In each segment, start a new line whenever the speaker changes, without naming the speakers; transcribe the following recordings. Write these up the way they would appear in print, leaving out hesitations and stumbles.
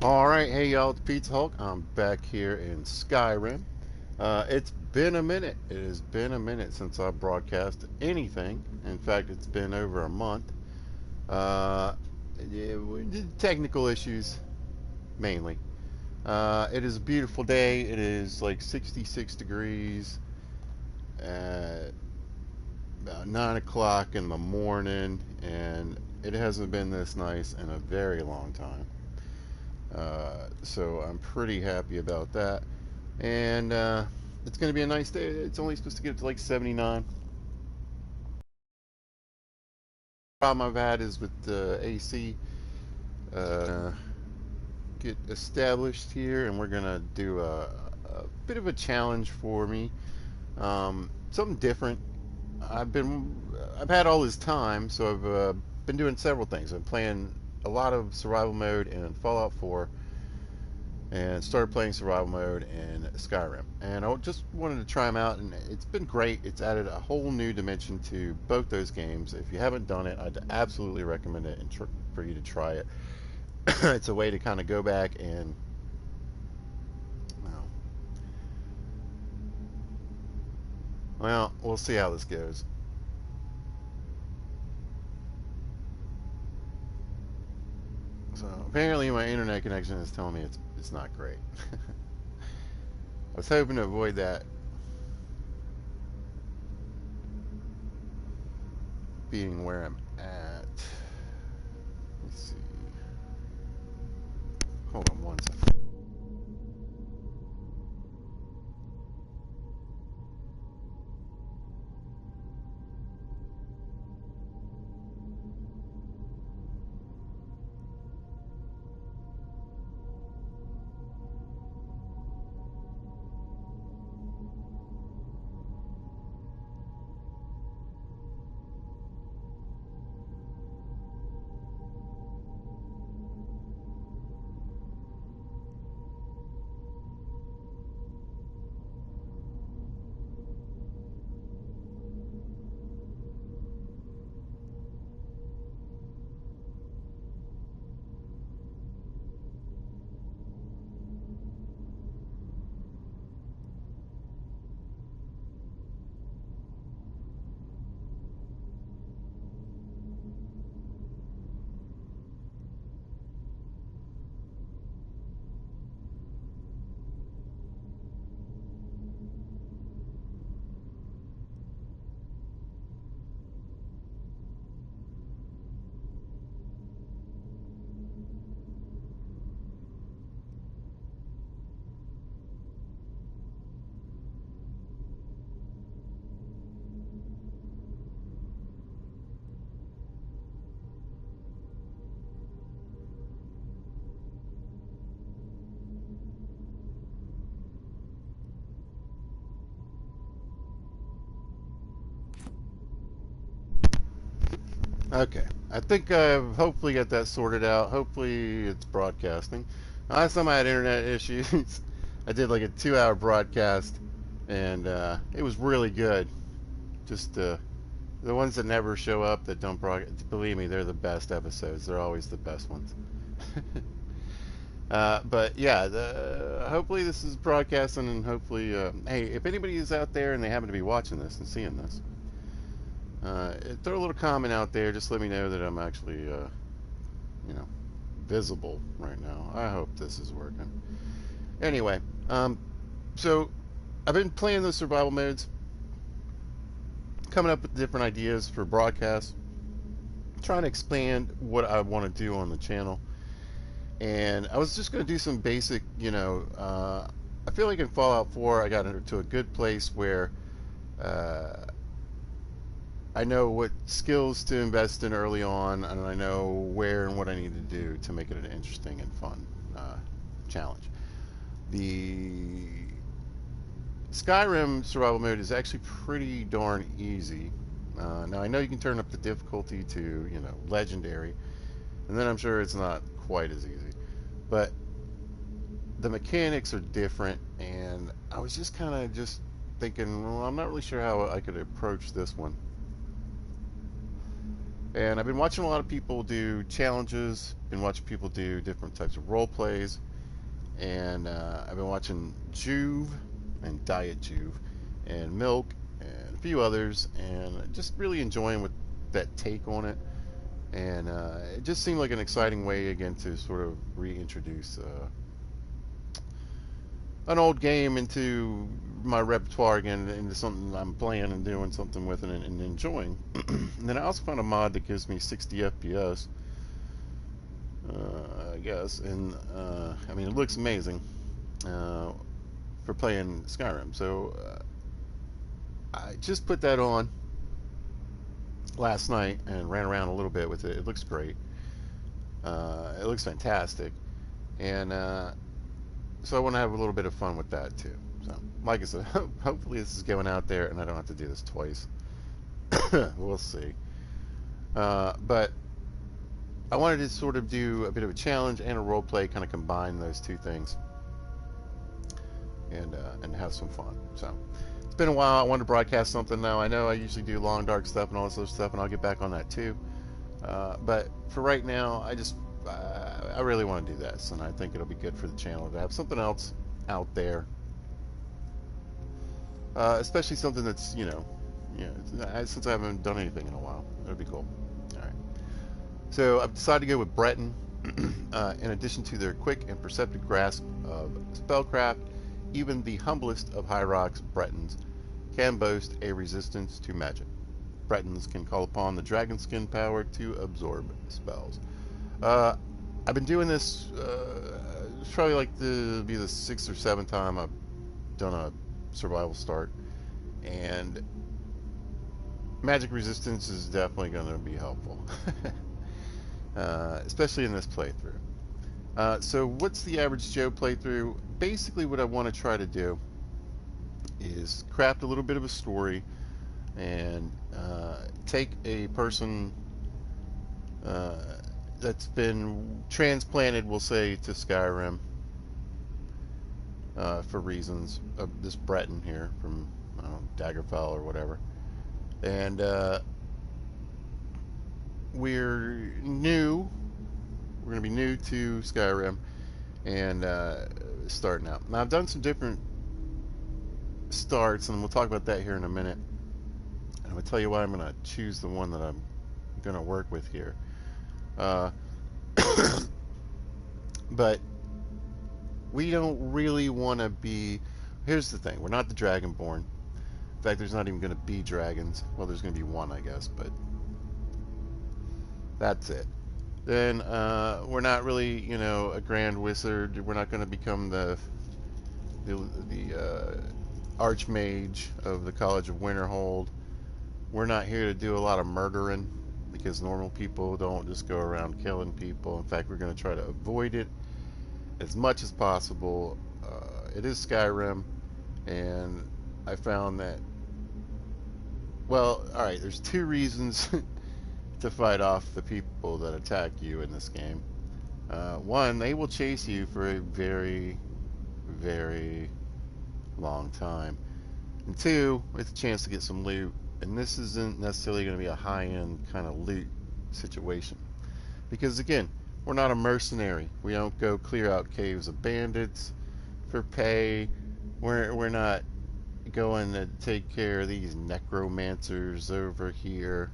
Alright, hey y'all, it's Pizza Hulk. I'm back here in Skyrim. It's been a minute. It has been a minute since I broadcast anything. In fact, it's been over a month. Uh, yeah, technical issues, mainly. It is a beautiful day. It is like 66 degrees at about 9 o'clock in the morning, and it hasn't been this nice in a very long time. So I'm pretty happy about that. And it's going to be a nice day. It's only supposed to get to like 79. Problem I've had is with the AC. Uh, get established here, and we're going to do a bit of a challenge for me. Something different. I've had all this time, so I've been doing several things. I'm playing a lot of survival mode in Fallout 4, and started playing survival mode in Skyrim. And I just wanted to try them out, and it's been great. It's added a whole new dimension to both those games. If you haven't done it, I'd absolutely recommend it and for you to try it. It's a way to kind of go back and, well, we'll see how this goes. So apparently my internet connection is telling me it's not great. I was hoping to avoid that being where I'm at. Let's see. Hold on one second. Okay, I think I've hopefully got that sorted out. Hopefully it's broadcasting. Last time I had internet issues, I did like a 2 hour broadcast, and it was really good. Just the ones that never show up that don't broadcast, believe me, they're the best episodes. They're always the best ones. But yeah, hopefully this is broadcasting, and hopefully, hey, if anybody is out there and they happen to be watching this and seeing this, throw a little comment out there. Just let me know that I'm actually, you know, visible right now. I hope this is working. Anyway, so I've been playing those survival modes, coming up with different ideas for broadcasts, trying to expand what I want to do on the channel. And I was just going to do some basic, I feel like in Fallout 4 I got into a good place where uh, I know what skills to invest in early on, and I know where and what I need to do to make it an interesting and fun challenge. The Skyrim survival mode is actually pretty darn easy. Now I know you can turn up the difficulty to, legendary, and then I'm sure it's not quite as easy. But the mechanics are different, and I was just kind of just thinking, well, I'm not really sure how I could approach this one. And I've been watching a lot of people do challenges, been watching people do different types of role plays, and I've been watching Juve and Diet Juve and Milk and a few others, and just really enjoying what that take on it. And it just seemed like an exciting way again to sort of reintroduce an old game into my repertoire again, into something I'm playing and doing something with and enjoying. And then I also found a mod that gives me 60 FPS, I guess, and I mean, it looks amazing for playing Skyrim. So I just put that on last night and ran around a little bit with it. It looks great. It looks fantastic, and so I want to have a little bit of fun with that too. So, like I said, hopefully this is going out there and I don't have to do this twice. We'll see. But I wanted to sort of do a bit of a challenge and a role play, kind of combine those two things, and have some fun. So it's been a while. I wanted to broadcast something now. I know I usually do long dark stuff and all this other stuff, and I'll get back on that too. But for right now, I really want to do this, and I think it'll be good for the channel to have something else out there, especially something that's since I haven't done anything in a while. It'll be cool. All right. So I've decided to go with Breton. In addition to their quick and perceptive grasp of spellcraft, even the humblest of High Rock's Bretons can boast a resistance to magic. Bretons can call upon the dragon skin power to absorb spells. I've been doing this, it's probably like be the 6th or 7th time I've done a survival start, and magic resistance is definitely going to be helpful, especially in this playthrough. So what's the average Joe playthrough? Basically what I want to try to do is craft a little bit of a story and take a person that's been transplanted, we'll say, to Skyrim for reasons of this Breton here from Daggerfell or whatever, and we're going to be new to Skyrim and starting out. Now I've done some different starts, and we'll talk about that here in a minute. And I'm going to tell you why I'm going to choose the one that I'm going to work with here. But we don't really want to be. Here's the thing: we're not the Dragonborn. In fact, there's not even going to be dragons. Well, there's going to be one, I guess, but that's it. Then we're not really, a grand wizard. We're not going to become the archmage of the College of Winterhold. We're not here to do a lot of murdering, because normal people don't just go around killing people. In fact, we're going to try to avoid it as much as possible. It is Skyrim, and I found that, well, alright, there's 2 reasons to fight off the people that attack you in this game. One, they will chase you for a very, very long time. And 2, it's a chance to get some loot. And this isn't necessarily going to be a high-end kind of loot situation, because again, we're not a mercenary. We don't go clear out caves of bandits for pay. We're not going to take care of these necromancers over here.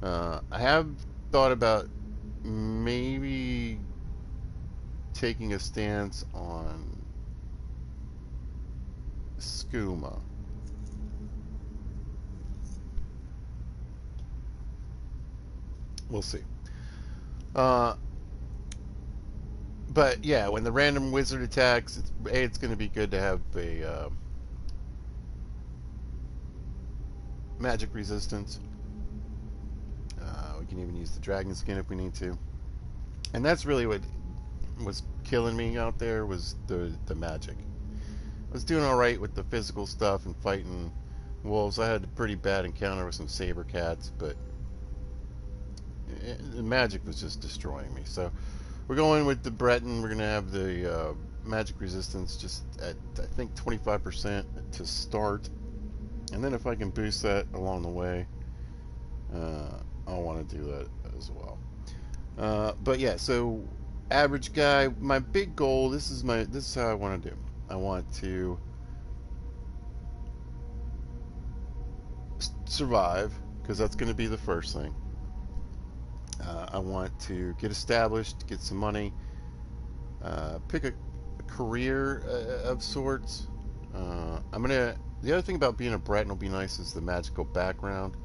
I have thought about maybe taking a stance on skooma. We'll see. But yeah, when the random wizard attacks, it's going to be good to have a magic resistance. We can even use the dragon skin if we need to. And that's really what was killing me out there, was the magic. I was doing alright with the physical stuff and fighting wolves. I had a pretty bad encounter with some saber cats, but the magic was just destroying me. So we're going with the Breton. We're going to have the magic resistance just at, I think, 25% to start. And then if I can boost that along the way, I'll want want to do that as well. But yeah, so average guy. My big goal. This is how I want to do. I want to survive, because that's going to be the first thing. I want to get established, get some money, pick a career of sorts. The other thing about being a Breton will be nice is the magical background.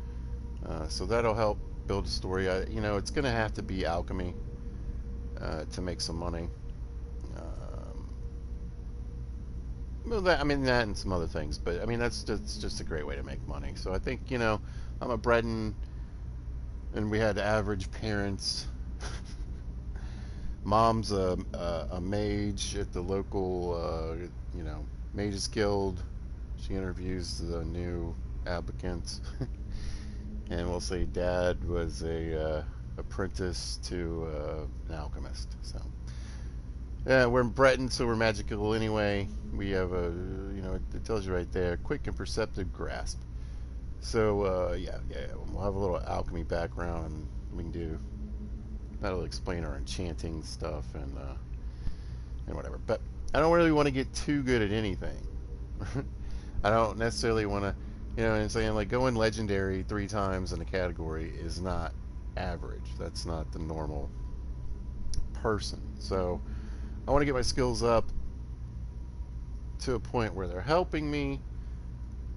So that'll help build a story. It's going to have to be alchemy to make some money. Well, that and some other things, but that's just a great way to make money. So I think I'm a Breton, and we had average parents. Mom's a mage at the local Mages Guild. She interviews the new applicants. And we'll say Dad was a apprentice to an alchemist. So yeah, we're in Breton, so we're magical anyway. We have it tells you right there, quick and perceptive grasp. So yeah, we'll have a little alchemy background, and we can do that'll explain our enchanting stuff and whatever. But I don't really want to get too good at anything. I don't necessarily want to, and saying like going legendary 3 times in a category is not average. That's not the normal person. So I want to get my skills up to a point where they're helping me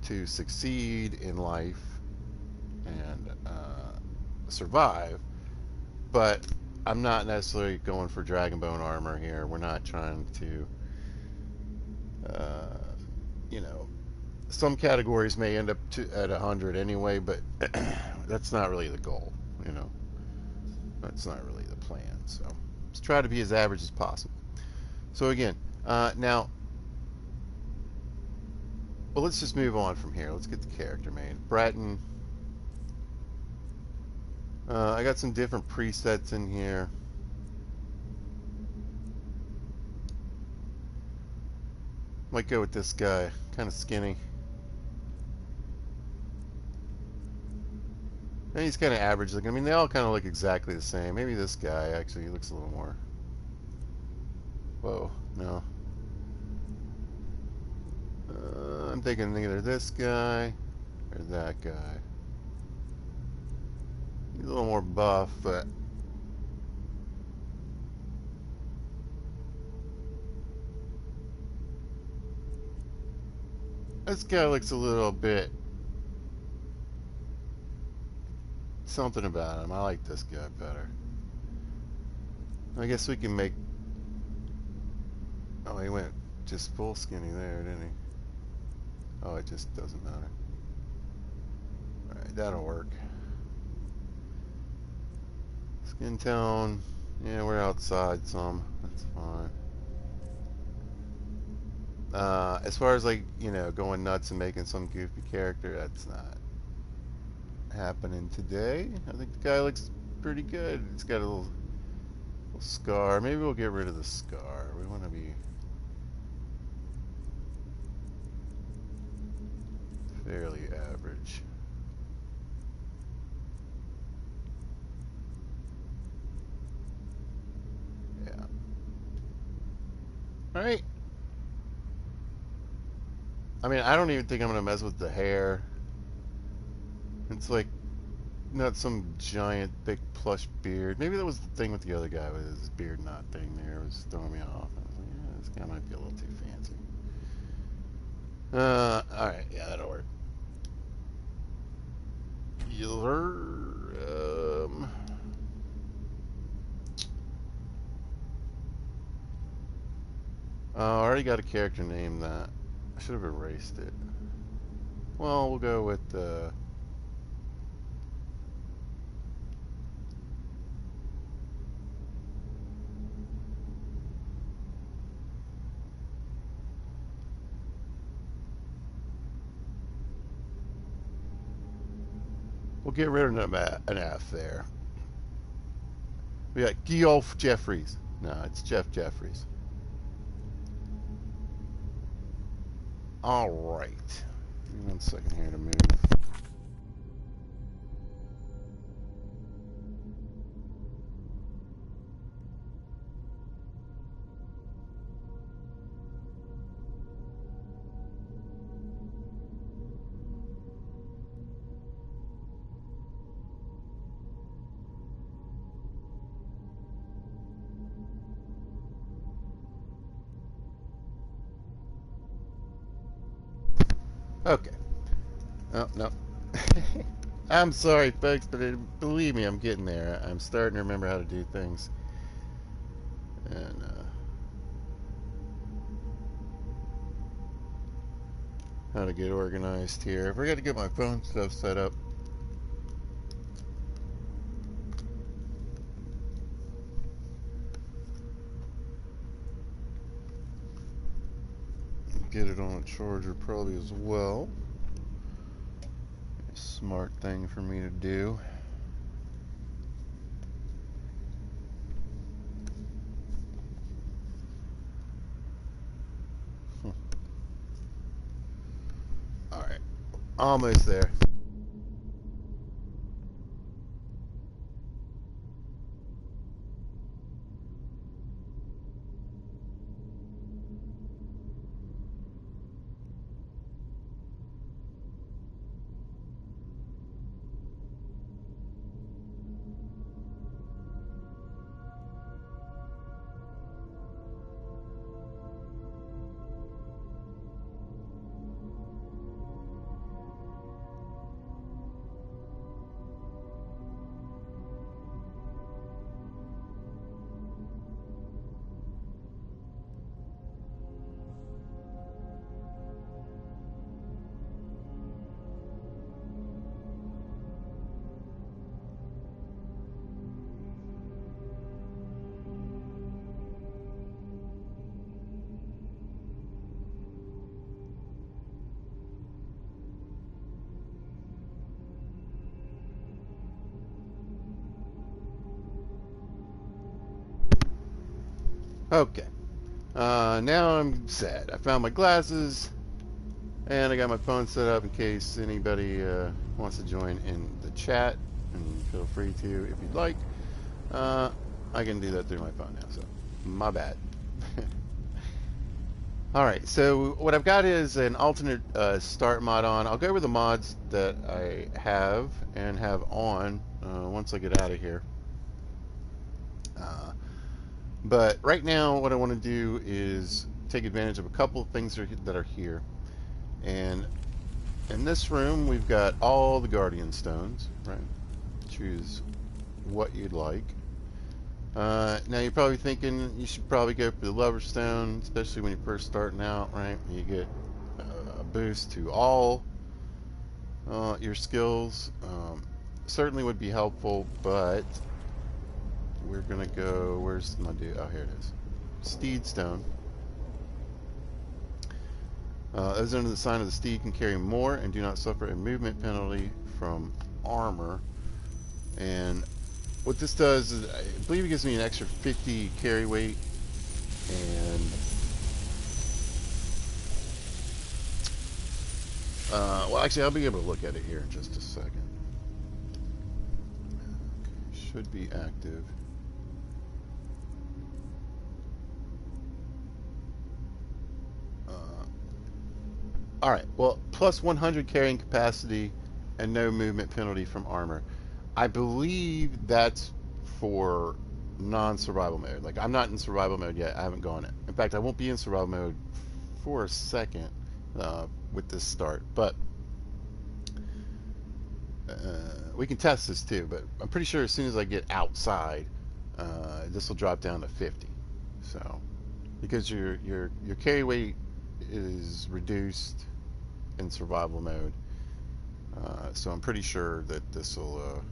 to succeed in life and survive. But I'm not necessarily going for dragon bone armor here. We're not trying to, some categories may end up at 100 anyway, but that's not really the goal, That's not really the plan. So let's try to be as average as possible. So again, now, well, let's just move on from here. Let's get the character made. Breton. I got some different presets in here. Might go with this guy, kind of skinny. And he's kind of average looking. They all kind of look exactly the same. Maybe this guy actually looks a little more. Whoa, no. I'm thinking either this guy or that guy. He's a little more buff, but this guy looks a little bit something about him. I like this guy better. I guess we can make. Oh, he went just full skinny there, didn't he? Oh, it just doesn't matter. Alright, that'll work. Skin tone. Yeah, we're outside some. That's fine. As far as going nuts and making some goofy character, that's not happening today. I think the guy looks pretty good. It's got a little scar. Maybe we'll get rid of the scar. We want to be fairly average. Yeah. Alright. I don't even think I'm going to mess with the hair. It's like not some giant, big, plush beard. Maybe that was the thing with the other guy with his beard knot thing there. It was throwing me off. I was like, yeah, this guy might be a little too fancy. Alright, yeah, that'll work. I already got a character name that. I should have erased it. Well, we'll go with we'll get rid of an F there. We got Geoff Jeffries. No, it's Jeff Jeffries. All right. Give me 1 second here to move. Okay. Oh, no. I'm sorry, folks, but believe me, I'm getting there. I'm starting to remember how to do things. And, how to get organized here. I forgot to get my phone stuff set up. Get it on a charger probably as well. A smart thing for me to do. Alright, almost there. Okay. Now I'm set. I found my glasses, and I got my phone set up in case anybody wants to join in the chat, and feel free to if you'd like. I can do that through my phone now, so my bad. Alright, so what I've got is an alternate start mod on. I'll go over the mods that I have and have on once I get out of here. But right now what I want to do is take advantage of a couple of things that are here. And in this room we've got all the Guardian Stones, right? Choose what you'd like. Now you're probably thinking you should probably go for the Lover Stone, especially when you're first starting out, right? You get a boost to all your skills. Certainly would be helpful, but we're gonna go, where's my dude? Oh, here it is. Steed Stone. Those under the sign of the steed can carry more and do not suffer a movement penalty from armor. And what this does is, I believe it gives me an extra 50 carry weight, and well, actually, I'll be able to look at it here in just a second. Okay, should be active. All right. Well, plus 100 carrying capacity and no movement penalty from armor. I believe that's for non-survival mode. Like, I'm not in survival mode yet. I haven't gone it. In fact, I won't be in survival mode for a second with this start. But we can test this too. But I'm pretty sure as soon as I get outside, this will drop down to 50. So, because your carry weight is reduced in survival mode, so I'm pretty sure that this will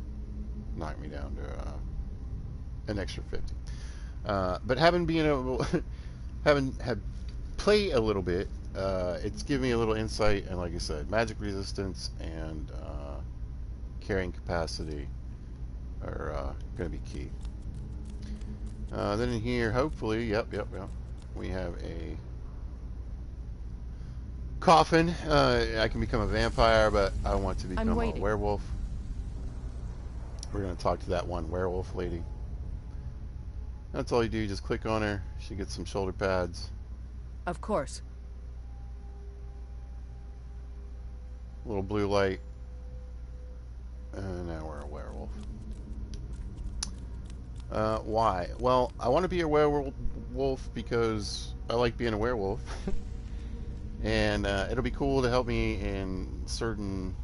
knock me down to an extra 50. But having been able, having had play a little bit, it's giving me a little insight, and like I said, magic resistance and carrying capacity are going to be key. Then in here, hopefully, yep, we have a coffin. I can become a vampire, but I want to become a werewolf. We're going to talk to that one werewolf lady. That's all you do, just click on her. She gets some shoulder pads.
Of course.
Little blue light. And now we're a werewolf. Why? Well, I want to be a werewolf because I like being a werewolf. and it'll be cool to help me in certain,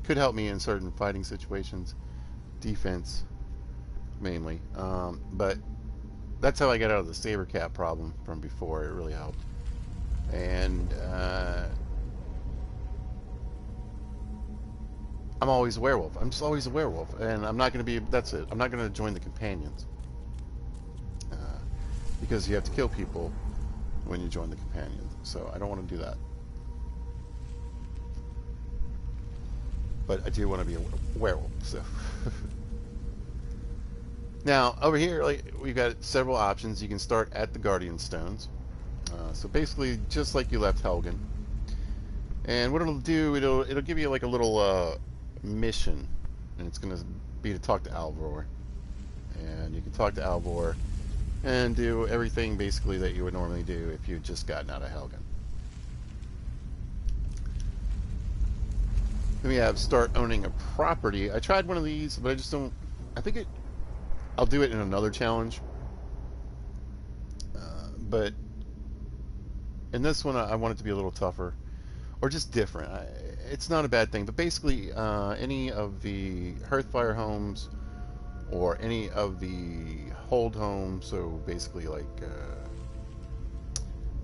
could help me in certain fighting situations, defense mainly. But that's how I got out of the saber cat problem from before. It really helped. And I'm always a werewolf. I'm just always a werewolf, and I'm not going to be. That's it. I'm not going to join the companions because you have to kill people when you join the companions. So I don't want to do that. But I do want to be a werewolf. So now over here, like, we've got several options. You can start at the Guardian Stones. So basically, just like you left Helgen. And what it'll do, it'll give you like a little mission, and it's going to be to talk to Alvor. And you can talk to Alvor and do everything basically that you would normally do if you'd just gotten out of Helgen. Then we have start owning a property. I tried one of these, but I just don't. I think I'll do it in another challenge. But in this one, I want it to be a little tougher, or just different. It's not a bad thing, but basically, any of the Hearthfire homes, or any of the hold homes, so basically like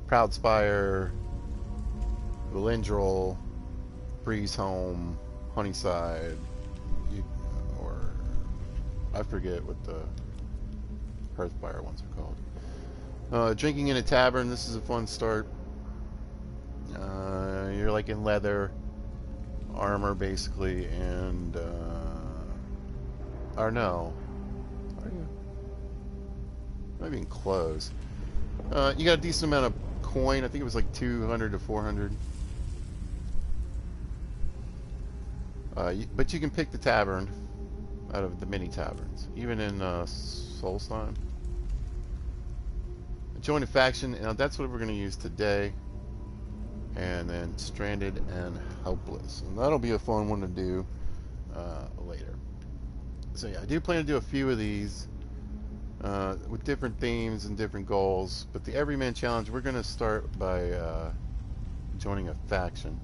Proudspire, Valindrel, Breeze Home, Honeyside, or I forget what the Hearthfire ones are called. Drinking in a tavern, this is a fun start. You're like in leather armor basically, and or no, are you? Maybe in clothes. You got a decent amount of coin. I think it was like 200 to 400. But you can pick the tavern out of the mini taverns, even in Solstheim. Join a faction, and that's what we're going to use today. And then Stranded and Helpless, and that'll be a fun one to do later. So yeah, I do plan to do a few of these with different themes and different goals. But the Everyman Challenge, we're going to start by joining a faction.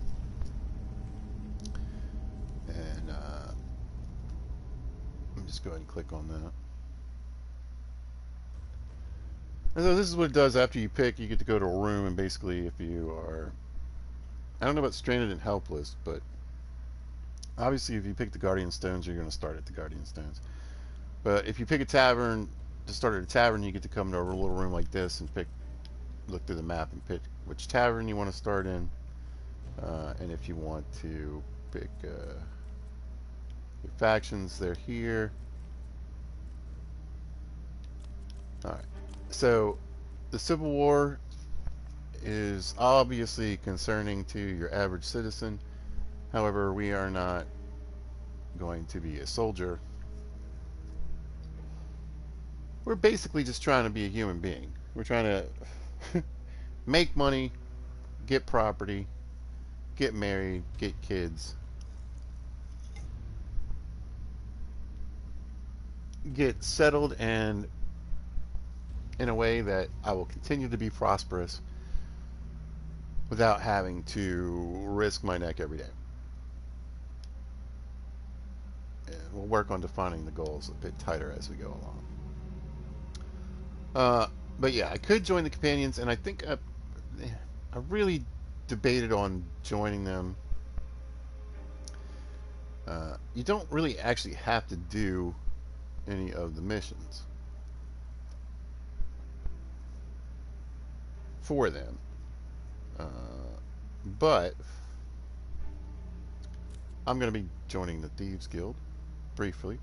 And let me just go ahead and click on that. And so this is what it does after you pick. You get to go to a room, and basically if you are, I don't know about Stranded and Helpless, but obviously if you pick the Guardian Stones, you're going to start at the Guardian Stones. But if you pick a tavern, to start at a tavern, you get to come to a little room like this and look through the map and pick which tavern you want to start in. And if you want to pick your factions, they're here. Alright, so the Civil War is obviously concerning to your average citizen. However, we are not going to be a soldier. We're basically just trying to be a human being. We're trying to make money, get property, get married, get kids, get settled, and in a way that I will continue to be prosperous without having to risk my neck every day. And we'll work on defining the goals a bit tighter as we go along. But yeah, I could join the companions, and I think I really debated on joining them. You don't really actually have to do any of the missions for them, but I'm going to be joining the Thieves Guild briefly.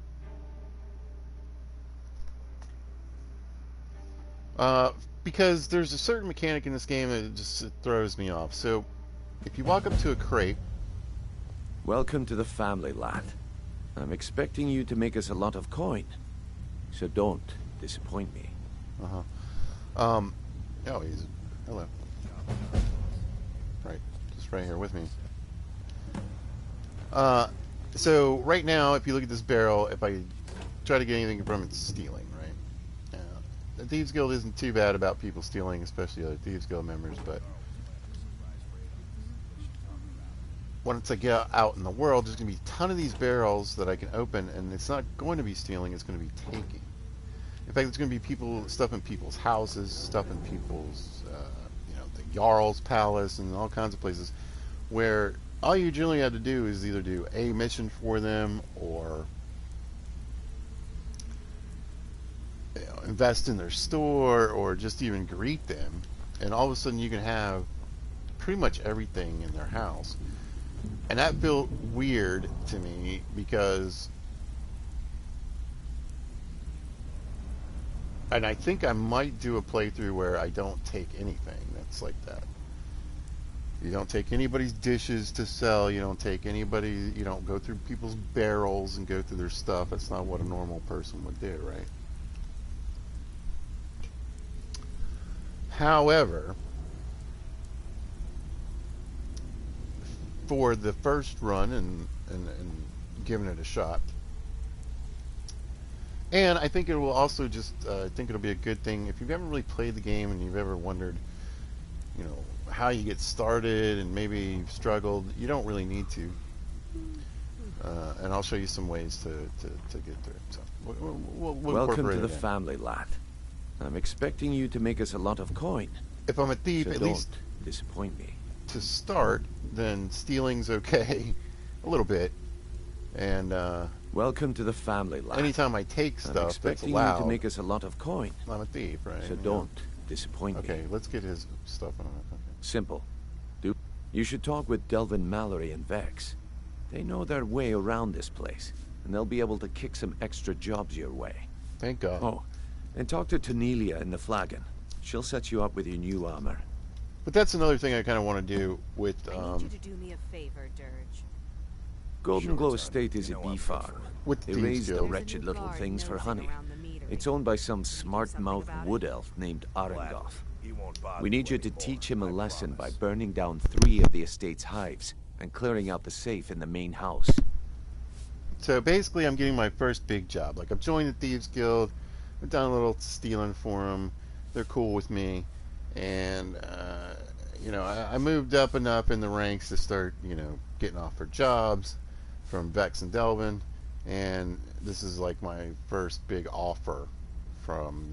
Because there's a certain mechanic in this game that just throws me off. So if you walk up to a crate...
Welcome to the family, lad. I'm expecting you to make us a lot of coin, so don't disappoint me.
Oh, he's... Hello. Right, just right here with me. So right now, if you look at this barrel, if I try to get anything from it, it's stealing, right? The Thieves Guild isn't too bad about people stealing, especially other Thieves Guild members, but once I get out in the world, there's going to be a ton of these barrels that I can open, and it's not going to be stealing, it's going to be taking. In fact, it's going to be stuff in people's houses, stuff in people's, the Jarl's Palace, and all kinds of places where all you generally have to do is either do a mission for them or invest in their store or just even greet them, and all of a sudden you can have pretty much everything in their house. And that felt weird to me because, and I think I might do a playthrough where I don't take anything that's like that. You don't take anybody's dishes to sell. You don't take anybody. You don't go through people's barrels and go through their stuff. That's not what a normal person would do, right? However, for the first run and giving it a shot, and I think it will also just I think it'll be a good thing if you've ever really played the game and you've ever wondered, how you get started and maybe you've struggled. You don't really need to, and I'll show you some ways to get through it. So we'll
Welcome to the
it in.
family, lad. I'm expecting you to make us a lot of coin.
If I'm a thief,
So
at
don't
least
disappoint me.
to start, then stealing's okay, a little bit, and
Welcome to the family, lad.
anytime I take
I'm
stuff that's
expecting you
allowed,
to make us a lot of coin.
I'm a thief, right?
So don't disappoint me.
Okay, let's get his stuff on it. Okay.
Simple. You should talk with Delvin Mallory and Vex. They know their way around this place, and they'll be able to kick some extra jobs your way.
Thank God.
Oh, and talk to Tanelia in the Flagon. She'll set you up with your new armor.
But that's another thing I kind of want to do with.
I need you to do me a favor, Dirge.
Golden Glow Estate is a bee farm.
With
They
these
raise the
skills.
wretched little
Guard
things for
nosing
honey.
around the metery.
It's owned by some smart-mouthed
about it?
wood elf named Arengoth.
He won't bother
We need you to
anymore,
teach him a
I
lesson by
promise.
burning down 3 of the estate's hives and clearing out the safe in the main house.
So basically, I'm getting my first big job. Like, I've joined the Thieves Guild. I've done a little stealing for them. They're cool with me. And, I moved up enough in the ranks to start, getting offered jobs from Vex and Delvin. And this is like my first big offer from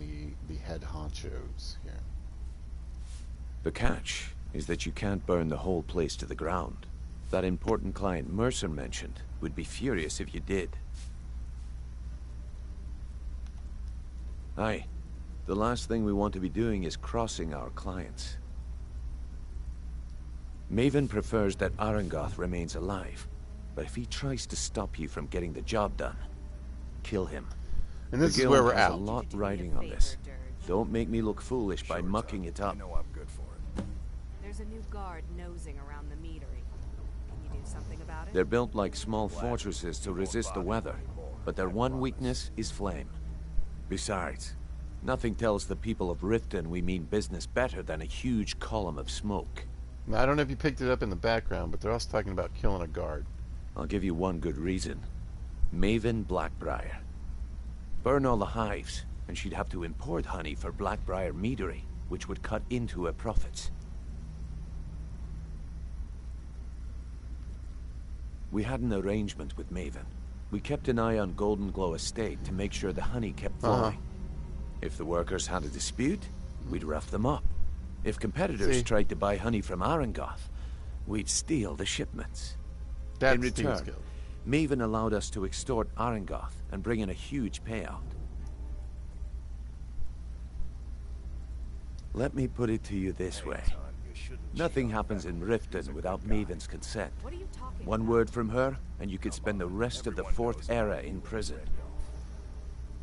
the head honchos here.
The catch is that you can't burn the whole place to the ground. That important client Mercer mentioned would be furious if you did. Aye. The last thing we want to be doing is crossing our clients. Maven prefers that Arengoth remains alive, but if he tries to stop you from getting the job done, kill him.
And this
The
is where
guild
we're
has
out.
a lot
Do me a
riding on
favor,
this.
Dirge.
Don't make me look foolish by
Sure,
mucking
Tom.
it up.
You know I'm good for it.
There's a new guard nosing around the meadery. Can you do something about it?
They're built like small fortresses to resist the weather, but their one weakness is flame. Besides, nothing tells the people of Riften we mean business better than a huge column of smoke.
Now, I don't know if you picked it up in the background, but they're also talking about killing a guard.
I'll give you one good reason. Maven Blackbriar. Burn all the hives, and she'd have to import honey for Blackbriar meadery, which would cut into her profits. We had an arrangement with Maven. We kept an eye on Golden Glow Estate to make sure the honey kept flowing. If the workers had a dispute, we'd rough them up. If competitors
See?
tried to buy honey from Arengoth, we'd steal the shipments.
That's
In
Thieves
return,
Guild.
Maven allowed us to extort Arengoth and bring in a huge payout. Let me put it to you this way.
Son, you shouldn't
Nothing
cheat on
happens in
that.
Riften
He's a
without
good guy.
Maven's consent.
What are you talking
One
about?
word from her, and you could spend the rest of the
Everyone
Fourth
knows
Era
about
in
you,
prison.
Red Elf.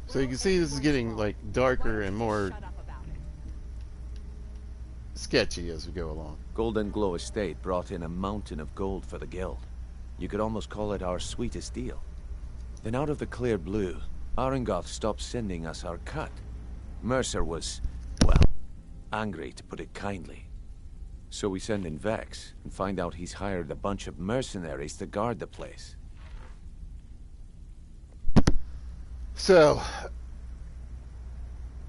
So you can see this is getting like darker and more
Shut up about it.
sketchy as we go along.
Golden Glow Estate brought in a mountain of gold for the guild. You could almost call it our sweetest deal. Then out of the clear blue, Arengoth stopped sending us our cut. Mercer was, well, angry to put it kindly. So we send in Vex and find out he's hired a bunch of mercenaries to guard the place.
So,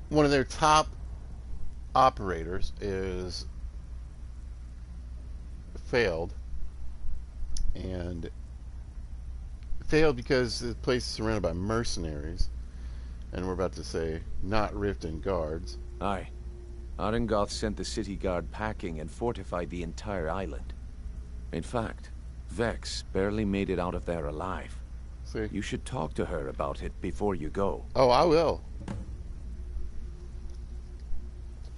one of their top operators is failed, and failed because the place is surrounded by mercenaries, and we're about to say not Riften guards.
Aye. Arengoth sent the city guard packing and fortified the entire island. In fact, Vex barely made it out of there alive.
See?
You should talk to her about it before you go.
Oh, I will.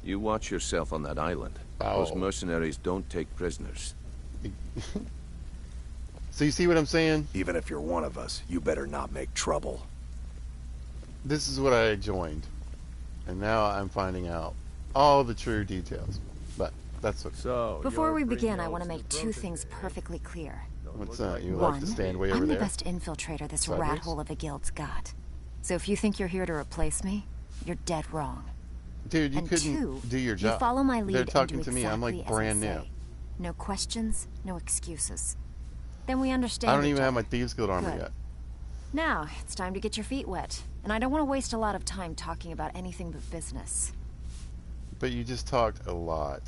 You watch yourself on that island.
Oh.
Those mercenaries don't take prisoners.
So you see what I'm saying?
Even if you're one of us, you better not make trouble.
This is what I joined, and now I'm finding out all the true details. But that's what.
So,
Before we begin, I want to make two things perfectly clear.
What's that? You
One,
like to stand way over
I'm the
there?
best infiltrator this
Sideways?
rat hole of a guild's got. So if you think you're here to replace me, you're dead wrong.
Dude, you
And
couldn't
two,
do your job.
you follow my lead
They're
and
talking
do
to me. I'm
exactly
like
as I
brand new.
say. No questions, no excuses. Then we understand
I don't
each
even have my
other.
Thieves Guild armor
Good.
yet.
Now, it's time to get your feet wet. And I don't want to waste a lot of time talking about anything but business.
But you just talked a lot.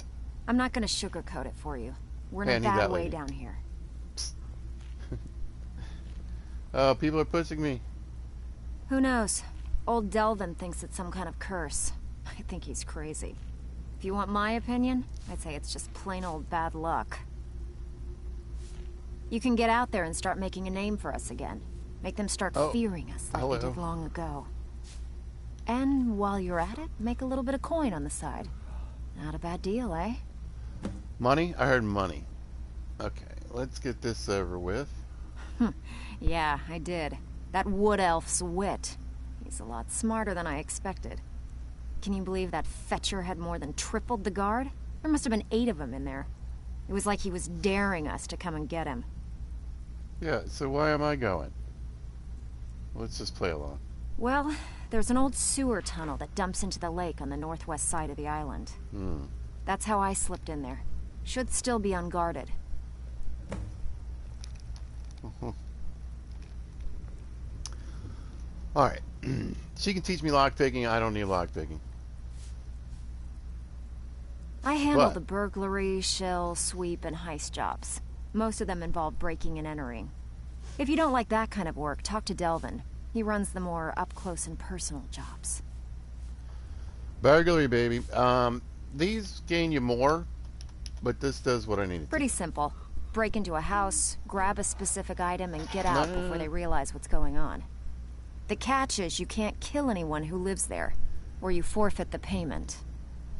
I'm not going to sugarcoat it for you. We're in
Hey, I
a
need
bad
that
way
lady.
down here.
Oh, people are pushing me.
Who knows? Old Delvin thinks it's some kind of curse. I think he's crazy. If you want my opinion, I'd say it's just plain old bad luck. You can get out there and start making a name for us again. Make them start
Oh,
fearing us like
hello.
they did long ago. And while you're at it, make a little bit of coin on the side. Not a bad deal, eh?
Money? I heard money. Okay, let's get this over with.
Yeah, I did. That wood elf's wit. He's a lot smarter than I expected. Can you believe that fetcher had more than tripled the guard? There must have been 8 of them in there. It was like he was daring us to come and get him.
Yeah, so why am I going? Let's just play along.
Well, there's an old sewer tunnel that dumps into the lake on the northwest side of the island. That's how I slipped in there. Should still be unguarded.
Alright. She can teach me lockpicking. I don't need lockpicking.
I handle
What?
the burglary, shill, sweep, and heist jobs. Most of them involve breaking and entering. If you don't like that kind of work, talk to Delvin. He runs the more up-close and personal jobs.
Burglary, baby. These gain you more, but this does what I need it to.
Pretty simple. Break into a house, grab a specific item, and get out
No.
before they realize what's going on. The catch is you can't kill anyone who lives there, or you forfeit the payment.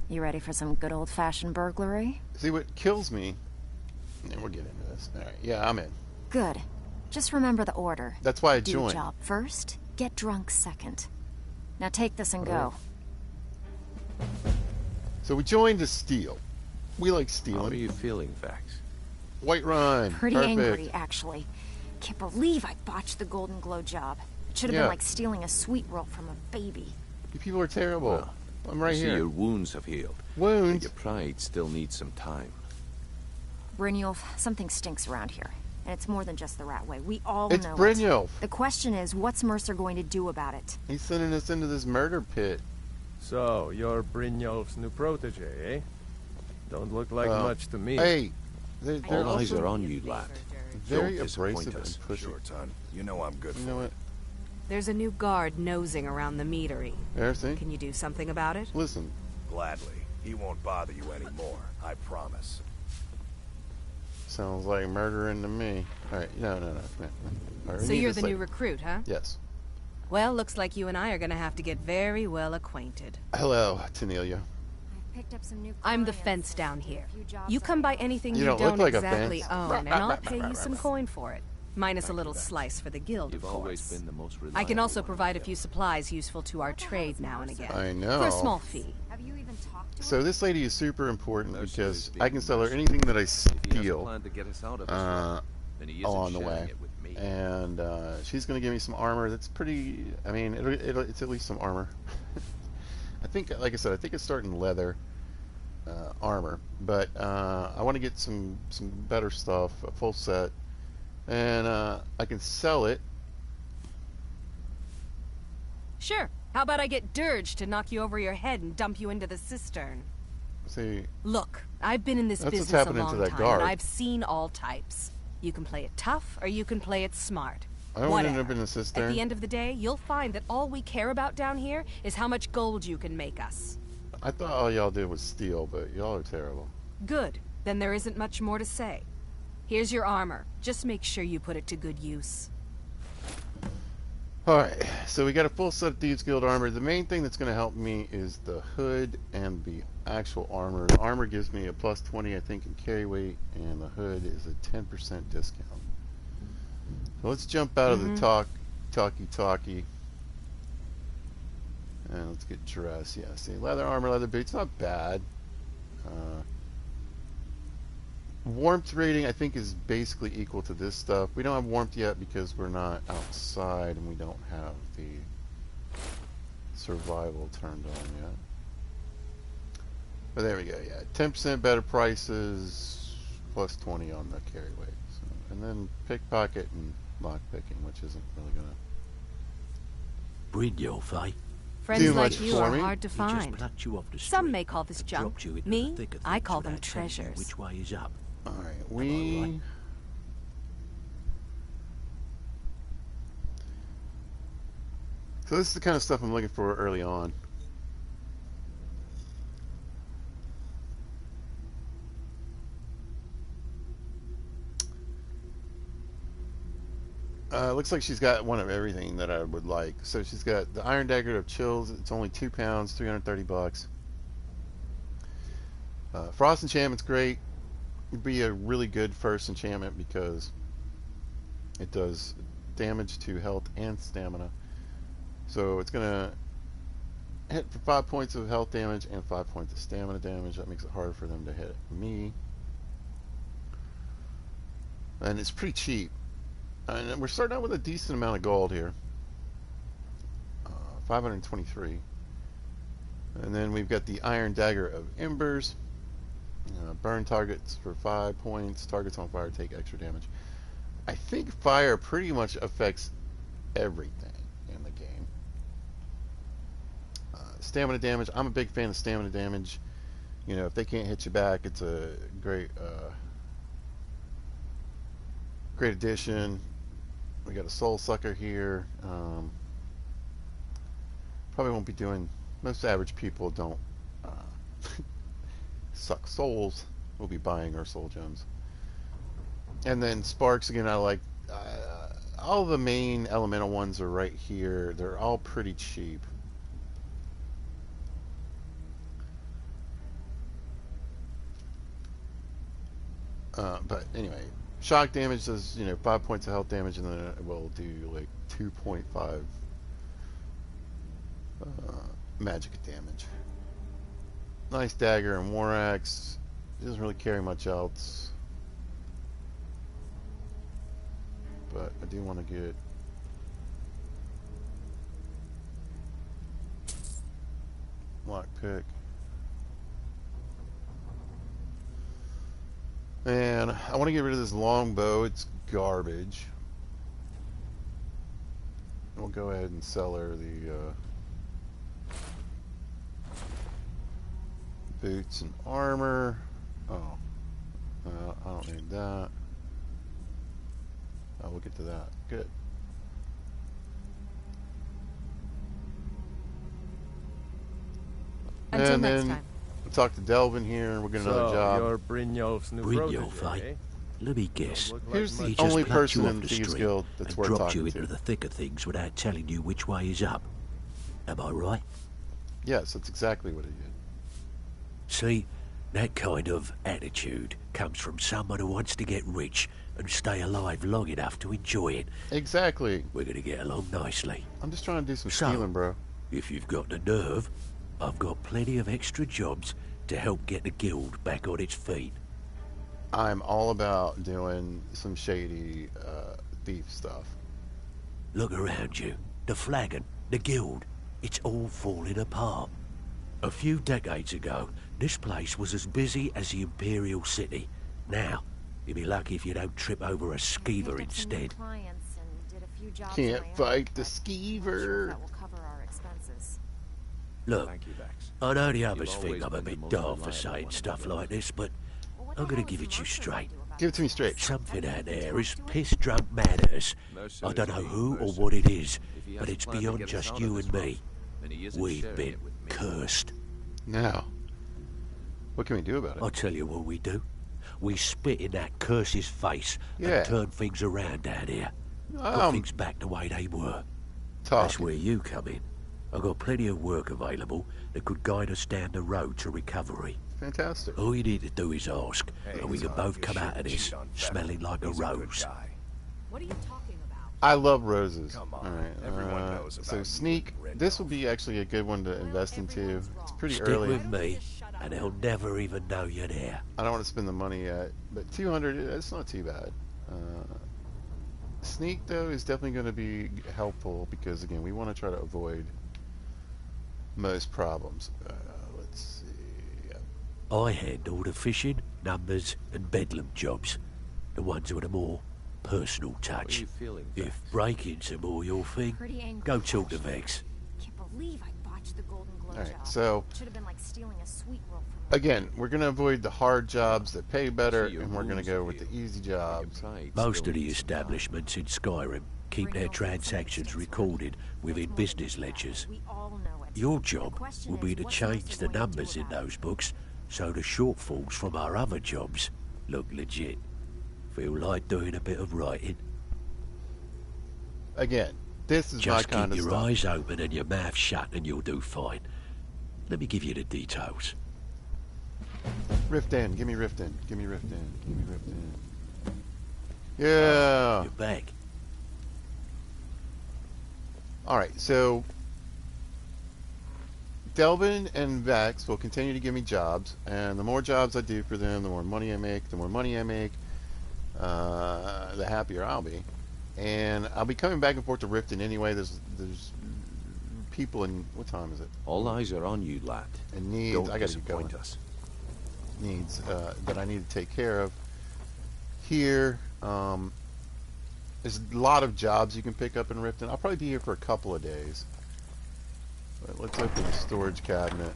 You ready for some good old-fashioned burglary?
See, what kills me... And we'll get into this. Alright, yeah, I'm in.
Good. Just remember the order.
That's why I
Do
joined.
job first, get drunk second. Now take this and go.
So we joined to steal. We like
How are
stealing.
you feeling, Vex?
White Run.
Pretty
Perfect.
angry, actually. Can't believe I botched the Golden Glow job. It should have
Yeah.
been like stealing a sweet roll from a baby.
You people are terrible.
Well,
I'm right
I see
here.
your wounds have healed. But
Wounds?
your pride still needs some time.
Brynjolf, something stinks around here. And it's more than just the rat way. We all
It's
know
Brynjolf.
it. The question is, what's Mercer going to do about it?
He's sending us into this murder pit.
So, you're Brynjolf's new protege, eh? Don't look like much to me.
Hey, they're
All eyes
also
are on you, lad.
very
Don't disappoint
abrasive
us.
and pushy.
Sure, son. You know I'm good
You
for
know
it.
what?
There's a new guard nosing around the meadery.
There, see?
Can you do something about it?
Listen,
Gladly. He won't bother you anymore. I promise.
sounds like murdering to me. Alright, no. Come here. All right, we
So
need
you're
this
the new
lady.
recruit, huh?
Yes.
Well, looks like you and I are gonna have to get very well acquainted.
Hello, Tanelia.
I've picked up some new
I'm the
clients
fence down
and
here.
a few jobs
You
I
come by
know.
anything
You
you
don't look
don't
like a
exactly
fence.
own, and I'll pay you some coin for it. Minus a little slice for the guild,
You've
of
always
course.
been the most reliable
I can also
one
provide a
in the
few supplies useful to our trade now and again.
I know.
For a small fee.
Have you even talked to
So
him?
this lady is super important
Mercer
because
is
I can sell her
being
anything that I
If he has a
steal
plan to get us out of this rut, then he isn't
along the
sharing
way.
it with me.
And she's going to give me some armor that's pretty... I mean, it's at least some armor. I think, like I said, I think it's starting leather armor. But I want to get some better stuff, a full set. And I can sell it.
Sure. How about I get Dirge to knock you over your head and dump you into the cistern?
See,
Look, I've been in this
That's what's
business a
happening to
long
that
time,
guard.
and I've seen all types. You can play it tough, or you can play it smart.
I don't want to end
Whatever.
up in a
At
cistern.
the end of the day, you'll find that all we care about down here is how much gold you can make us.
I thought all y'all did was steal, but y'all are terrible.
Good. Then there isn't much more to say. Here's your armor. Just make sure you put it to good use.
Alright, so we got a full set of Thieves Guild armor. The main thing that's going to help me is the hood and the actual armor. The armor gives me a plus 20, I think, in carry weight, and the hood is a 10% discount. So let's jump out of the talkie. And let's get dressed. Yeah, see, leather armor, leather boots, not bad. Warmth rating, I think, is basically equal to this stuff. We don't have warmth yet because we're not outside and we don't have the survival turned on yet. But there we go, yeah. 10% better prices, plus 20 on the carry weight. So, and then pickpocket and lock picking, which isn't really going to...
Brynjolf, eh?
Friends
Too
like
much
you
for
are
me.
hard to
He just
find.
plucked you off the street
Some may call this
and
junk.
dropped you into
Me,
the thick of
I
things
call them
without telling you
treasures.
which way is up.
Alright,
right?
So this is the kind of stuff I'm looking for early on. Looks like she's got one of everything that I would like. So she's got the Iron Dagger of Chills. It's only 2 pounds, 330 bucks. Frost enchantment's great. It'd be a really good first enchantment because it does damage to health and stamina. So it's gonna hit for 5 points of health damage and 5 points of stamina damage. That makes it harder for them to hit me. And it's pretty cheap. And we're starting out with a decent amount of gold here. 523. And then we've got the Iron Dagger of Embers. Burn targets for 5 points. Targets on fire take extra damage. I think fire pretty much affects everything in the game. Stamina damage. I'm a big fan of stamina damage. You know, if they can't hit you back, it's a great great addition. We got a soul sucker here. Probably won't be doing. Most average people don't suck souls. We'll be buying our soul gems. And then sparks again. I like all the main elemental ones are right here. They're all pretty cheap. But anyway. Shock damage does, 5 points of health damage, and then it will do like 2.5 magic damage. Nice dagger and war axe. It doesn't really carry much else. But I do want to get lockpick. And I want to get rid of this longbow. It's garbage. We'll go ahead and sell her the boots and armor. Oh, I don't need that. Oh, we'll get to that. Good.
Until
and
next
then
time.
we'll talk to Delvin here, and we'll get another
So,
job.
you're Brynjolf's new
Brynjolf,
protege,
eh?
eh?
Let me guess.
Look like
Here's the
much.
He just
only
plucked
person
you
in
off the
Thieves
street
Guild that's
and
worth
dropped
talking
you
to.
into the thick of things without telling you which way is up. Am I right?
Yes, that's exactly what he did.
See, that kind of attitude comes from someone who wants to get rich and stay alive long enough to enjoy it.
Exactly.
We're gonna get along nicely.
I'm just trying to do some
So-
stealing, bro.
If you've got the nerve, I've got plenty of extra jobs to help get the guild back on its feet.
I'm all about doing some shady thief stuff.
Look around you. The flagon, the guild, it's all falling apart. A few decades ago, this place was as busy as the Imperial City. Now, you'd be lucky if you don't trip over a skeever instead.
Can't fight the skeever.
That will cover our expenses.
Look,
Thank you, Vex.
I know the others
You've
think
always
I'm a
been the
bit
most
dull for
reliable
saying
one
stuff
of the
like this, but
Well, what
I'm
the
gonna
hell
give
is
it you
Mercer
straight.
gonna do about
Give it to me straight.
Something out there is piss-drunk mad at us.
Mercer
I don't
is
know
being
who or
Mercer.
what it is,
If he has
but
a
it's
plan to
beyond
get us
just
out of
you
this
and
rut,
me.
then he isn't
We've
sharing
been
it with me.
cursed.
Now, what can we do about it?
I'll tell you what we do. We spit in that curse's face
Yeah.
and turn things around down here. Put things back the way they were. That's
Talking.
where you come in. I've got plenty of work available that could guide us down the road to recovery.
Fantastic.
All you need to do is ask,
Hey,
and we can
son,
both
you
come out of
shouldn't
this
cheat on Venom.
smelling like a
He's good
rose.
guy.
What are you talking about?
I love roses.
Come on,
All right.
everyone knows
so
about
sneak.
you and
This will
Randolph.
be actually a good one to invest into. It's pretty
Stick
early.
with me, and they'll never even know you're there.
I don't want to spend the money yet, but 200. It's not too bad. Sneak though is definitely going to be helpful because again, we want to try to avoid most problems. Let's see.
I handle the fishing, numbers, and bedlam jobs. The ones with a more personal
How are
touch.
you feeling,
If
Vex?
breaking's are more your thing,
Pretty angry
go talk to
fashion.
Vex.
Can't believe I botched the Golden Glow
All right.
job.
So
Should have been like stealing a sweet roll from
again, we're going to avoid the hard jobs that pay better,
See, your
and we're going to
wounds
go
have
with the
healed.
easy
Your
jobs.
pride
Most
still
of the
needs some time.
establishments in Skyrim keep their transactions recorded within business ledgers.
We all know it.
Your
The
job
question
will be
is,
to
what's
change
Mercer
the
going to do
numbers in
about it?
those books so the shortfalls from our other jobs look legit. Feel like doing a bit of writing?
Again, this is
Just
my kind
keep
of
your
stuff.
eyes open and your mouth shut and you'll do fine. Let me give you the details.
Rift in. Give me Rift in. Give me Rift in. Give me Rift in. Yeah.
You're back.
All right. So Delvin and Vex will continue to give me jobs, and the more jobs I do for them, the more money I make. The more money I make, the happier I'll be. And I'll be coming back and forth to Riften anyway. There's people in, what time is it?
All eyes are on you, lad.
And needs.
Don't
I got to get going.
disappoint us.
Needs that I need to take care of. Here, there's a lot of jobs you can pick up in Riften. I'll probably be here for a couple of days. But let's open the storage cabinet.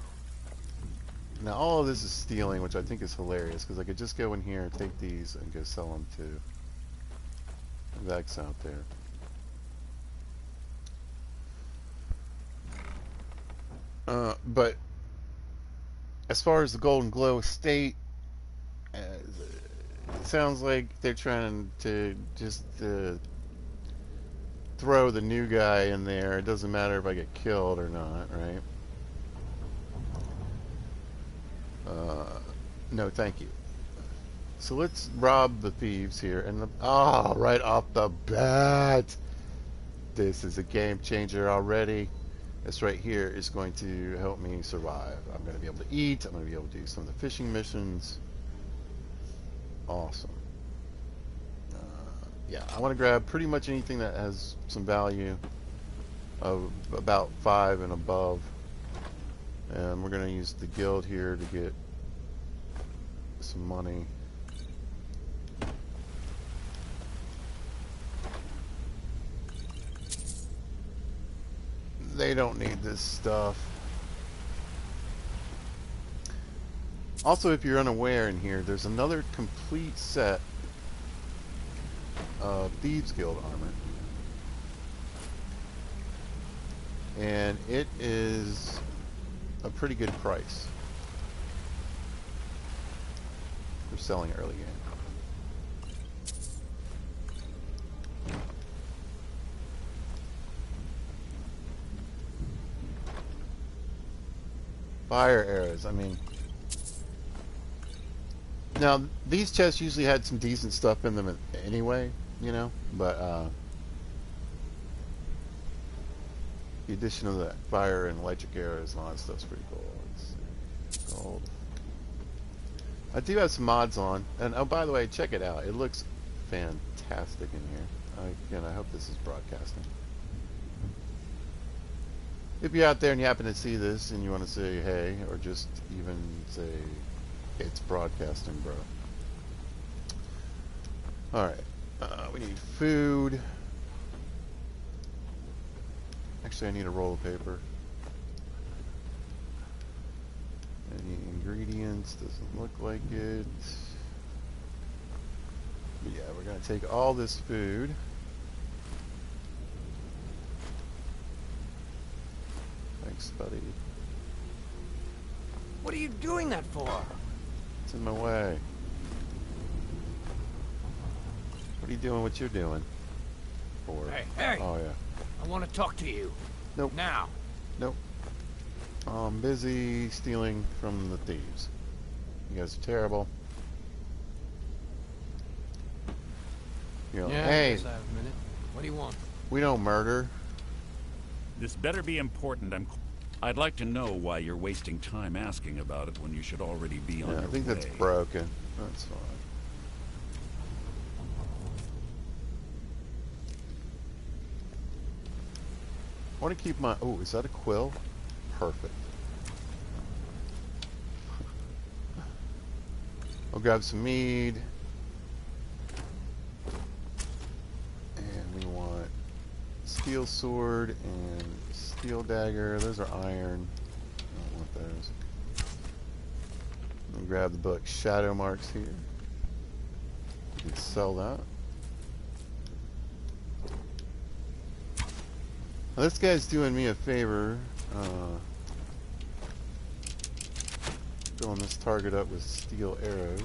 Now all of this is stealing, which I think is hilarious because I could just go in here, take these, and go sell them to Vex out there. But as far as the Golden Glow estate, it sounds like they're trying to just throw the new guy in there. It doesn't matter if I get killed or not, right? No, thank you. So let's rob the thieves here. And right off the bat, this is a game changer already. This right here is going to help me survive. I'm going to be able to eat. I'm going to be able to do some of the fishing missions. Awesome. Yeah, I want to grab pretty much anything that has some value of about 5 and above. And we're going to use the guild here to get some money. They don't need this stuff. Also, if you're unaware in here, there's another complete set of Thieves Guild armor. And it is a pretty good price for selling early game. Fire arrows, I mean... Now, these chests usually had some decent stuff in them anyway, you know, but the addition of the fire and electric arrows and all that stuff's pretty cool. Let's see. Gold. I do have some mods on, and oh, by the way, check it out. It looks fantastic in here. Again, I hope this is broadcasting. If you're out there and you happen to see this and you want to say hey, or just even say it's broadcasting, bro. Alright, we need food. Actually, I need a roll of paper. Any ingredients? Doesn't look like it. we're gonna take all this food. Thanks, buddy.
What are you doing that for?
It's in my way. What are you doing what you're doing? For?
Hey!
Oh, yeah.
I want to talk to you.
Nope.
Now.
Nope. I'm busy stealing from the thieves. You guys are terrible. You know,
Yeah,
hey,
I guess I have a minute. What do you want?
we don't murder.
This better be important. I'd like to know why you're wasting time asking about it when you should already be on
Yeah,
your
I think
way.
that's broken. That's fine. I want to keep my... Oh, is that a quill? Perfect. I'll grab some mead. And we want steel sword and steel dagger. Those are iron. I don't want those. I'll grab the book Shadow Marks here. You can sell that. Now this guy's doing me a favor. Filling this target up with steel arrows.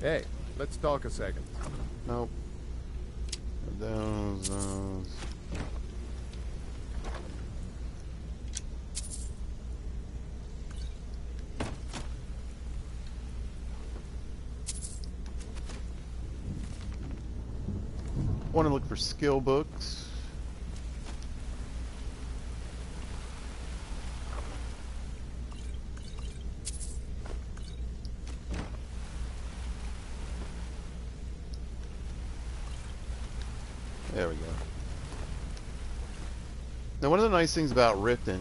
Hey, let's talk a second.
Nope. Those. Want to look for skill books. There we go. Now, one of the nice things about Riften,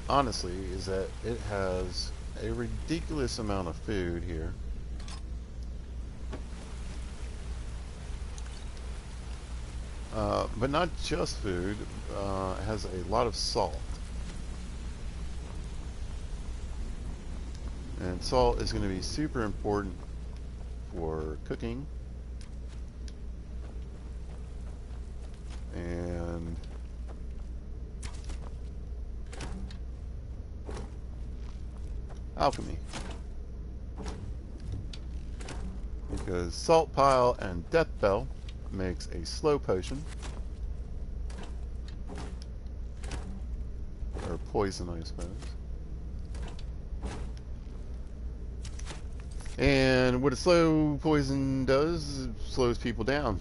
honestly, is that it has a ridiculous amount of food here. But not just food, it has a lot of salt. And salt is going to be super important for cooking. And alchemy. Because salt pile and death bell makes a slow potion. Or poison, I suppose. And what a slow poison does is it slows people down.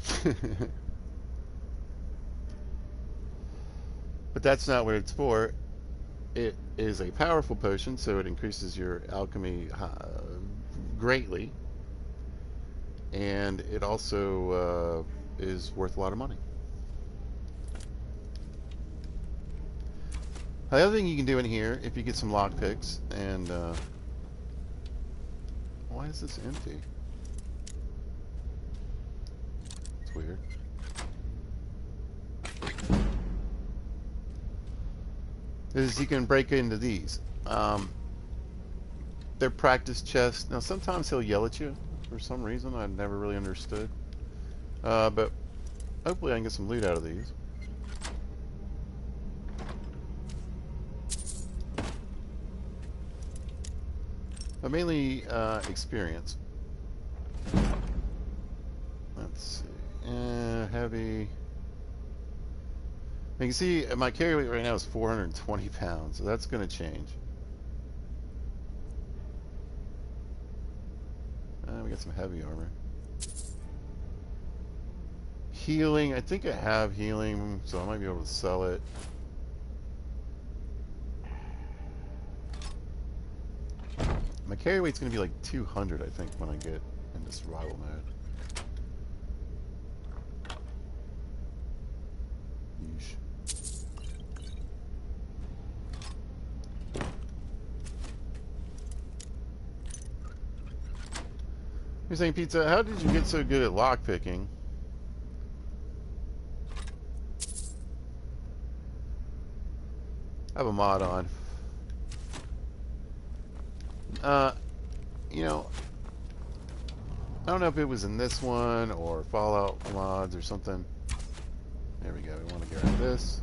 But that's not what it's for. It is a powerful potion, so it increases your alchemy greatly. And it also is worth a lot of money. The other thing you can do in here, if you get some lockpicks, and why is this empty? It's weird. Is you can break into these. They're practice chests. Now sometimes he'll yell at you for some reason I never really understood. But hopefully I can get some loot out of these. But mainly experience. Let's see. Heavy. You can see my carry weight right now is 420 pounds, so that's going to change. We got some heavy armor. Healing, I think I have healing, so I might be able to sell it. My carry weight's going to be like 200, I think, when I get into survival mode. Yeesh. You're saying, Pizza, how did you get so good at lockpicking? I have a mod on. You know, I don't know if it was in this one or Fallout mods or something. There we go. We want to get rid of this.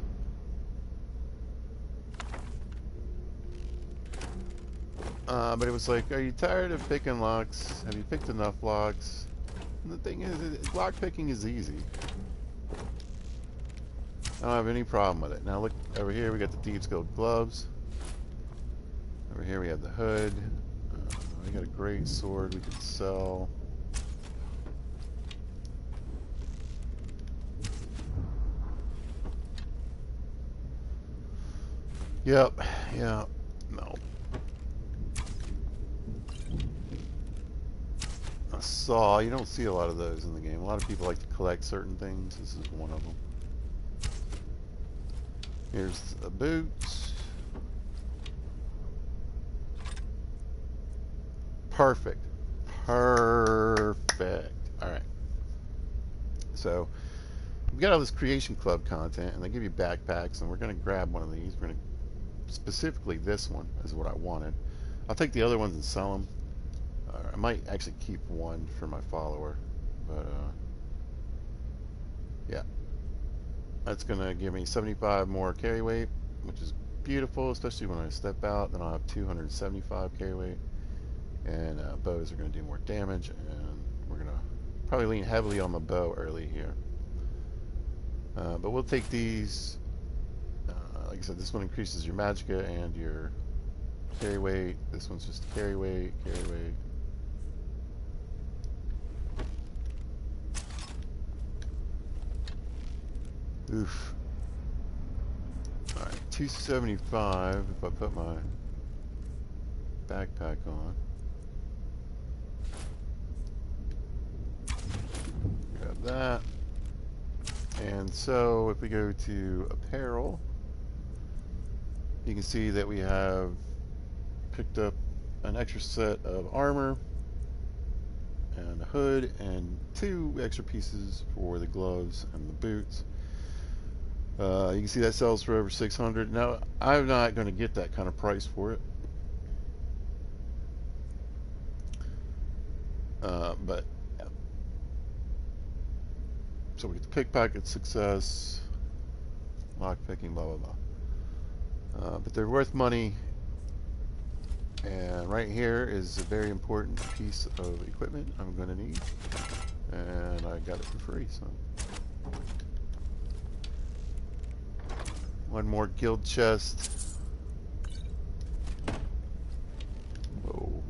But it was like, are you tired of picking locks? Have you picked enough locks? And the thing is, lock picking is easy. I don't have any problem with it. Now look over here, we got the Thieves Guild gloves. Over here we have the hood. We got a great sword we could sell. Yep, yeah, no. A saw, you don't see a lot of those in the game. A lot of people like to collect certain things. This is one of them. Here's a boot. Perfect. Perfect. Alright. So, we got all this Creation Club content, and they give you backpacks, and we're going to grab one of these. We're going to, specifically this one is what I wanted. I'll take the other ones and sell them. I might actually keep one for my follower, but yeah. That's going to give me 75 more carry weight, which is beautiful, especially when I step out. Then I'll have 275 carry weight, and bows are going to do more damage, and we're going to probably lean heavily on the bow early here. But we'll take these. Like I said, this one increases your magicka and your carry weight. This one's just carry weight, carry weight. Oof. Alright, 275 if I put my backpack on. Grab that. And so if we go to apparel, you can see that we have picked up an extra set of armor and a hood and 2 extra pieces for the gloves and the boots. You can see that sells for over 600. Now, I'm not going to get that kind of price for it. But yeah. So we get the pickpocket success, lock picking, blah blah blah. But they're worth money. And right here is a very important piece of equipment I'm going to need, and I got it for free. So. One more guild chest. Whoa.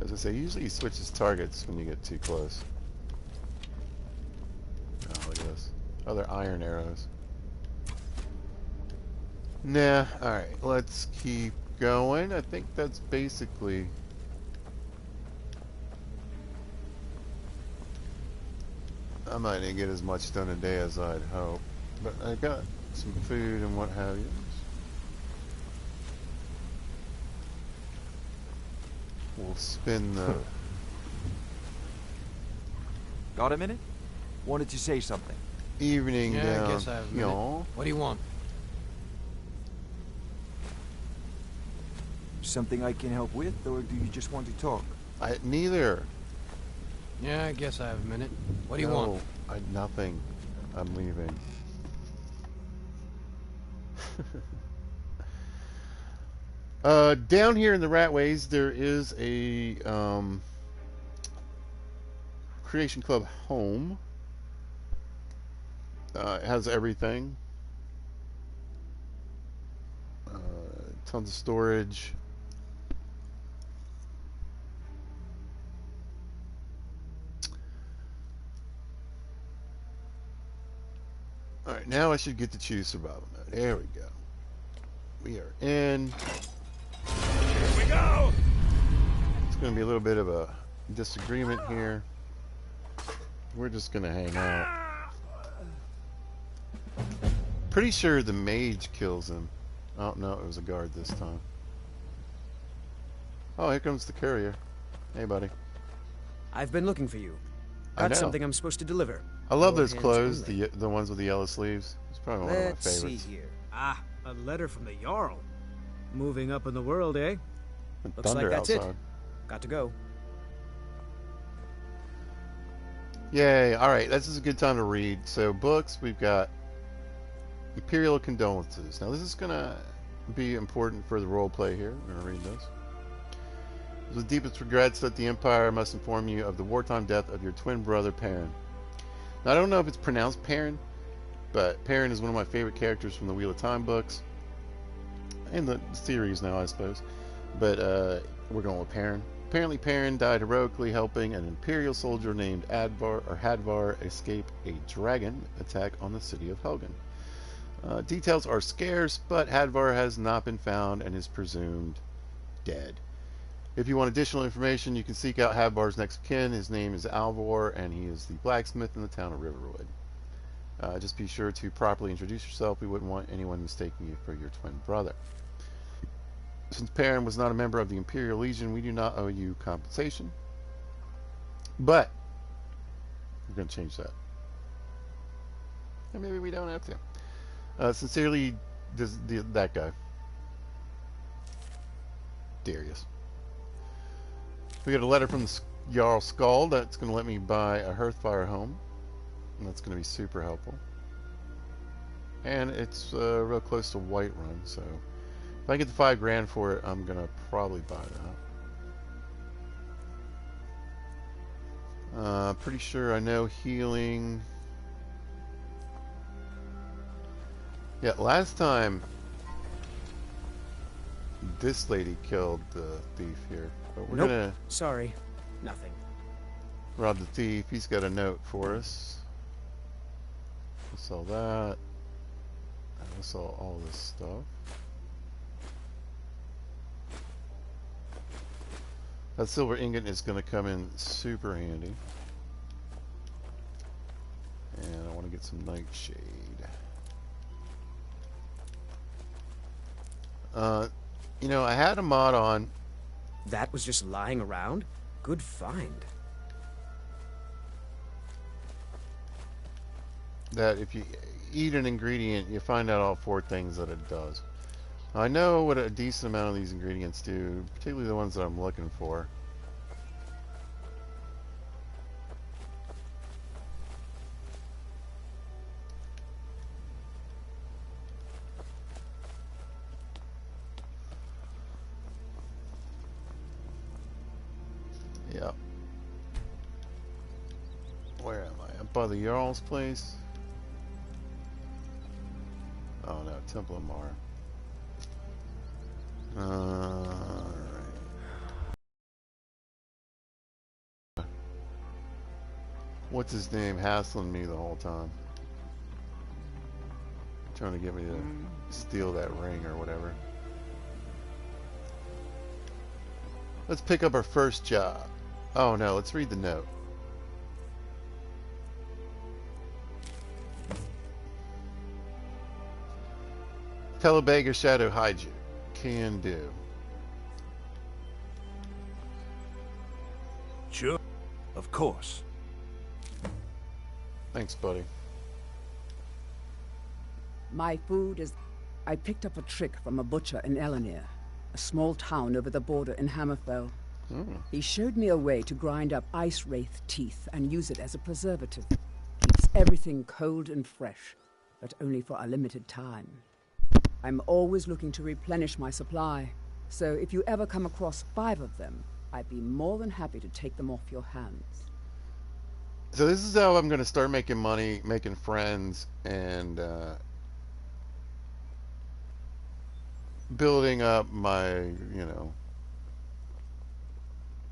As I say, usually he switches targets when you get too close. Oh, look at this. Oh, they're iron arrows. Nah, alright, let's keep going. I think that's basically... I might not get as much done a day as I'd hope, but I got some food and what have you. We'll spin the...
Got a minute? Wanted to say something.
Evening down.
I guess I have a minute. What do you want?
Something I can help with, or do you just want to talk?
Neither.
Yeah, I guess I have a minute. What do you want?
Nothing. I'm leaving. Down here in the Ratways, there is a Creation Club home. It has everything. Tons of storage. Alright, now I should get to choose survival mode. There we go. We are in.
Here we go!
It's going to be a little bit of a disagreement here. We're just going to hang out. Pretty sure the mage kills him. Oh, no, it was a guard this time. Oh, here comes the courier. Hey, buddy.
I've been looking for you.
I know.
Got something I'm supposed to deliver.
I love
Your
those
hands
clothes,
only.
the ones with the yellow sleeves. It's probably one of my
Let's
favorites.
see here. Ah, a letter from the Jarl. Moving up in the world, eh? Looks
Thunder
like that's
outside.
it. Got to go.
Yay. All right, this is a good time to read. So books, we've got Imperial Condolences. Now this is going to be important for the role play here. We're going to read this. With deepest regrets that the Empire must inform you of the wartime death of your twin brother, Perrin. Now I don't know if it's pronounced Perrin, but Perrin is one of my favorite characters from the Wheel of Time books. And the series now, I suppose. But we're going with Perrin. Apparently Perrin died heroically helping an Imperial soldier named Hadvar escape a dragon attack on the city of Helgen. Details are scarce, but Hadvar has not been found and is presumed dead. If you want additional information, you can seek out Hadvar's next of kin. His name is Alvor, and he is the blacksmith in the town of Riverwood. Just be sure to properly introduce yourself. We wouldn't want anyone mistaking you for your twin brother. Since Perrin was not a member of the Imperial Legion, we do not owe you compensation. But we're going to change that. And maybe we don't have to. Sincerely, that guy. Darius. We got a letter from the Jarl Skald that's going to let me buy a Hearthfire home. And that's going to be super helpful. And it's real close to Whiterun, so if I get the $5,000 for it, I'm going to probably buy that. Pretty sure I know healing. Yeah, last time this lady killed the thief here. But we're gonna
Sorry. Nothing.
rob the thief. He's got a note for us. We'll sell that. And we'll sell all this stuff. That silver ingot is going to come in super handy. And I want to get some nightshade. You know, I had a mod on.
That was just lying around? Good find.
That if you eat an ingredient, you find out all 4 things that it does. I know what a decent amount of these ingredients do, particularly the ones that I'm looking for. Yep. Where am I? Up by the Jarl's place? Oh no, Temple of Mar. Alright. What's his name hassling me the whole time? Trying to get me to steal that ring or whatever. Let's pick up our first job. Oh no, let's read the note. Tell a beggar shadow hide you. Can do.
Sure. Of course.
Thanks, buddy.
My food is... I picked up a trick from a butcher in Elenir, a small town over the border in Hammerfell. He showed me a way to grind up ice wraith teeth and use it as a preservative. Keeps everything cold and fresh, but only for a limited time. I'm always looking to replenish my supply, so if you ever come across 5 of them, I'd be more than happy to take them off your hands.
So this is how I'm going to start making money, making friends, and building up my, you know,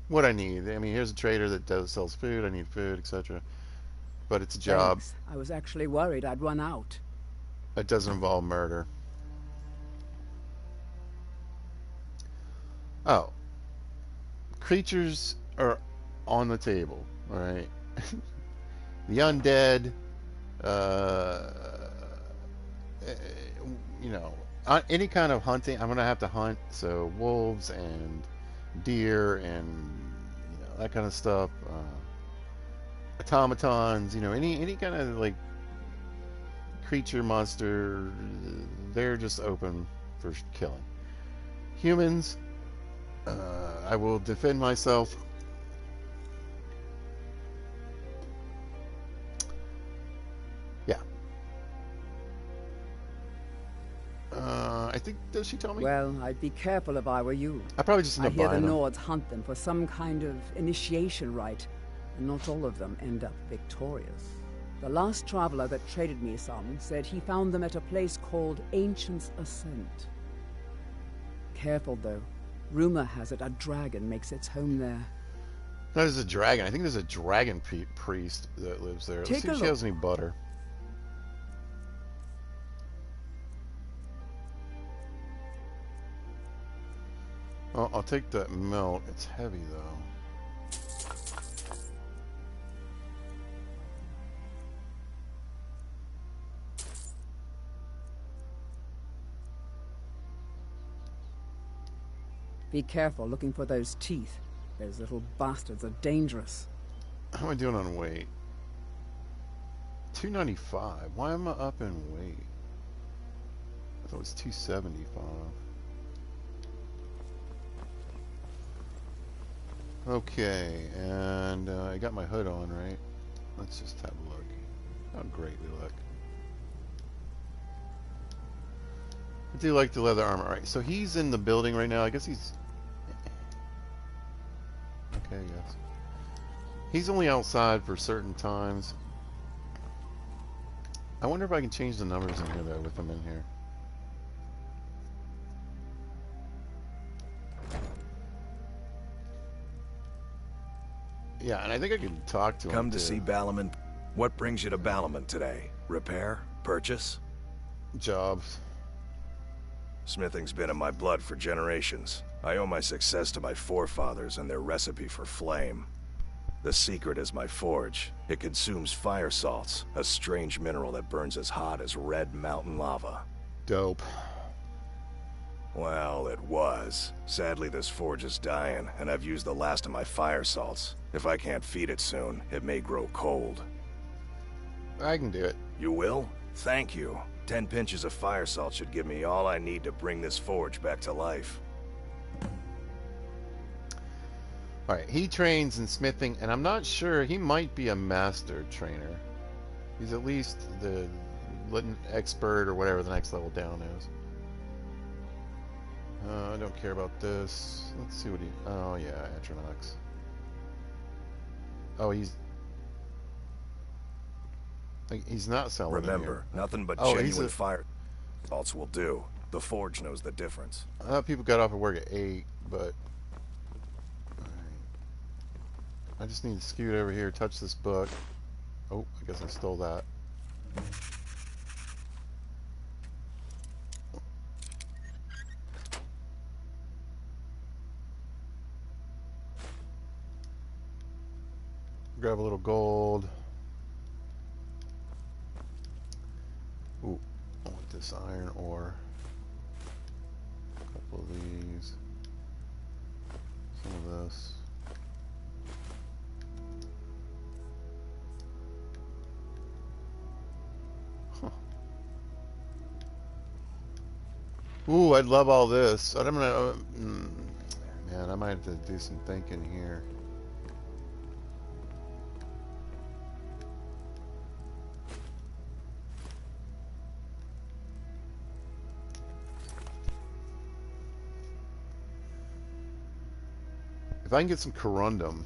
what I need. I mean, here's a trader that sells food. I need food, etc. But it's a job.
Thanks. I was actually worried I'd run out.
It doesn't involve murder. Oh. Creatures are on the table, alright? The undead, you know, any kind of hunting, I'm going to have to hunt, so wolves and deer and, you know, that kind of stuff. Automatons, you know, any kind of, like, creature, monster, they're just open for killing. Humans, I will defend myself. Yeah. I think, does she tell me?
Well, I'd be careful if I were you.
I probably just end
I
up
hear the
buying them.
Nords hunt them for some kind of initiation rite, and not all of them end up victorious. The last traveler that traded me some said he found them at a place called Ancient's Ascent. Careful, though. Rumor has it a dragon makes its home there.
No, there's a dragon. I think there's a dragon priest that lives there. Let's see if she has any butter. Well, I'll take that melt. It's heavy, though.
Be careful looking for those teeth. Those little bastards are dangerous.
How am I doing on weight? 295. Why am I up in weight? I thought it was 275. Okay, and I got my hood on, right? Let's just have a look. How great we look. I do like the leather armor. Alright, so he's in the building right now. I guess he's... Okay, yes. He's only outside for certain times. I wonder if I can change the numbers in here, though, with him in here. Yeah, and I think I can talk to him.
Come to see Balliman. What brings you to Balliman today? Repair? Purchase?
Jobs.
Smithing's been in my blood for generations. I owe my success to my forefathers and their recipe for flame. The secret is my forge. It consumes fire salts, a strange mineral that burns as hot as red mountain lava.
Dope.
Well, it was. Sadly, this forge is dying, and I've used the last of my fire salts. If I can't feed it soon, it may grow cold.
I can do it.
You will? Thank you. 10 pinches of fire salt should give me all I need to bring this forge back to life.
Alright, he trains in smithing, and I'm not sure, he might be a master trainer. He's at least the expert or whatever the next level down is. I don't care about this. Let's see what he... Oh, yeah, Atronox. Oh, he's not selling.
Remember, nothing but genuine fire salts will do. The forge knows the difference.
I thought people got off of work at 8, but... I just need to scoot over here, touch this book. Oh, I guess I stole that. Grab a little gold. Ooh, I want this iron ore. A couple of these. Some of this. Huh. Ooh, I'd love all this. I'm gonna... man, I might have to do some thinking here. If I can get some corundum.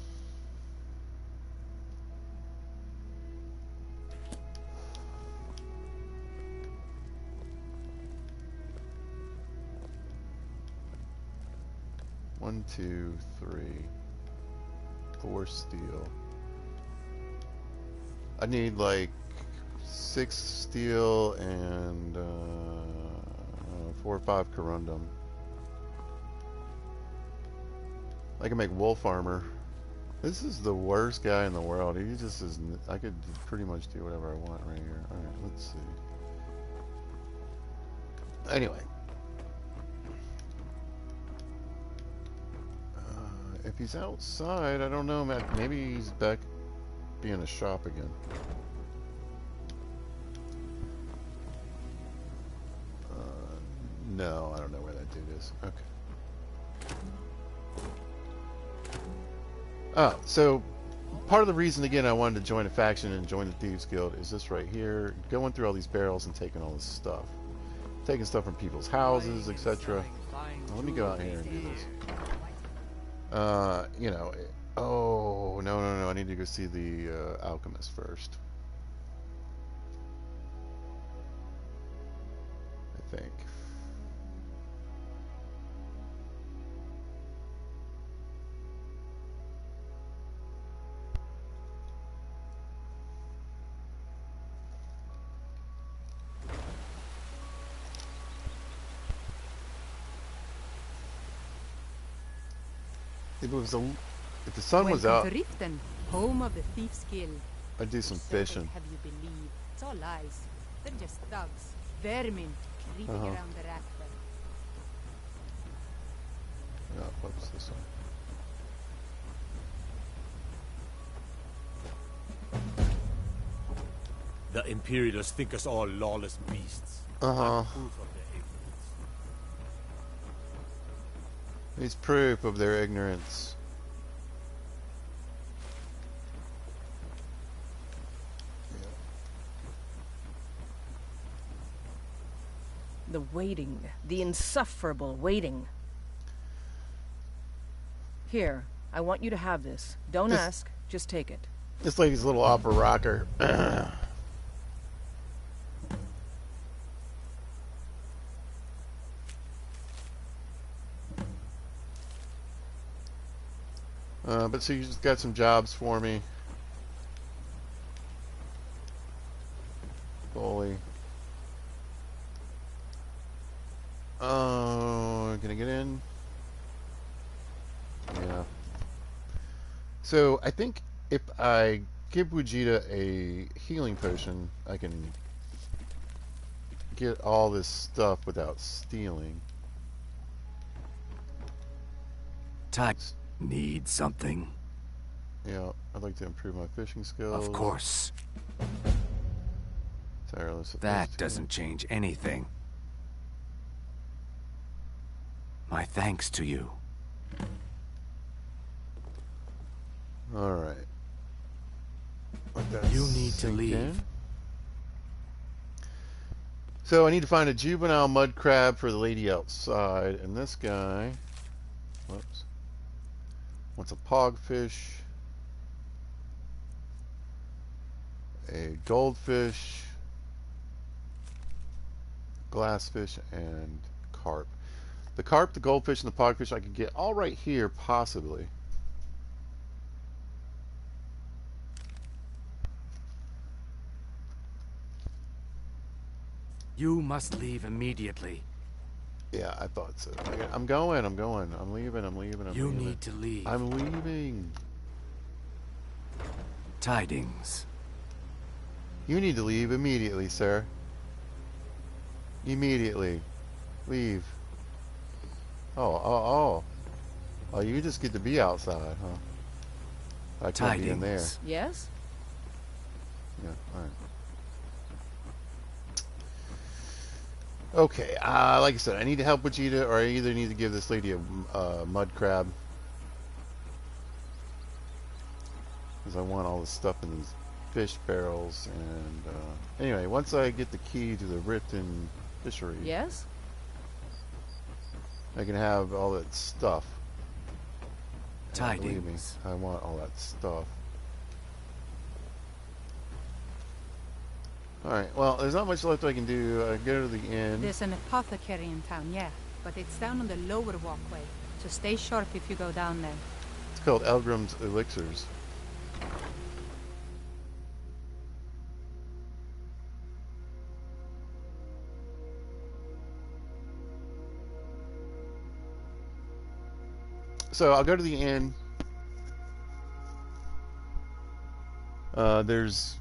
One, two, 3, 4 steel. I need like 6 steel and 4 or 5 corundum. I can make wolf armor. This is the worst guy in the world. He just is... I could pretty much do whatever I want right here. Alright, let's see. Anyway. If he's outside, I don't know, man. Maybe he's back being a shop again. No, I don't know where that dude is. Okay. Oh, so part of the reason again I wanted to join a faction and join the Thieves Guild is this right here, going through all these barrels and taking all this stuff. Taking stuff from people's houses, etc. Let me go out here and do this. You know, oh, no, I need to go see the alchemist first. I think. If the sun was out,
Welcome to Riften, home of the Thief's Guild.
I'd do some fishing.
Have you believed? It's all lies. They're just thugs, vermin, creeping around the raft.
Yeah, whoops, this one.
The Imperials think us all lawless beasts.
It's proof of their ignorance.
The waiting. The insufferable waiting. Here, I want you to have this. Don't ask, just take it.
This lady's a little opera rocker. But so you just got some jobs for me. Bully. Oh, can I get in? Yeah. So I think if I give Vegeta a healing potion, I can get all this stuff without stealing.
Types need something.
Yeah, I'd like to improve my fishing skills.
Of course.
Tireless.
That doesn't change anything. My thanks to you.
Alright.
You need to leave.
So I need to find a juvenile mud crab for the lady outside, and this guy, whoops, wants a pogfish, a goldfish, glassfish, and carp. The carp, the goldfish, and the pogfish I could get all right here, possibly.
You must leave immediately.
Yeah, I thought so. I'm going. I'm leaving.
You need to leave.
I'm leaving.
Tidings.
You need to leave immediately, sir. Immediately. Leave. Oh, you just get to be outside, huh? I can't be in there.
Yes?
Yeah, alright. Okay, like I said, I need to help Vegeta, or I either need to give this lady a mud crab. Because I want all the stuff in these fish barrels, and anyway, once I get the key to the Riften fishery...
Yes?
I can have all that stuff.
Tidings.
Believe me, I want all that stuff. Alright, well, there's not much left I can do. I go to the inn.
There's an apothecary in town, yeah, but it's down on the lower walkway, so stay sharp if you go down there.
It's called Elgrim's Elixirs. So I'll go to the inn. There's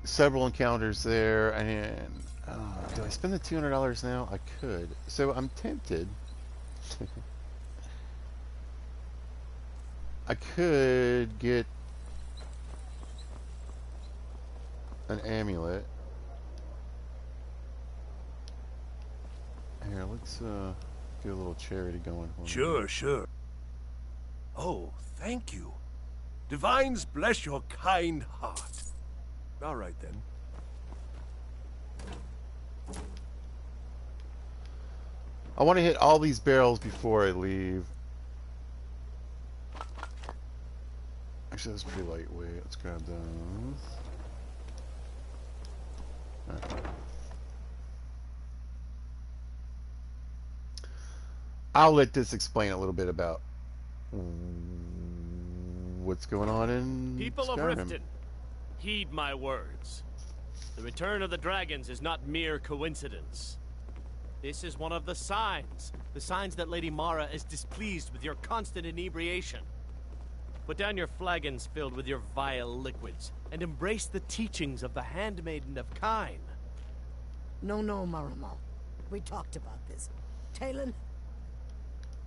several encounters there, and do I spend the $200 now? I could. So I'm tempted. I could get an amulet. Here, let's get a little charity going.
Sure. Oh, thank you. Divines bless your kind heart.
All right, then.
I want to hit all these barrels before I leave. Actually, that's pretty lightweight. Let's grab those. Alright. I'll let this explain a little bit about what's going on in
People of
Skyrim.
Riften, heed my words. The return of the dragons is not mere coincidence. This is one of the signs that Lady Mara is displeased with your constant inebriation. Put down your flagons filled with your vile liquids, and embrace the teachings of the Handmaiden of Kyne.
No, Maramo. We talked about this. Talon?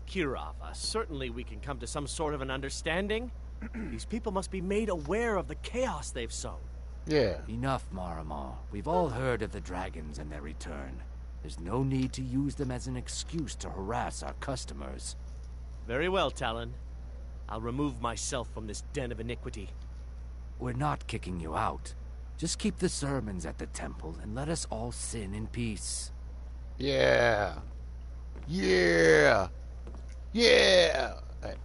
Kirava, certainly we can come to some sort of an understanding. These people must be made aware of the chaos they've sown.
Yeah.
Enough, Maramo. We've all heard of the dragons and their return. There's no need to use them as an excuse to harass our customers.
Very well, Talon. I'll remove myself from this den of iniquity.
We're not kicking you out. Just keep the sermons at the temple and let us all sin in peace.
Yeah. Yeah. Yeah. Hey,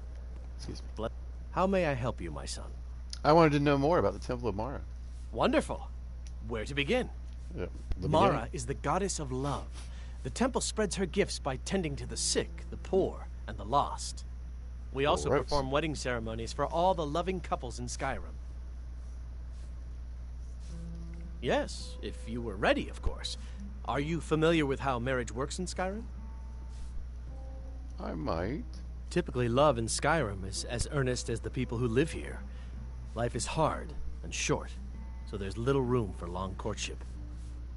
excuse me.
How may I help you, my son?
I wanted to know more about the Temple of Mara.
Wonderful. Where to begin? Mara is the goddess of love. The temple spreads her gifts by tending to the sick, the poor, and the lost. We also perform wedding ceremonies for all the loving couples in Skyrim. Yes, if you were ready, of course. Are you familiar with how marriage works in Skyrim?
I might.
Typically, love in Skyrim is as earnest as the people who live here. Life is hard and short, so there's little room for long courtship.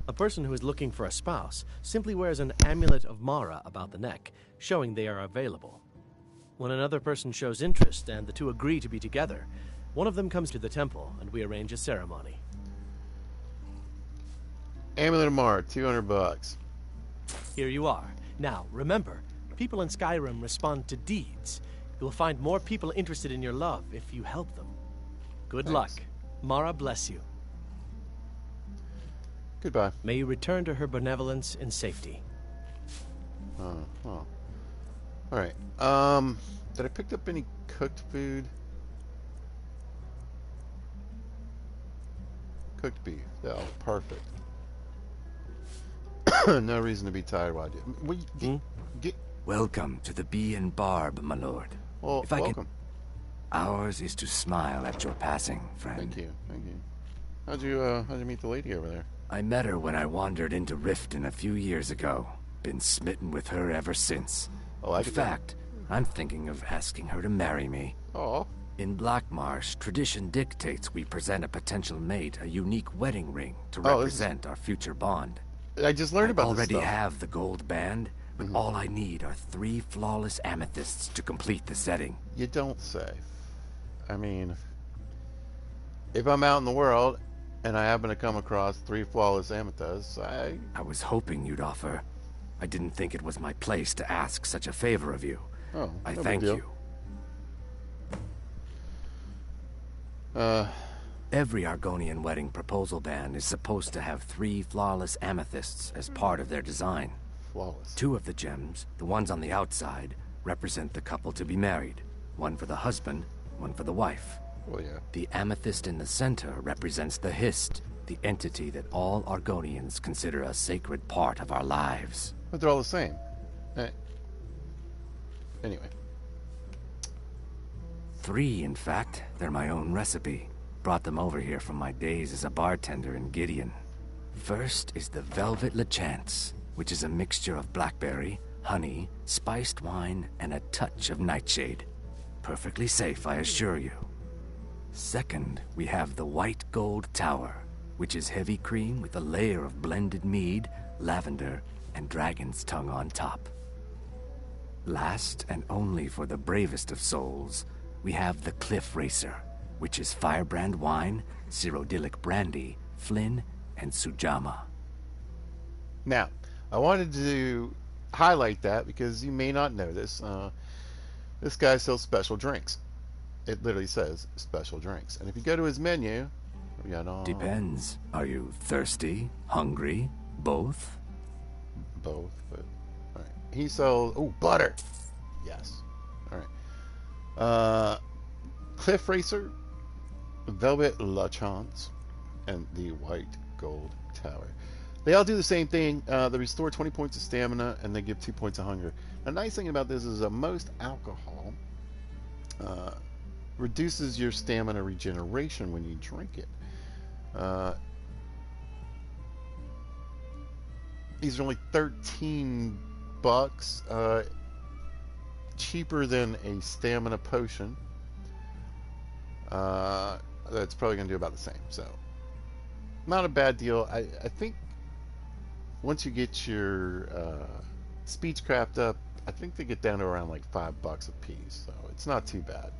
A person who is looking for a spouse simply wears an amulet of Mara about the neck, showing they are available. When another person shows interest and the two agree to be together, one of them comes to the temple and we arrange a ceremony.
Amulet of Mara, $200.
Here you are. Now, remember, people in Skyrim respond to deeds. You'll find more people interested in your love if you help them. Good luck. Mara bless you.
Goodbye.
May you return to her benevolence in safety.
Alright. Did I pick up any cooked food? Cooked beef. Oh, perfect. No reason to be tired while I do.
Welcome to the Bee and Barb, my lord.
Well,
if I
welcome.
Ours is to smile at your passing, friend.
Thank you. How'd you meet the lady over there?
I met her when I wandered into Riften a few years ago. Been smitten with her ever since.
Oh,
in fact, I'm thinking of asking her to marry me.
Oh.
In Blackmarsh, tradition dictates we present a potential mate a unique wedding ring to represent our future bond.
I just learned about this
already
stuff.
have the gold band, but all I need are 3 flawless amethysts to complete the setting.
You don't say. I mean, if I'm out in the world and I happen to come across 3 flawless amethysts, I
was hoping you'd offer. I didn't think it was my place to ask such a favor of you.
Oh,
I
no big
thank
deal.
you. Every Argonian wedding proposal band is supposed to have 3 flawless amethysts as part of their design.
Flawless.
2 of the gems, the ones on the outside, represent the couple to be married. One for the husband, one for the wife.
Oh, yeah.
The amethyst in the center represents the Hist, the entity that all Argonians consider a sacred part of our lives.
But they're all the same. Anyway.
3, in fact. They're my own recipe. Brought them over here from my days as a bartender in Gideon. First is the Velvet Lechance, which is a mixture of blackberry, honey, spiced wine, and a touch of nightshade. Perfectly safe, I assure you. Second, we have the White Gold Tower, which is heavy cream with a layer of blended mead, lavender, and dragon's tongue on top. Last, and only for the bravest of souls, we have the Cliff Racer, which is firebrand wine, Cyrodiilic brandy, Flynn, and Sujama.
Now, I wanted to highlight that because you may not know this. This guy sells special drinks. it literally says special drinks. And if you go to his menu, we got all...
Depends. Are you thirsty? Hungry? Both?
Both, but... Alright. He sells... Oh, butter! Yes. Alright. Cliff Racer, Velvet La Chance, and the White Gold Tower. They all do the same thing. They restore 20 points of stamina, and they give 2 points of hunger. The nice thing about this is most alcohol reduces your stamina regeneration when you drink it. These are only $13, cheaper than a stamina potion. That's probably going to do about the same. So, not a bad deal. I think once you get your speechcraft up, I think they get down to around like $5 a piece. So it's not too bad.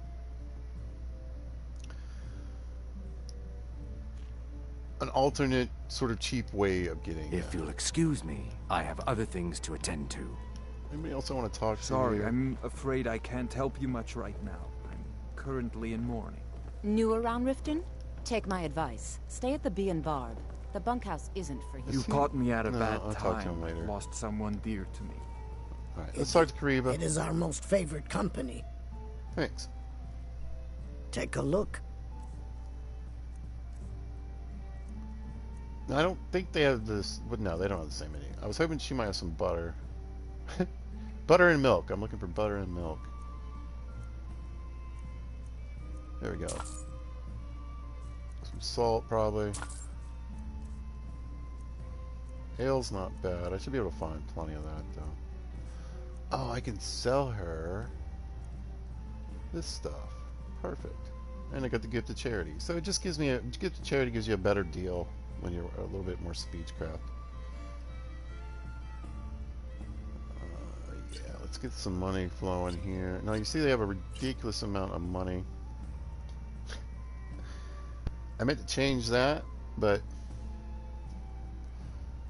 An alternate sort of cheap way of getting...
If you'll excuse me, I have other things to attend to.
Anybody else want to talk to
Sorry,
you?
I'm afraid I can't help you much right now. I'm currently in mourning.
New around Riften? Take my advice. Stay at the Bee and Barb. The bunkhouse isn't for you.
You caught me at a bad
I'll
time.
talk to him later.
Lost someone dear to me.
All right, let's talk to Kariba.
It is our most favorite company.
Thanks.
Take a look.
I don't think they have this. But no, they don't have the same menu. I was hoping she might have some butter. Butter and milk. I'm looking for butter and milk. There we go. Some salt, probably. Ale's not bad. I should be able to find plenty of that, though. Oh, I can sell her this stuff. Perfect. And I got the gift to charity. So it just gives me a gift to charity gives you a better deal when you're a little bit more speechcraft. Yeah, let's get some money flowing here. Now you see they have a ridiculous amount of money. I meant to change that, but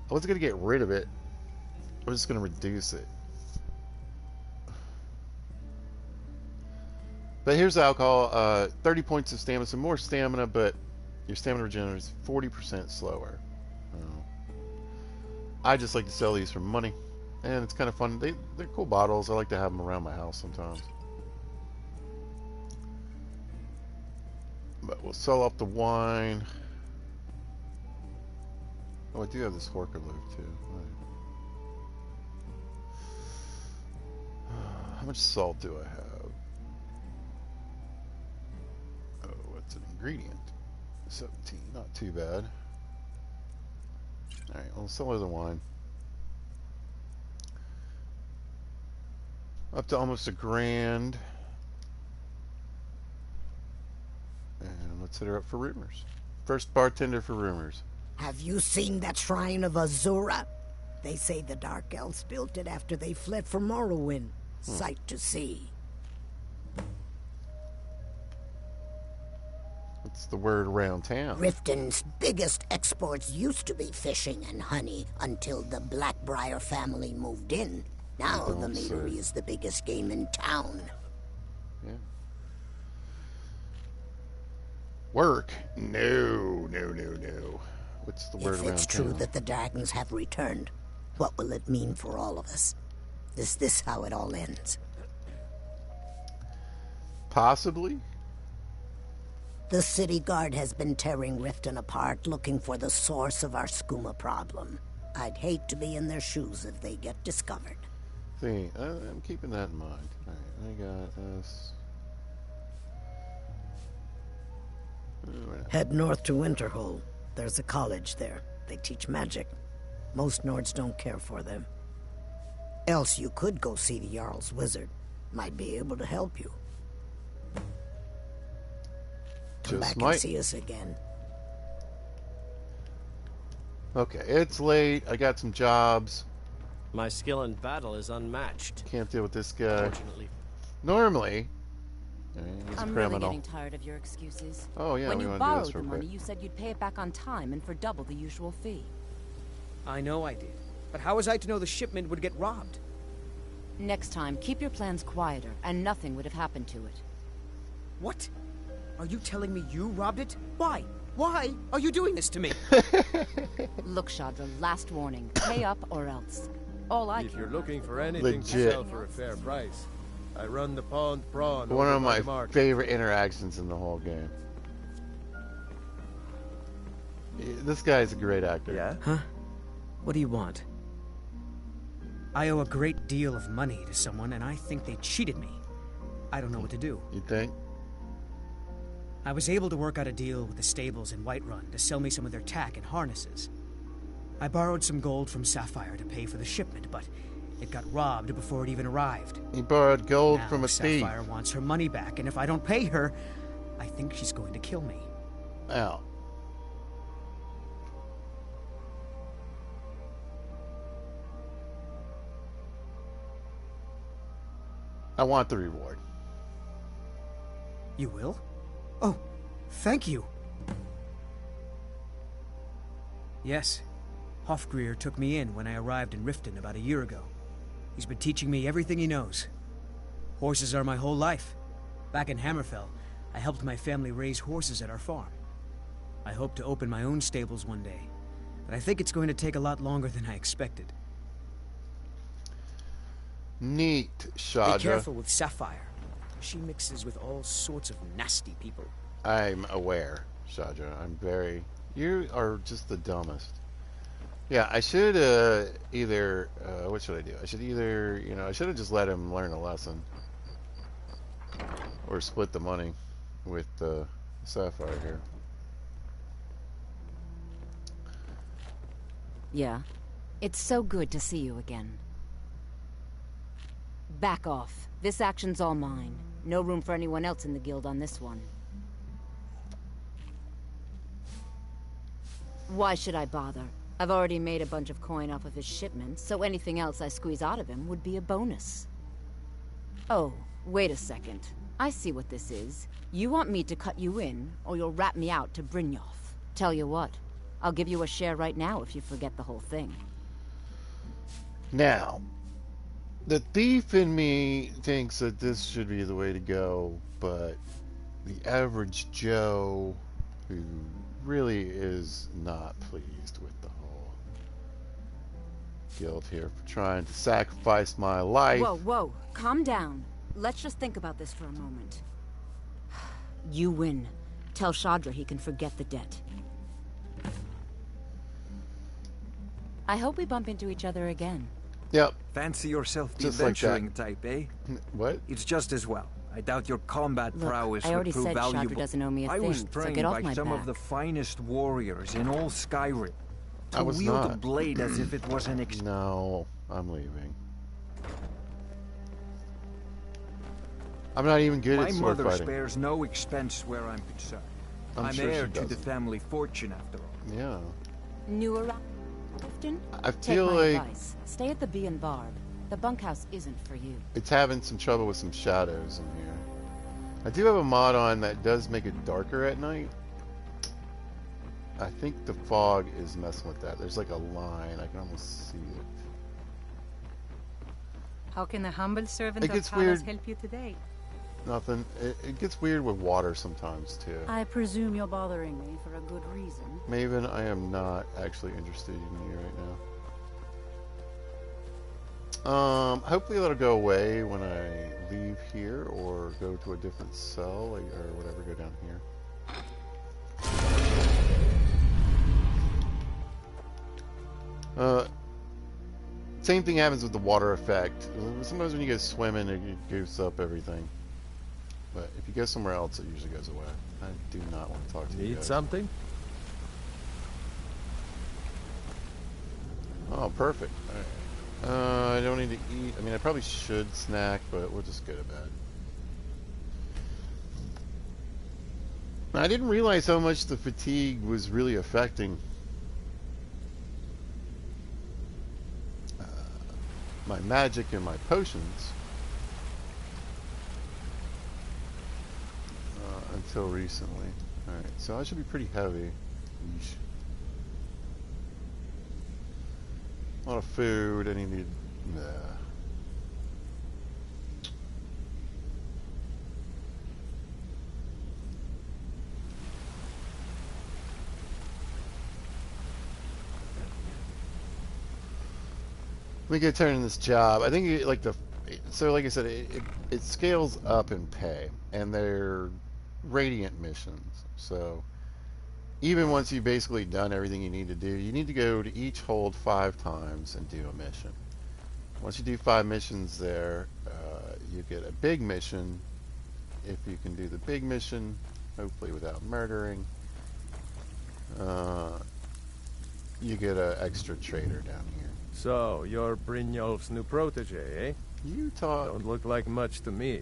I wasn't going to get rid of it. I was just going to reduce it. But here's the alcohol. 30 points of stamina. Some more stamina, but your stamina regenerates 40% slower. I just like to sell these for money. And it's kind of fun. They're cool bottles. I like to have them around my house sometimes. But we'll sell off the wine. Oh, I do have this Horker loaf too. Right. How much salt do I have? Oh, what's an ingredient? 17. Not too bad. Alright, we'll sell her the wine. Up to almost $1,000. And let's hit her up for rumors. First bartender for rumors.
Have you seen that shrine of Azura? They say the Dark Elves built it after they fled from Morrowind. Sight to see.
What's the word around town?
Riften's biggest exports used to be fishing and honey until the Blackbriar family moved in. Now the meadery is the biggest game in town.
Yeah. Work? No, no, no, no. What's the word around town?
If it's true that the dragons have returned, what will it mean for all of us? Is this how it all ends?
Possibly.
The city guard has been tearing Riften apart, looking for the source of our skooma problem. I'd hate to be in their shoes if they get discovered.
See, I'm keeping that in mind. Alright, I got us.
Head north to Winterhold. There's a college there. They teach magic. Most Nords don't care for them. Else you could go see the Jarl's wizard. Might be able to help you. Come back and see us again.
Okay, it's late. I got some jobs.
My skill in battle is unmatched.
Can't deal with this guy.
Fortunately.
Normally, he's a
I'm
criminal.
really getting tired of your excuses.
Oh yeah,
when
we
you
want to do
borrowed
this
the
real
money,
quick.
you said you'd pay it back on time and for double the usual fee.
I know I did. But how was I to know the shipment would get robbed?
Next time, keep your plans quieter, and nothing would have happened to it.
What? Are you telling me you robbed it? Why? Why are you doing this to me?
Look, Chandra, last warning. Pay up or else. All I
If you're looking for anything to sell for a fair price, I run the Pond Prawn.
One
over
of
by
my
the market.
favorite interactions in the whole game. This guy's a great actor.
Yeah? Huh? What do you want? I owe a great deal of money to someone, and I think they cheated me. I don't know what to do.
You think?
I was able to work out a deal with the stables in Whiterun to sell me some of their tack and harnesses. I borrowed some gold from Sapphire to pay for the shipment, but it got robbed before it even arrived.
You borrowed gold
Now,
from a thief.
Sapphire wants her money back, and if I don't pay her, I think she's going to kill me.
Ow. I want the reward.
You will? Oh, thank you. Yes. Hofgreer took me in when I arrived in Riften about a year ago. He's been teaching me everything he knows. Horses are my whole life. Back in Hammerfell, I helped my family raise horses at our farm. I hope to open my own stables one day, but I think it's going to take a lot longer than I expected.
Neat, Shadra.
Be careful with Sapphire. She mixes with all sorts of nasty people.
I'm aware, Shadra. I'm very... You are just the dumbest. Yeah, I should either... what should I do? I should either... You know, I should have just let him learn a lesson. Or split the money with Sapphire here.
Yeah. It's so good to see you again. Back off. This action's all mine. No room for anyone else in the guild on this one. Why should I bother? I've already made a bunch of coin off of his shipments, so anything else I squeeze out of him would be a bonus. Oh, wait a second. I see what this is. You want me to cut you in, or you'll rat me out to Brynjolf. Tell you what, I'll give you a share right now if you forget the whole thing.
Now, the thief in me thinks that this should be the way to go, but the average Joe who really is not pleased with the whole guild here for trying to sacrifice my life.
Whoa, whoa, calm down. Let's just think about this for a moment. You win. Tell Shadra he can forget the debt. I hope we bump into each other again.
Yep.
Fancy yourself the
Just like
adventuring
that.
type, eh?
What?
It's just as well. I doubt your combat
Look,
prowess
I already
would prove
said Shadra
valuable.
doesn't owe me a
I was
thing, so
trained
get off
by
my
some
back.
of the finest warriors in all Skyrim.
I
To
was
wield a
not.
blade as if it was an
No, I'm leaving. I'm not even good
My
at sword
mother
fighting.
spares no expense where I'm concerned.
I'm sure
heir
she
to the
doesn't.
family fortune after all.
Yeah.
New around Clifton?
I
Take
feel
my
like
advice. Stay at the Bee and Barb. The bunkhouse isn't for you.
it's having some trouble with some shadows in here. I do have a mod on that does make it darker at night. I think the fog is messing with that. There's like a line. I can almost see it.
How can a humble servant
It
of
gets
Talos
weird.
help you today?
Nothing. It gets weird with water sometimes too.
I presume you're bothering me for a good reason.
Maven, I am not actually interested in you right now. Hopefully that'll go away when I leave here or go to a different cell or whatever, go down here. Same thing happens with the water effect. Sometimes when you go swimming, it goofs up everything. But if you go somewhere else, it usually goes away. I do not want to talk to you
Need
guys.
something?
Oh, perfect. Alright. I don't need to eat. I mean, I probably should snack, but we'll just go to bed. I didn't realize how much the fatigue was really affecting my magic and my potions until recently. Alright, so I should be pretty heavy. Yeesh. A lot of food. I need. Nah. me get turning this job. I think like so like I said, it scales up in pay, and they're radiant missions. So even once you've basically done everything you need to do, you need to go to each hold 5 times and do a mission. Once you do 5 missions there, you get a big mission. If you can do the big mission, hopefully without murdering, you get an extra trader down here.
So, you're Brynjolf's new protege, eh?
You talk...
Don't look like much to me.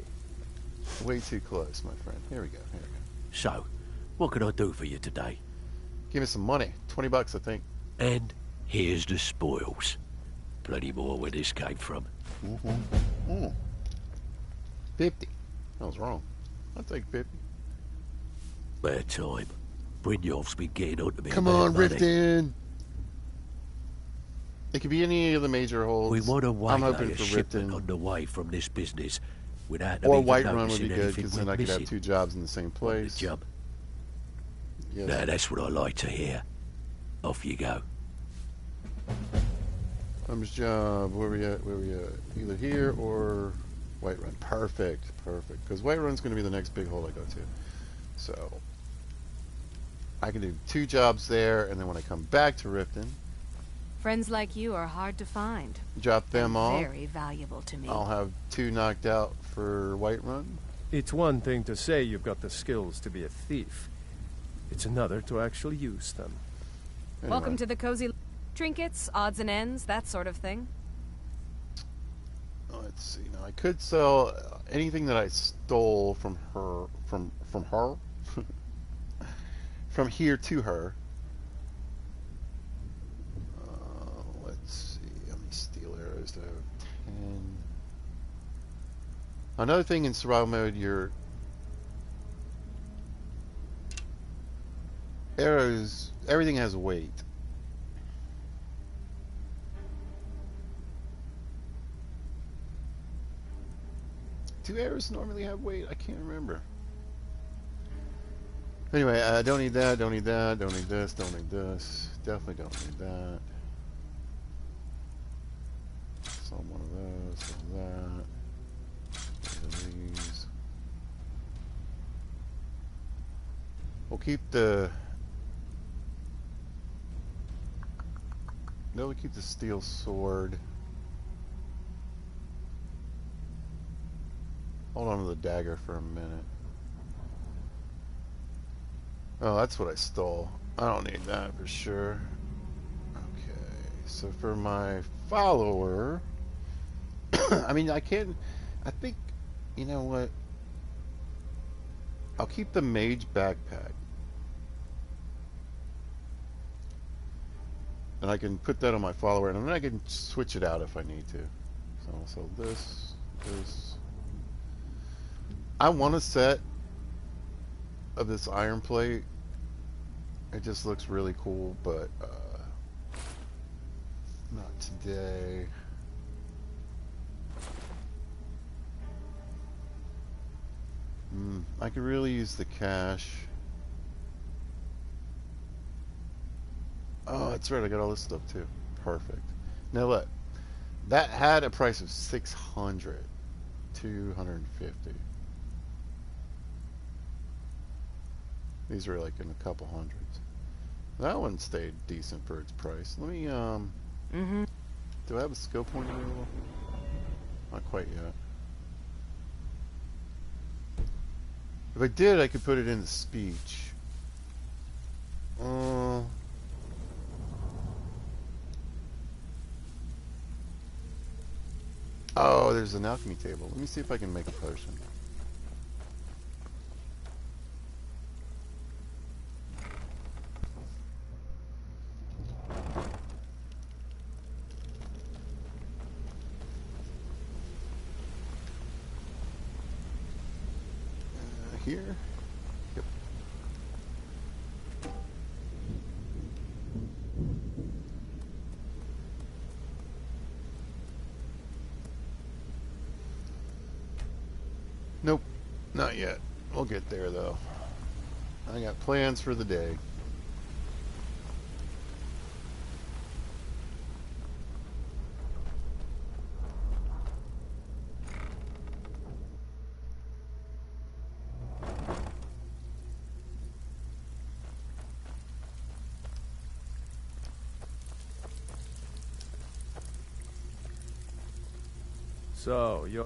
Way too close, my friend. Here we go, here we go.
So, what can I do for you today?
Give me some money. 20 bucks, I think.
And here's the spoils. Plenty more where this came from.
50. I was wrong. I'll take 50.
Bad time. Brynjolf's been getting on to me.
Come on, Riften. It could be any of the major holds.
We want to
I'm hoping
waylay a
for
shipment
Riften.
on the way from this business without
Or
even
Whiterun would
noticing
be good,
anything
because then
we're
I could have
missing.
2 jobs in the same place.
Jump.
Yes.
Now that's what I like to hear. Off you go.
Thumb's job. Where we at? Where we at? Either here or Whiterun. Perfect. Perfect. Because Whiterun's going to be the next big hole I go to. So I can do 2 jobs there, and then when I come back to Riften,
Friends like you are hard to find.
drop them
And
off.
very valuable to me.
I'll have 2 knocked out for Whiterun.
It's one thing to say you've got the skills to be a thief. It's another to actually use them.
Welcome to the cozy trinkets, odds and ends, that sort of thing.
Let's see. Now I could sell anything that I stole from her, from her, from here to her. Let's see. How many steel arrows do I have? 10. Another thing in survival mode, your arrows, everything has weight. Do arrows normally have weight? I can't remember. Anyway, I don't need that, don't need that, don't need this, don't need this. Definitely don't need that. So one of those, one of that. One of these. We'll keep the... No, we'll keep the steel sword. Hold on to the dagger for a minute. Oh, that's what I stole. I don't need that for sure. Okay, so for my follower... I mean, I can... I think... You know what? I'll keep the mage backpack. And I can put that on my follower, and then I can switch it out if I need to. So I'll sell this, this... I want a set of this iron plate. It just looks really cool, but not today. I could really use the cash. Oh, that's right, I got all this stuff too. Perfect. Now look, that had a price of 600, 250. These are like in a couple hundreds. That one stayed decent for its price. Let me, do I have a skill point available? Not quite yet. If I did, I could put it into speech. Oh, there's an alchemy table. Let me see if I can make a potion. Here? Yep. Nope, not yet. We'll get there though. I got plans for the day.
So, you're...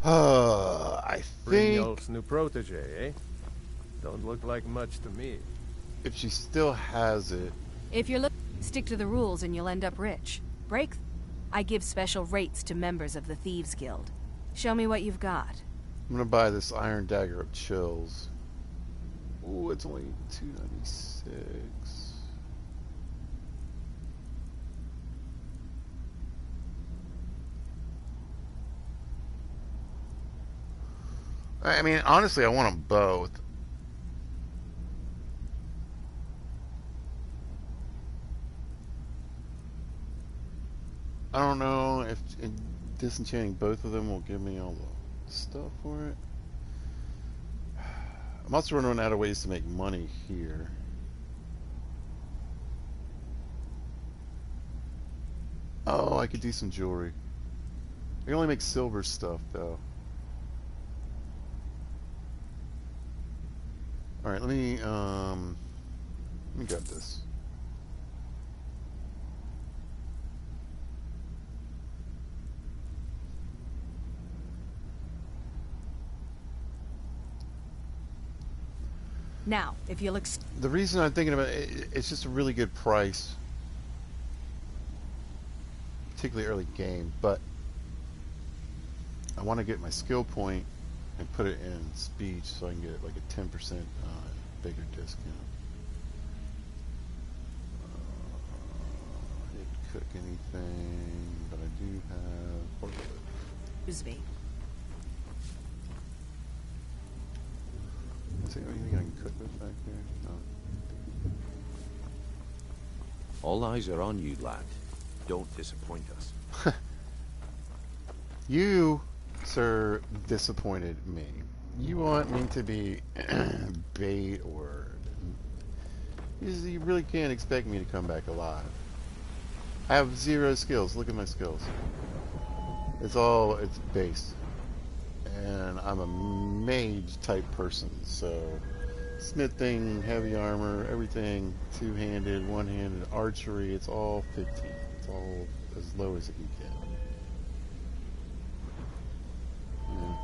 I think...
Brynjolf's new protege, eh? Don't look like much to me.
If she still has it...
If you're stick to the rules and you'll end up rich. Break... I give special rates to members of the Thieves Guild. Show me what you've got.
I'm gonna buy this Iron Dagger of Chills. Ooh, it's only $2.96. I mean, honestly, I want them both. I don't know if disenchanting both of them will give me all the stuff for it. I'm also running out of ways to make money here. Oh, I could do some jewelry. I can only make silver stuff, though. Alright, let me grab this.
Now, if you look...
The reason I'm thinking about it, it's just a really good price. Particularly early game, but I want to get my skill point and put it in speech so I can get like a 10% bigger discount. I didn't cook anything, but I do have pork.
Excuse me.
Is there anything I can cook with back there? No.
All eyes are on you, lad. Don't disappoint us.
You, sir, disappointed me. You want me to be bait or... You really can't expect me to come back alive. I have 0 skills. Look at my skills. It's base. And I'm a mage type person, so smithing, heavy armor, everything, two-handed, one-handed, archery, it's all 15. It's all as low as it can get. Yeah.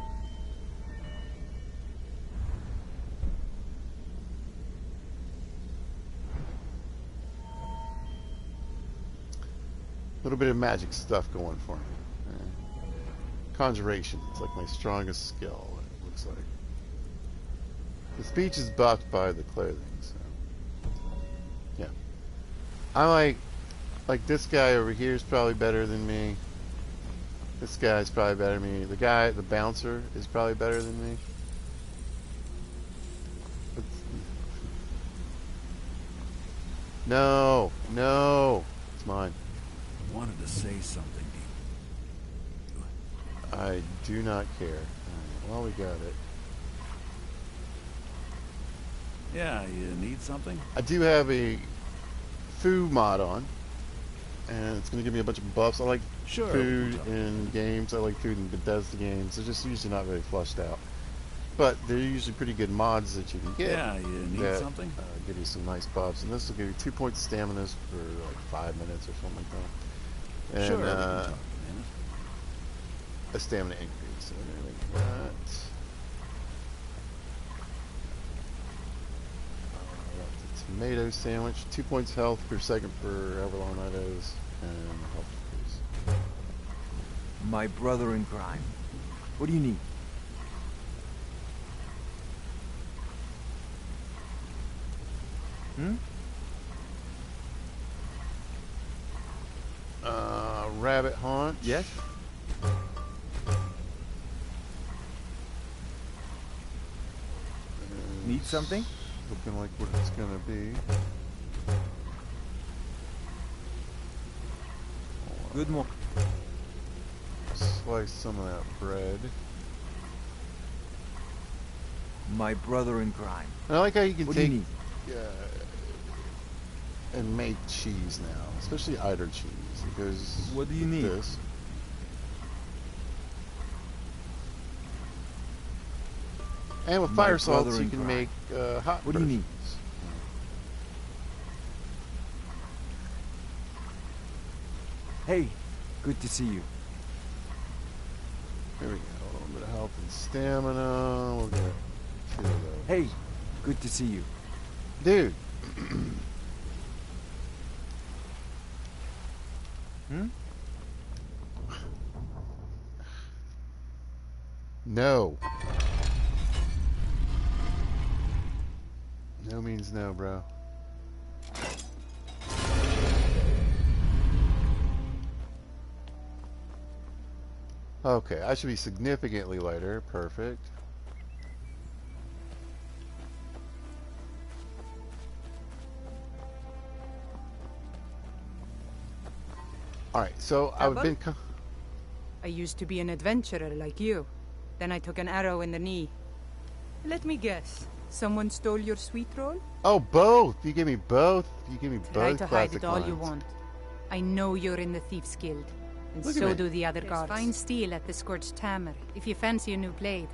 A little bit of magic stuff going for me. Conjuration, it's like my strongest skill, it looks like. The speech is buffed by the clothing, so... Yeah. I like this guy over here is probably better than me. This guy's probably better than me. The bouncer, is probably better than me. No, it's mine.
I wanted to say something.
I do not care. Right, well, we got it.
Yeah, you need something?
I do have a food mod on, and it's going to give me a bunch of buffs. I like food in games. I like food in Bethesda games. They're just usually not very flushed out. But they're usually pretty good mods that you can get.
Yeah, you need something?
Give you some nice buffs. And this will give you 2 points of stamina for like 5 minutes or something like that. And, a stamina increase. So we're gonna make that. The tomato sandwich. 2 points health per second for however long that is, and health increase.
My brother in crime. What do you need?
Rabbit haunch.
Yes. Need something?
Looking like what it's gonna be.
Good morning.
Slice some of that bread.
My brother in crime.
I like how you can
What
take
do you need?
And make cheese now, especially Eider cheese. It goes
What do you need?
This. And with
My
fire salts,
brother
you
in
can
crime.
make hot
What do you need?
versions.
Hey, good to see you.
There we go. A little bit of health and stamina. We'll get 2 of those.
Hey, good to see you.
Dude.
Hmm?
No. No means no, bro. Okay, I should be significantly lighter. Perfect. Alright, so I've
Trouble?
been...
I used to be an adventurer like you. Then I took an arrow in the knee. Let me guess. Someone stole your sweet roll?
Oh, both! You give me both. You give me
Try
both
to hide
classic
it all
lines.
you want. I know you're in the Thieves' Guild. And
Look at
so
me.
do the other guards. Fine steel at the Scorched Hammer, if you fancy a new blade.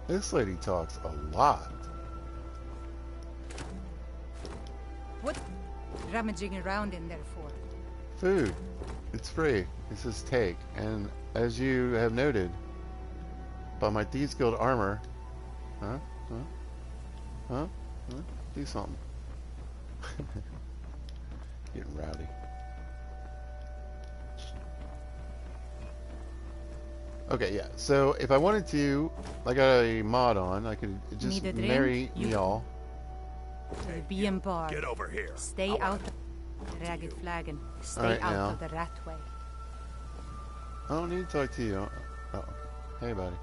This lady talks a lot.
What rummaging around in there for?
Food. It's free. It says take. And as you have noted, by my Thieves Guild armor... Huh? Do something. Getting rowdy. Okay, yeah. So if I wanted to, I got a mod on. I could just
Need a drink?
marry
You-
y'all.
Be embarked.
Get over here.
Stay out of Ragged Flagon. Stay
Alright,
out
now.
of the rat way.
I don't need to talk to you. Oh, hey, buddy.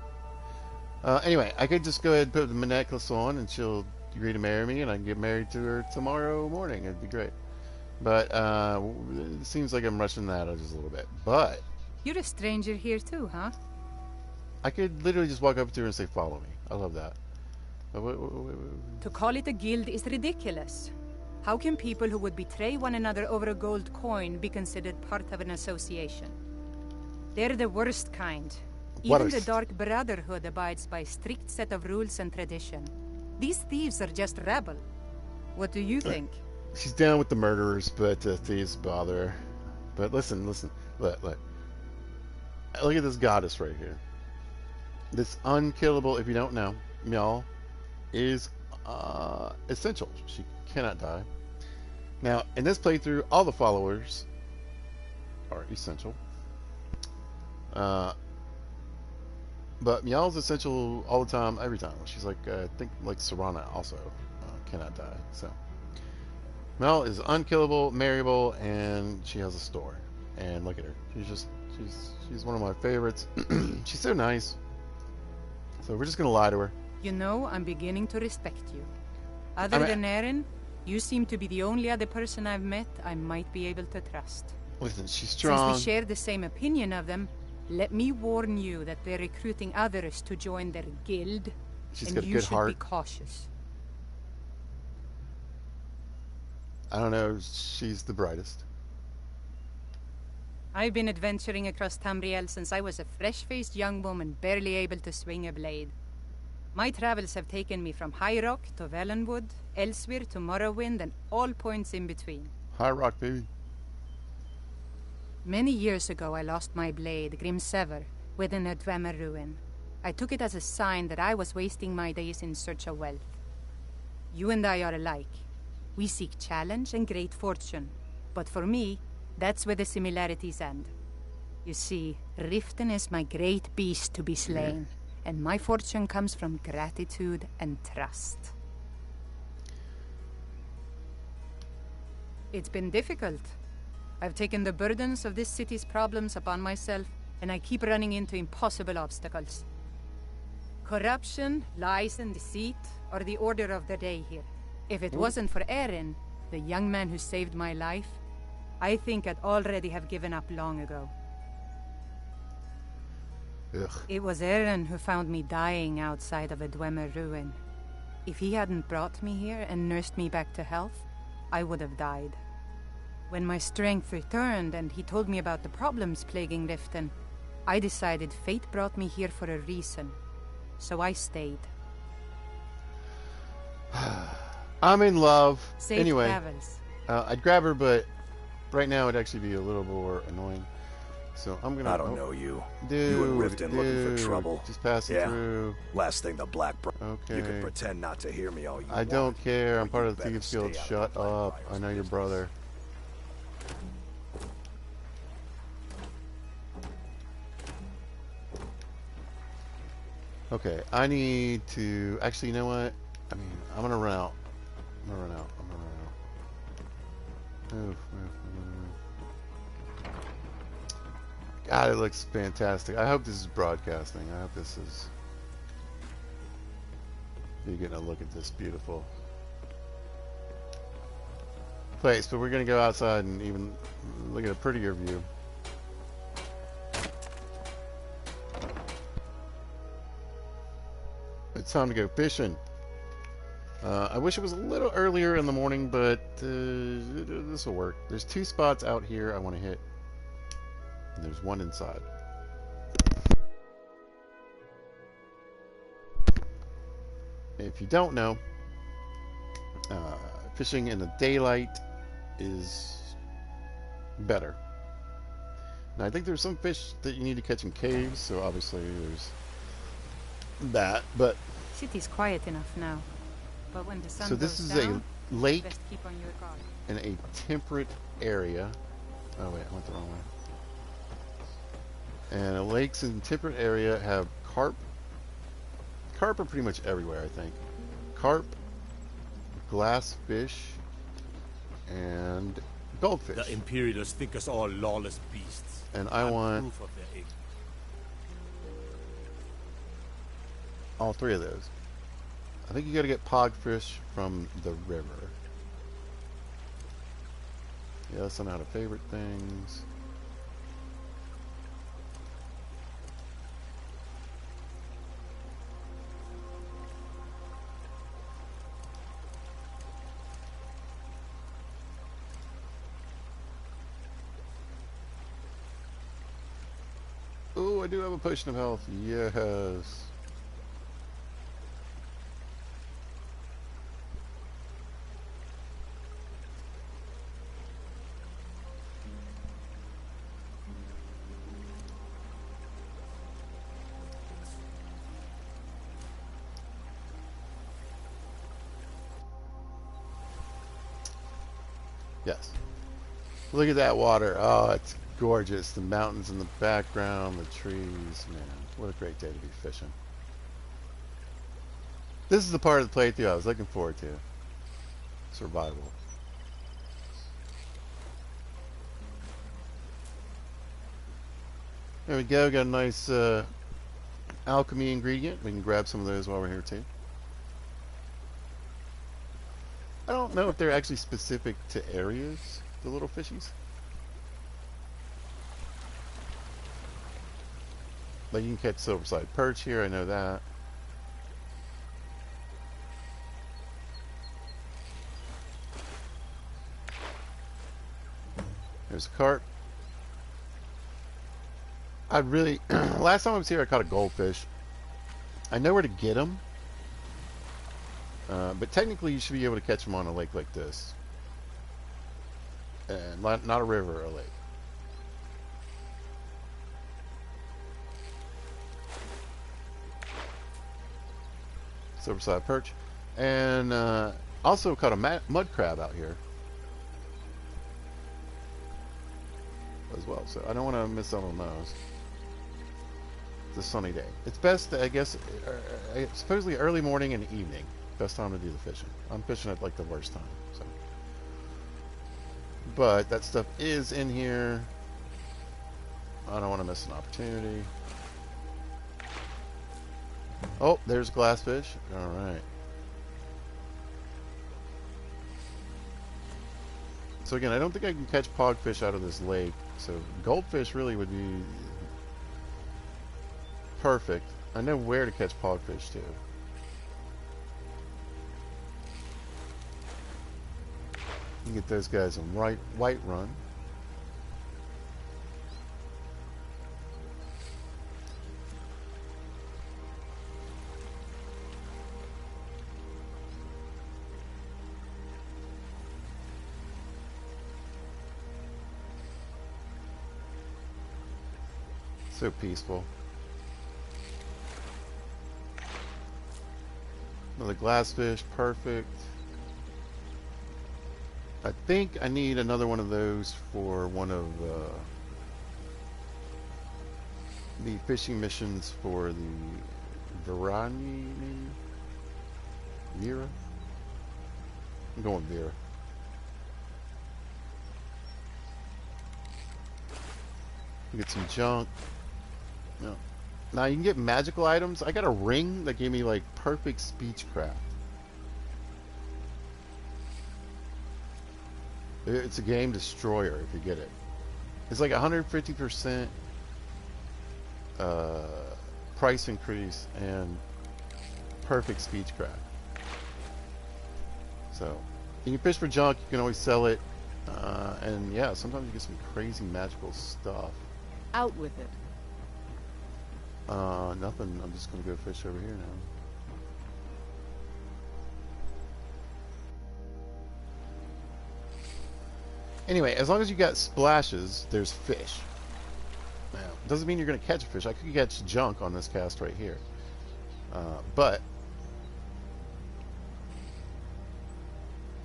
Anyway, I could just go ahead and put the necklace on, and she'll agree to marry me, and I can get married to her tomorrow morning. It'd be great. But it seems like I'm rushing that just a little bit. But
You're a stranger here too, huh?
I could literally just walk up to her and say, "Follow me." I love that. But wait.
To call it a guild is ridiculous. How can people who would betray one another over a gold coin be considered part of an association? They're the worst kind. Even the
Worst.
Dark Brotherhood abides by a strict set of rules and tradition. These thieves are just rabble. What do you think?
She's down with the murderers, but thieves bother her. But listen. Look at this goddess right here. This unkillable, if you don't know, y'all, is essential. She cannot die. Now, in this playthrough, all the followers are essential. But Meow's essential all the time, every time. She's like, I think, like Serana also cannot die. So, Meow is unkillable, marryable, and she has a store. And look at her. She's one of my favorites. She's so nice. So we're just gonna lie to her.
You know, I'm beginning to respect you. Other than Erin, you seem to be the only other person I've met I might be able to trust.
Listen, she's strong.
Since we share the same opinion of them, let me warn you that they're recruiting others to join their guild,
She's
and
got a
you
good
should
heart.
be cautious.
I don't know. She's the brightest.
I've been adventuring across Tamriel since I was a fresh-faced young woman barely able to swing a blade. My travels have taken me from High Rock to Valenwood, elsewhere to Morrowind, and all points in between.
High Rock, baby.
Many years ago, I lost my blade, Grimsever, within a Dwemer ruin. I took it as a sign that I was wasting my days in search of wealth. You and I are alike. We seek challenge and great fortune. But for me, that's where the similarities end. You see, Riften is my great beast to be slain, and my fortune comes from gratitude and trust. It's been difficult. I've taken the burdens of this city's problems upon myself, and I keep running into impossible obstacles. Corruption, lies, and deceit are the order of the day here. If it wasn't for Erin, the young man who saved my life, I think I'd already have given up long ago.
Ugh.
It was Erin who found me dying outside of a Dwemer ruin. If he hadn't brought me here and nursed me back to health, I would have died. When my strength returned and he told me about the problems plaguing Riften, I decided fate brought me here for a reason. So I stayed.
I'm in love.
Safe
Anyway,
travels.
I'd grab her, but right now it'd actually be a little more annoying. So I'm gonna.
I don't know you.
Dude,
You and Riften looking for trouble.
Just passing through.
Last thing the Black Bro.
Okay.
You can pretend not to hear me all you want.
I don't care. I'm
but
part
you
of the
better
Thieves
stay
Guild.
out
Shut
of the
up.
Blackbriar's
I know your
business.
brother. Okay, I need to. Actually, you know what? I mean, I'm gonna run out. I'm gonna run out. Move. God, it looks fantastic. I hope this is broadcasting. I hope this is. You're getting a look at this beautiful place, but we're gonna go outside and even look at a prettier view. It's time to go fishing. I wish it was a little earlier in the morning, but this will work. There's 2 spots out here I want to hit. And there's 1 inside. If you don't know, fishing in the daylight is better. Now, I think there's some fish that you need to catch in caves, so obviously there's that, but
City's quiet enough now, but when the sun
so this
goes
is
down,
a lake
best keep on your guard.
in a temperate area. Oh wait, I went the wrong way. And lakes in temperate area have carp. Carp are pretty much everywhere, I think. Carp, glass fish, and goldfish.
The Imperials think us all lawless beasts.
And I want
proof of their ignorance.
all 3 of those. I think you got to get pogfish from the river. Yeah, that's not of favorite things. Oh, I do have a potion of health. Yes. Yes. Look at that water. Oh, it's gorgeous. The mountains in the background, the trees. Man, what a great day to be fishing. This is the part of the playthrough I was looking forward to. Survival. There we go. Got a nice alchemy ingredient. We can grab some of those while we're here too. I don't know if they're actually specific to areas, the little fishies. Like you can catch silver-sided perch here, I know that. There's a carp. I really, last time I was here I caught a goldfish. I know where to get them. But technically you should be able to catch them on a lake like this. And not a river, a lake. Silver-sided perch. And also caught a mud crab out here as well. So I don't want to miss out on those. It's a sunny day. It's best, I guess, supposedly early morning and evening. Best time to do the fishing. I'm fishing at like the worst time, so. But that stuff is in here. I don't want to miss an opportunity. Oh, there's glassfish. All right. So again, I don't think I can catch pogfish out of this lake. So goldfish really would be perfect. I know where to catch pogfish too. You get those guys in White Run. So peaceful. Another glassfish, perfect. I think I need another one of those for one of the fishing missions for the Virani, maybe? Vera? I'm going Vera. Get some junk. No. Now you can get magical items. I got a ring that gave me like perfect speechcraft. It's a game destroyer if you get it. It's like 150% price increase and perfect speechcraft. So you can fish for junk. You can always sell it, and yeah, sometimes you get some crazy magical stuff.
Out with it.
Nothing. I'm just gonna go fish over here now. Anyway, as long as you got splashes, there's fish. Now, doesn't mean you're gonna catch a fish. I could catch junk on this cast right here, but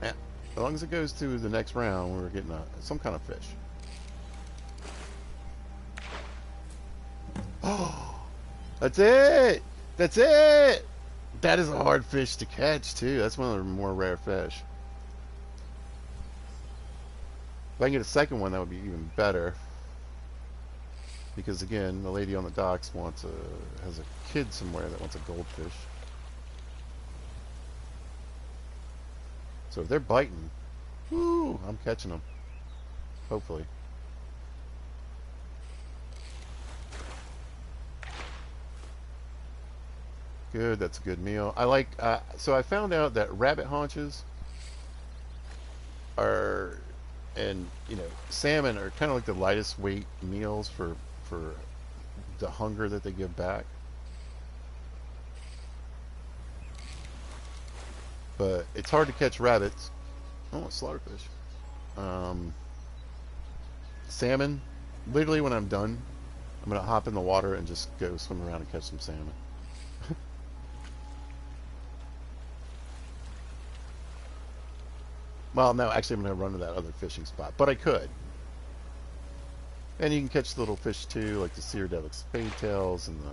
yeah, as long as it goes to the next round, we're getting some kind of fish. Oh, that's it! That's it! That is a hard fish to catch, too. That's one of the more rare fish. If I can get a second one, that would be even better. Because, again, the lady on the docks has a kid somewhere that wants a goldfish. So if they're biting, whoo, I'm catching them. Hopefully. Good, that's a good meal. I like, so I found out that rabbit haunches are, and, you know, salmon are kind of like the lightest weight meals for the hunger that they give back. But it's hard to catch rabbits. Oh, slaughterfish. Salmon, literally when I'm done, I'm going to hop in the water and just go swim around and catch some salmon. Well, no, actually I'm going to run to that other fishing spot, but I could. And you can catch little fish too, like the Cyrodiilic spadetails and the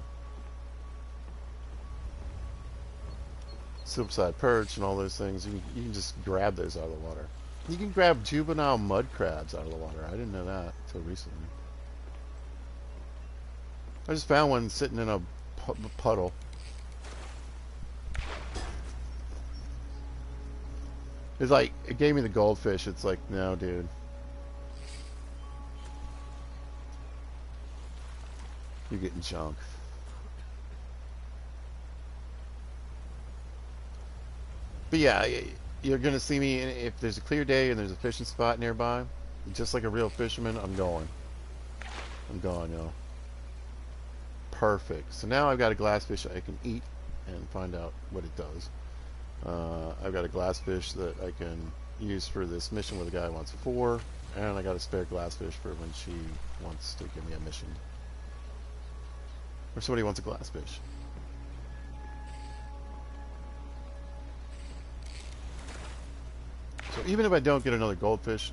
silverside perch and all those things. You can just grab those out of the water. You can grab juvenile mud crabs out of the water. I didn't know that until recently. I just found one sitting in a puddle. It's like, it gave me the goldfish. It's like, no, dude. You're getting junk. But yeah, you're going to see me, if there's a clear day and there's a fishing spot nearby, just like a real fisherman, I'm going. I'm going, yo. Perfect. So now I've got a glassfish I can eat and find out what it does. I've got a glassfish that I can use for this mission where the guy wants 4, and I got a spare glassfish for when she wants to give me a mission. Or somebody wants a glassfish. So even if I don't get another goldfish,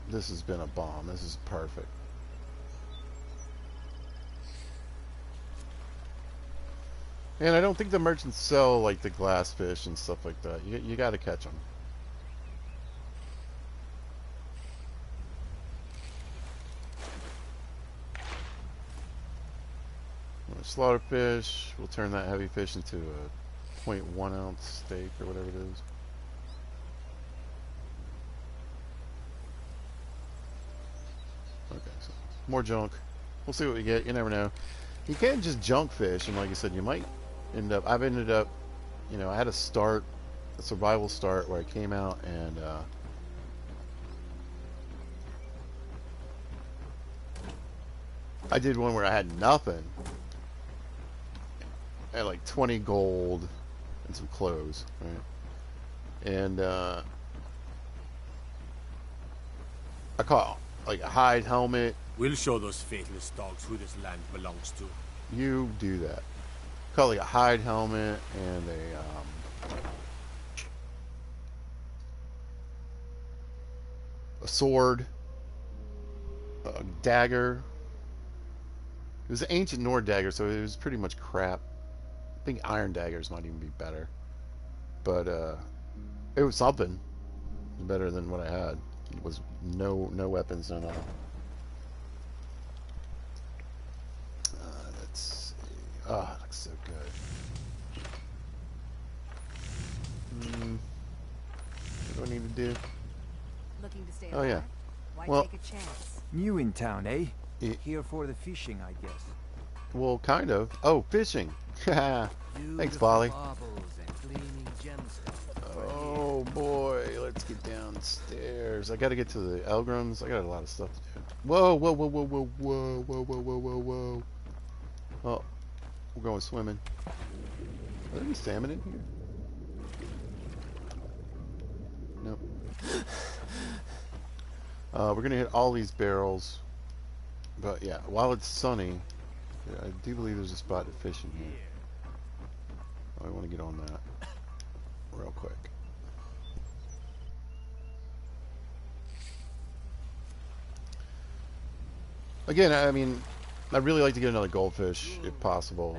this has been a bomb. This is perfect. And I don't think the merchants sell like the glassfish and stuff like that. You got to catch them. Slaughterfish. We'll turn that heavy fish into a 0.1 ounce steak or whatever it is. Okay, so more junk. We'll see what we get. You never know. You can't just junk fish, and like I said, you might end up. I've ended up, you know, I had a survival start where I came out and I did one where I had nothing. I had like 20 gold and some clothes, right? And I caught like a hide helmet,
We'll show those faithless dogs who this land belongs to.
You do that. Call it a hide helmet and a sword, a dagger. It was an ancient Nord dagger, so it was pretty much crap. I think iron daggers might even be better, but it was something better than what I had. It was no weapons, no nothing. Let's see. Oh, it looks so good. What do I need to do?
Looking to stay
Oh yeah.
Why
Well,
take a chance?
New in town, eh? Here for the fishing, I guess.
well, kind of. Oh, fishing. Thanks, Polly. Oh boy, let's get downstairs. I gotta get to the Elgrams. I got a lot of stuff to do. Whoa, whoa, whoa, whoa, whoa, whoa, whoa, whoa, whoa, whoa, whoa. Oh, we're going swimming. Are there any salmon in here? Nope. We're gonna hit all these barrels. But yeah, while it's sunny, I do believe there's a spot to fish in here. Oh, I want to get on that real quick. Again, I mean, I'd really like to get another goldfish if possible.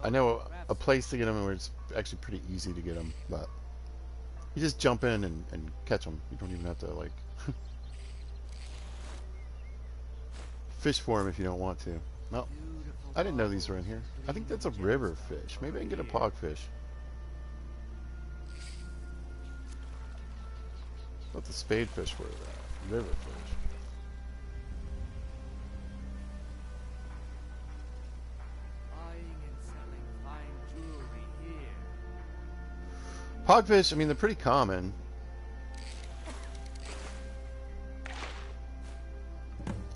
I know a place to get them where it's actually pretty easy to get them, but you just jump in and catch them. You don't even have to, like, fish for them if you don't want to. No, I didn't know these were in here. I think that's a river fish. Maybe I can get a pogfish. What the spadefish were that? River fish. Pogfish, I mean, they're pretty common.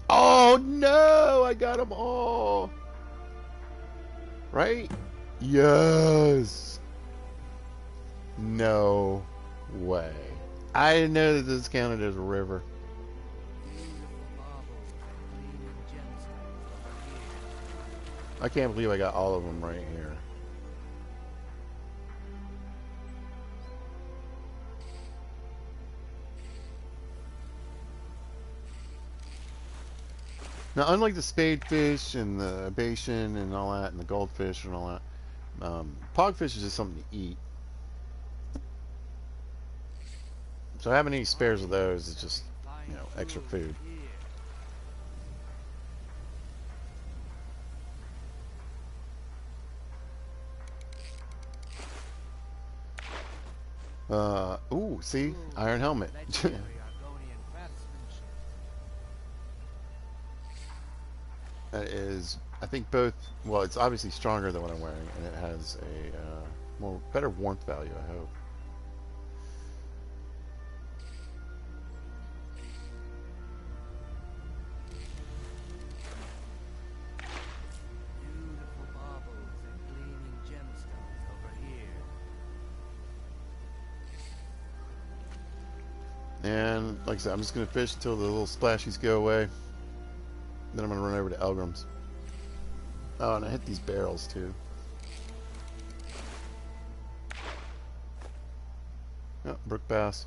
Oh no! I got them all! Right? Yes! No way. I didn't know that this counted as a river. I can't believe I got all of them right here. Now, unlike the spadefish and the basin and all that, and the goldfish and all that, pogfish is just something to eat. So having any spares of those is just, you know, extra food. Ooh, see? Iron helmet. That is, I think both, well, it's obviously stronger than what I'm wearing, and it has a better warmth value, I hope. And like I said, I'm just going to fish until the little splashies go away. Then I'm going to run over to Elgram's. Oh, and I hit these barrels too. Oh, brook bass.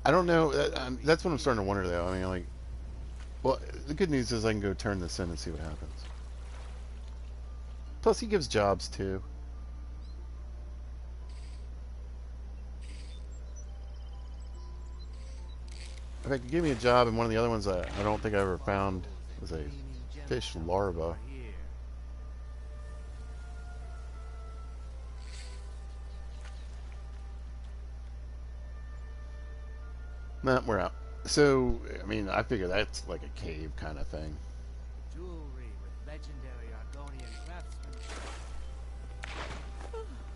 I don't know. That's what I'm starting to wonder, though. I mean, like, well, the good news is I can go turn this in and see what happens. Plus, he gives jobs too. In fact, he gave me a job, and one of the other ones I don't think I ever found was a fish larva. Nah, we're out. So, I mean, I figure that's like a cave kind of thing.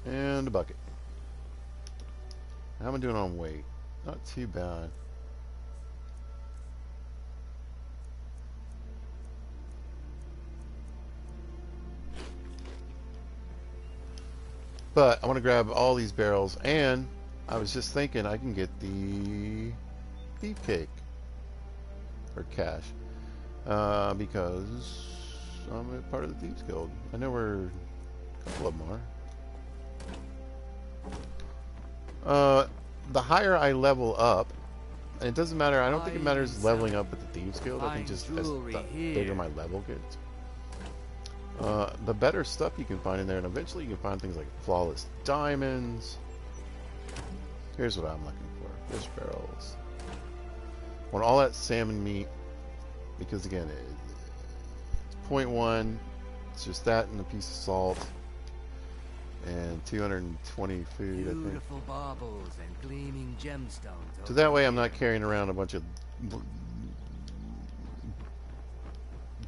And a bucket. How am I doing on weight? Not too bad. But I want to grab all these barrels, and I was just thinking I can get the thief cake. or cash, because I'm a part of the Thieves Guild. I know where a couple of them are. The higher I level up, and it doesn't matter. I don't think it matters leveling up at the Thieves Guild. I think just as the bigger my level gets, the better stuff you can find in there, and eventually you can find things like flawless diamonds. Here's what I'm looking for: fish barrels. I want all that salmon meat, because again, it's 0.1. It's just that and a piece of salt. And 220 food, I think.
Beautiful baubles and gleaming gemstones.
So that way I'm not carrying around a bunch of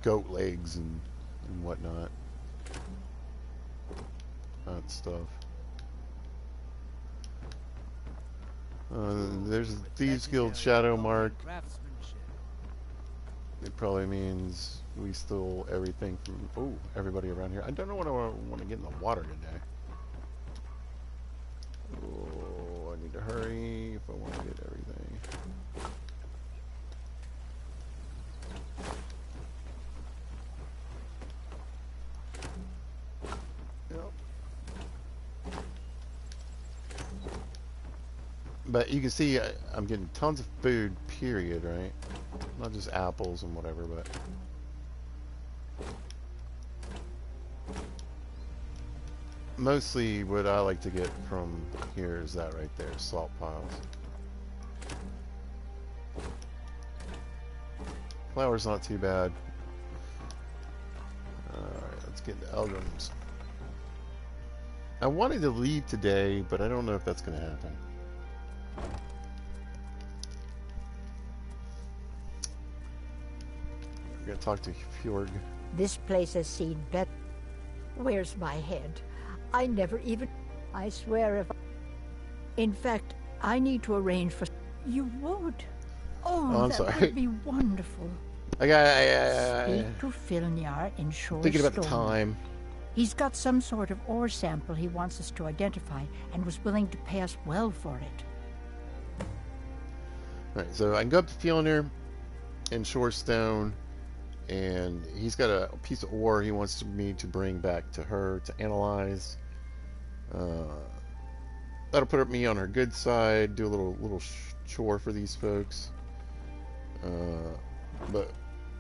goat legs and whatnot. That stuff. There's a Thieves Guild shadow mark. It probably means we stole everything from everybody around here. I don't know what I want to get in the water today. Oh, I need to hurry if I want to get everything. Yep. But you can see I'm getting tons of food, period, right? Not just apples and whatever, but... mostly what I like to get from here is that right there, salt piles. Flour's not too bad. Alright, let's get into Elgrims. I wanted to leave today, but I don't know if that's going to happen. We're going to talk to Fjord.
This place has seen better. Where's my head? I never even... I swear if... In fact, I need to arrange for... You would? Oh,
I'm
that
sorry.
would be wonderful.
Speak
to Filnyar in Shore
thinking about the
Stone.
time.
He's got some sort of ore sample he wants us to identify and was willing to pay us well for it.
Alright, so I can go up to Fjellner in Shorestone, and he's got a piece of ore he wants me to bring back to her to analyze. That'll put me on her good side, do a little chore for these folks. But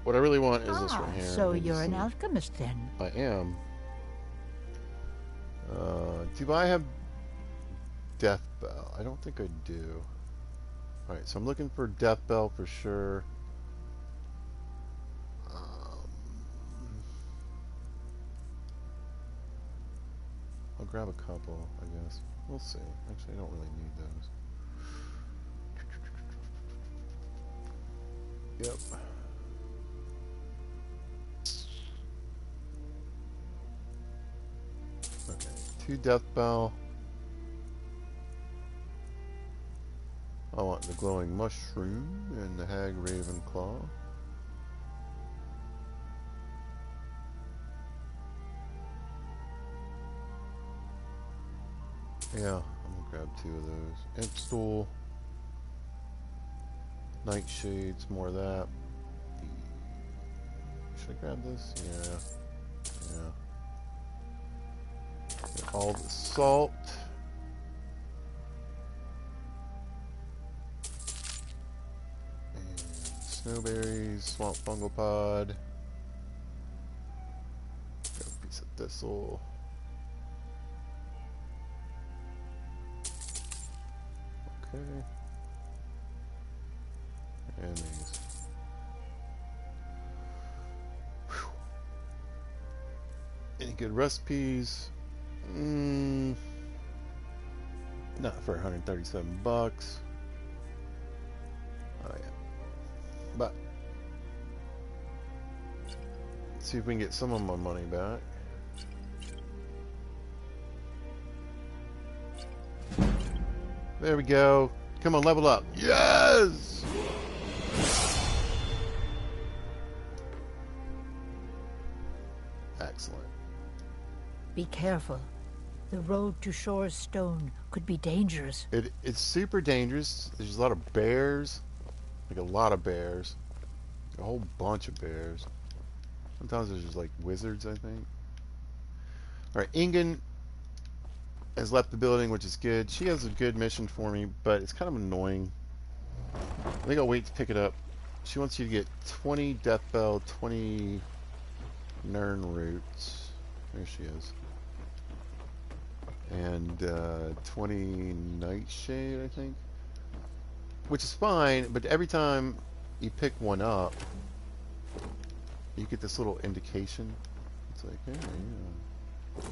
what I really want is this right here.
So you're an alchemist then?
I am. Do I have Death Bell? I don't think I do. Alright, so I'm looking for Death Bell for sure. I'll grab a couple, I guess. We'll see. Actually, I don't really need those. Yep. Okay, 2 Death Bell. I want the glowing mushroom and the hag raven claw. Yeah, I'm gonna grab 2 of those. Imp stool, nightshades, more of that. Should I grab this? Yeah. Get all the salt. And snowberries, swamp fungal pod. Grab a piece of thistle. Okay. And these. Whew. Any good recipes? Not for 137 bucks. Oh yeah. But let's see if we can get some of my money back. There we go. Come on, level up. Yes! Excellent.
Be careful. The road to Shore Stone could be dangerous.
It's super dangerous. There's a lot of bears. Like a lot of bears. A whole bunch of bears. Sometimes there's just like wizards, I think. Alright, Ingen has left the building, which is good. She has a good mission for me, but it's kind of annoying. I think I'll wait to pick it up. She wants you to get 20 Death Bell, 20 Nern Roots. There she is. And 20 Nightshade, I think. Which is fine, but every time you pick one up, you get this little indication. It's like, hey, yeah.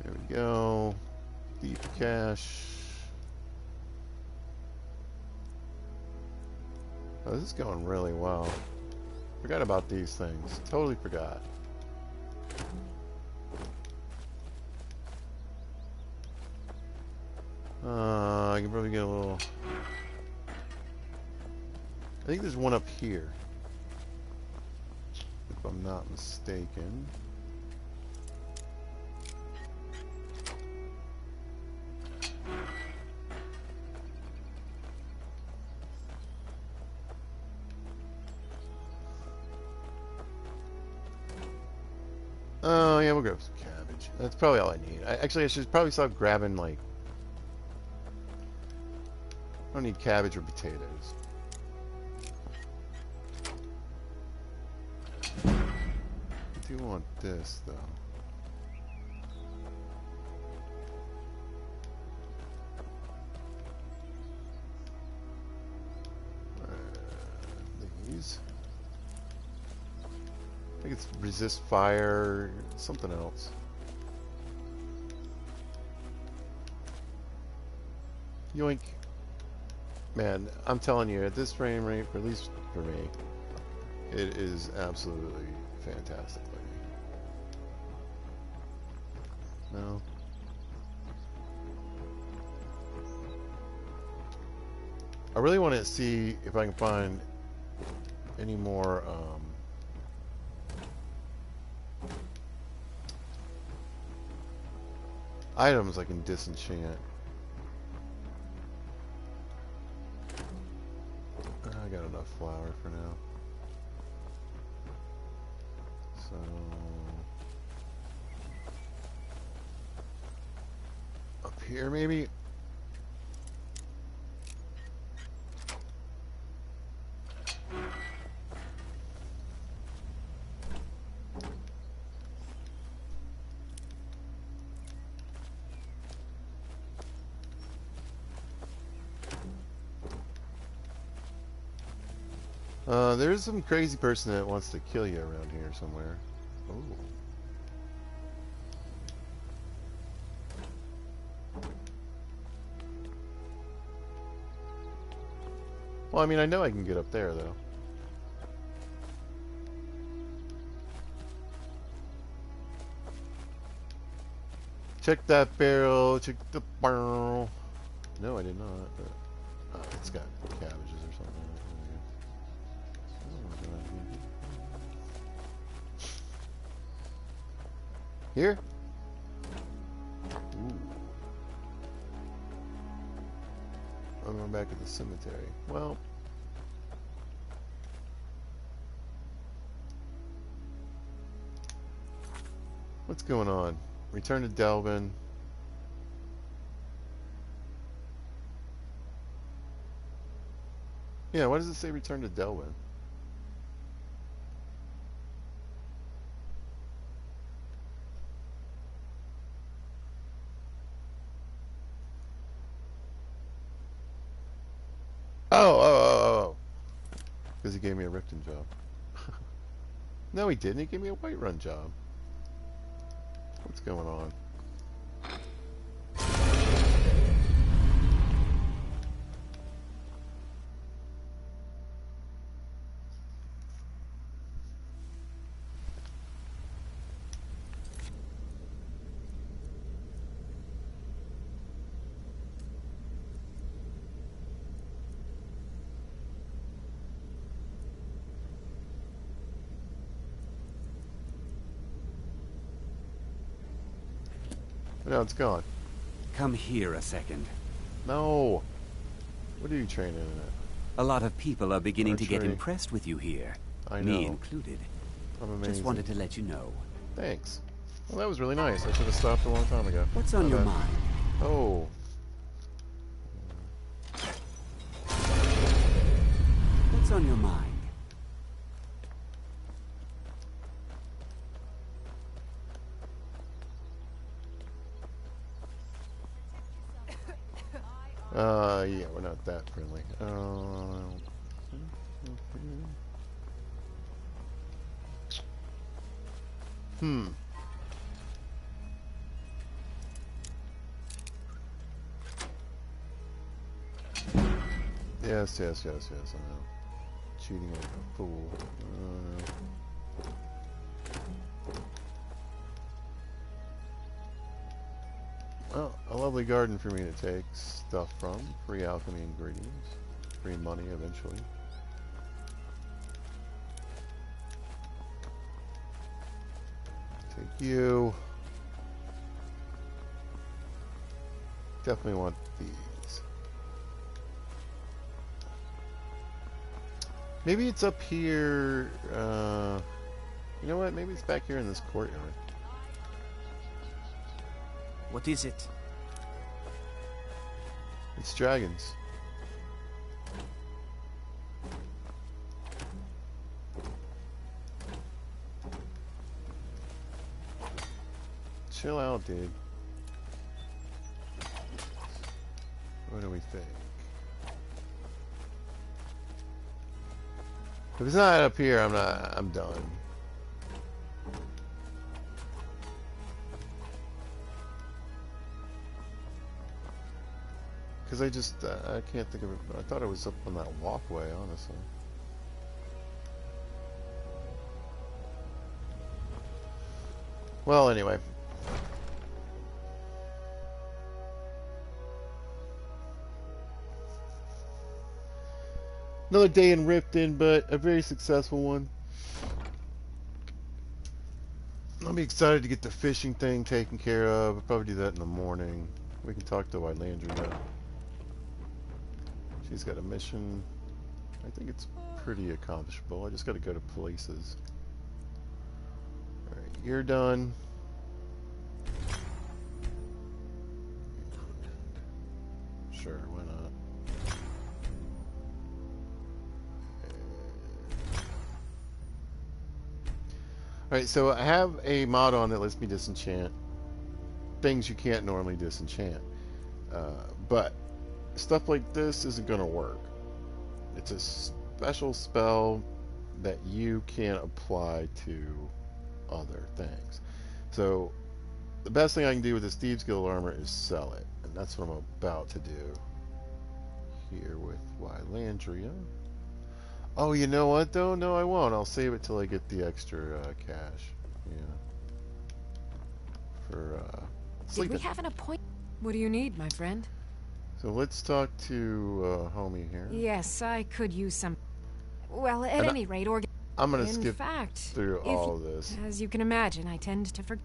There we go. Deep cache. Oh, this is going really well. Forgot about these things. Totally forgot. I can probably get a little... I think there's one up here, if I'm not mistaken. Oh, yeah, we'll go with some cabbage. That's probably all I need. Actually, I should probably stop grabbing, like... I don't need cabbage or potatoes. I do want this, though. These. I think it's resist fire, something else. Yoink. Man, I'm telling you, at this frame rate, at least for me, it is absolutely fantastic. No. I really want to see if I can find any more items I can disenchant. I got enough flour for now. So up here maybe. There's some crazy person that wants to kill you around here somewhere. Oh. Well, I mean, I know I can get up there, though. Check that barrel. Check the barrel. No, I did not. But, it's got cabbages or something. Here? Ooh. I'm going back to the cemetery. Well. What's going on? Return to Delvin. Yeah, why does it say return to Delvin? Oh. Because he gave me a Riften job. No, he didn't. He gave me a Whiterun job. What's going on? No, it's gone.
Come here a second.
No. What are you training at?
A lot of people are beginning to get
Archery.
impressed with you here.
I
Me
know.
included.
I'm amazing.
Just wanted to let you know.
Thanks. Well, that was really nice. I should have stopped a long time ago.
What's on your mind?
Oh.
What's on your mind?
Yeah, we're not that friendly. Yes, I know. Cheating like a fool. Well, a lovely garden for me to take stuff from. Free alchemy ingredients. Free money eventually. Take you. Definitely want these. Maybe it's up here. You know what? Maybe it's back here in this courtyard.
What is it?
It's dragons. Chill out, dude. What do we think? If it's not up here, I'm done. Because I can't think of it. I thought it was up on that walkway, honestly. Well, anyway. Another day in Riften, but a very successful one. I'll be excited to get the fishing thing taken care of. I'll probably do that in the morning. We can talk to Landry. She's got a mission. I think it's pretty accomplishable. I just got to go to places. Alright, you're done. Sure, why not? Alright, so I have a mod on that lets me disenchant things you can't normally disenchant. But stuff like this isn't going to work. It's a special spell that you can't apply to other things. So the best thing I can do with this Thieves Guild armor is sell it. And that's what I'm about to do here with Wylandria. Oh, you know what though? No, I won't. I'll save it till I get the extra cash. Yeah. For sleeping.
Did we have an appointment? What do you need, my friend?
So let's talk to homie here.
Yes, I could use some. Well, at any rate,
I'm gonna
in
skip
fact,
through all of this.
As you can imagine, I tend to forget.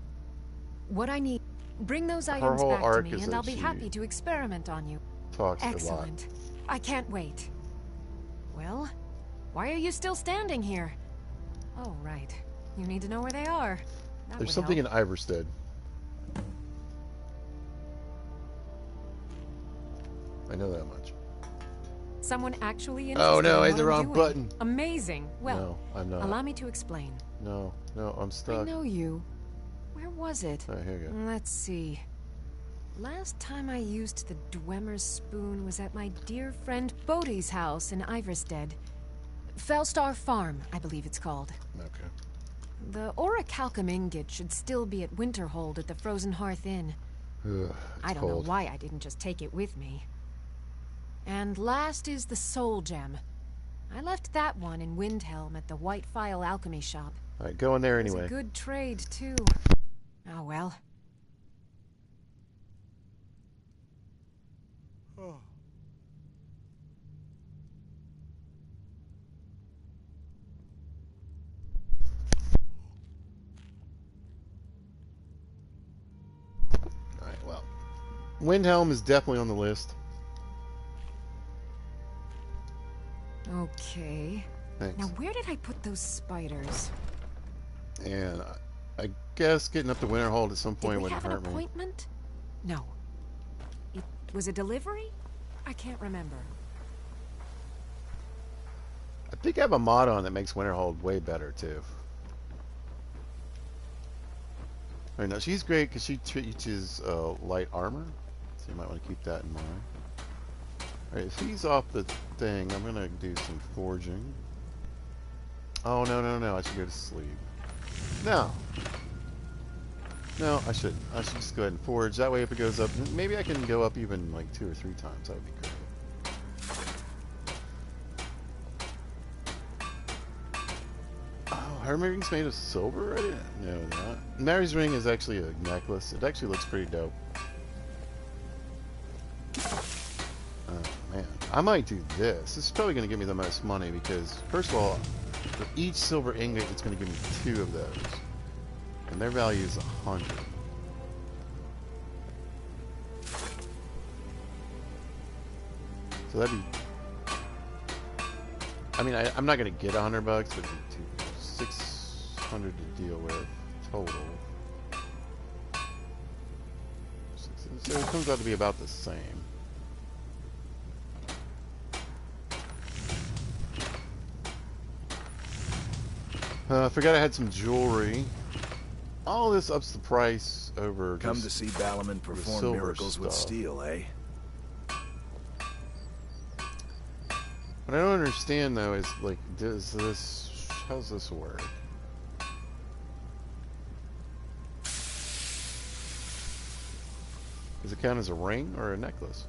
What I need. Bring those
Her
items
whole
back to
arc
me,
is
and
that
I'll be
she
happy to experiment on you.
Talks
Excellent. I can't wait. Well, why are you still standing here? Oh, right. You need to know where they are. That
There's
would
something
help.
in Iverstead. I know that much.
Someone actually interested
Oh no, I
in
hit the
what I'm
wrong
doing.
button.
Amazing. Well,
No, I'm not.
allow me to explain.
No, I'm
I
stuck.
know you. Where was it?
Oh, here you go.
Let's see. Last time I used the Dwemer's spoon was at my dear friend Bodhi's house in Iverstead. Fellstar Farm, I believe it's called.
Okay.
The Orichalcum ingot should still be at Winterhold at the Frozen Hearth Inn.
Ugh,
I don't
cold.
know why I didn't just take it with me. And last is the Soul Gem. I left that one in Windhelm at the White Phial Alchemy Shop.
Alright, go in there
It was
anyway.
a good trade, too. Oh well.
Alright, well. Windhelm is definitely on the list.
Okay.
Thanks.
Now, where did I put those spiders?
And I guess getting up to Winterhold at some point
Did we
wouldn't
have an
hurt me.
appointment? No. It was a delivery? I can't remember.
I think I have a mod on that makes Winterhold way better too. Right now, she's great because she teaches light armor, so you might want to keep that in mind. Alright, if he's off the thing, I'm gonna do some forging. Oh, no, I should go to sleep. No, I shouldn't. I should just go ahead and forge. That way if it goes up, maybe I can go up even like 2 or 3 times. That would be great. Oh, her ring's made of silver? I didn't know that. Mary's ring is actually a necklace. It actually looks pretty dope. Oh, man. I might do this. This is probably going to give me the most money because, first of all, for each silver ingot, it's going to give me 2 of those. And their value is 100. So that'd be... I mean, I'm not going to get $100, but it'd be 600 to deal with total. So it comes out to be about the same. I forgot I had some jewelry. All this ups the price over.
Come to see Balaman perform miracles with steel, eh?
What I don't understand though is like, how's this work? Does it count as a ring or a necklace?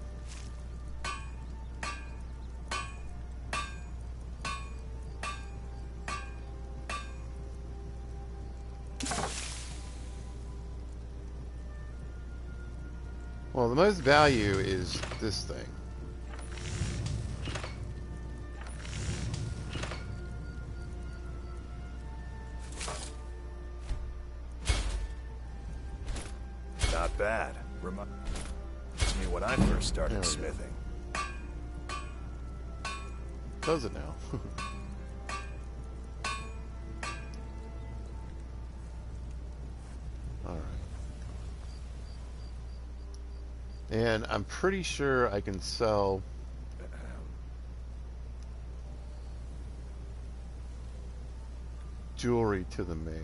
Well, the most value is this thing.
Not bad. Reminds me when I first started smithing.
Does it now? Alright. And I'm pretty sure I can sell jewelry to the mage.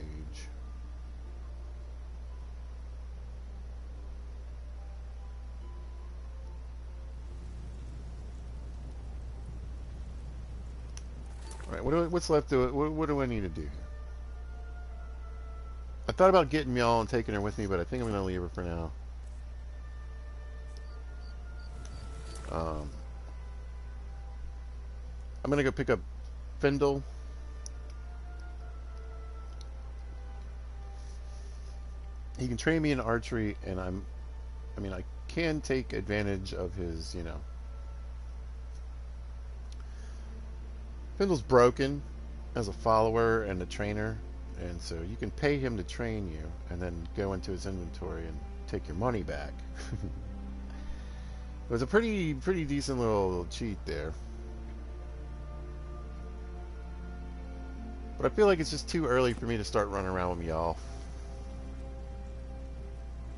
Alright, what's left to it? What do I need to do? I thought about getting y'all and taking her with me, but I think I'm going to leave her for now. I'm going to go pick up Findle. He can train me in archery, and I can take advantage of his, you know. Findle's broken as a follower and a trainer, and so you can pay him to train you and then go into his inventory and take your money back. It was a pretty decent little cheat there. But I feel like it's just too early for me to start running around with y'all.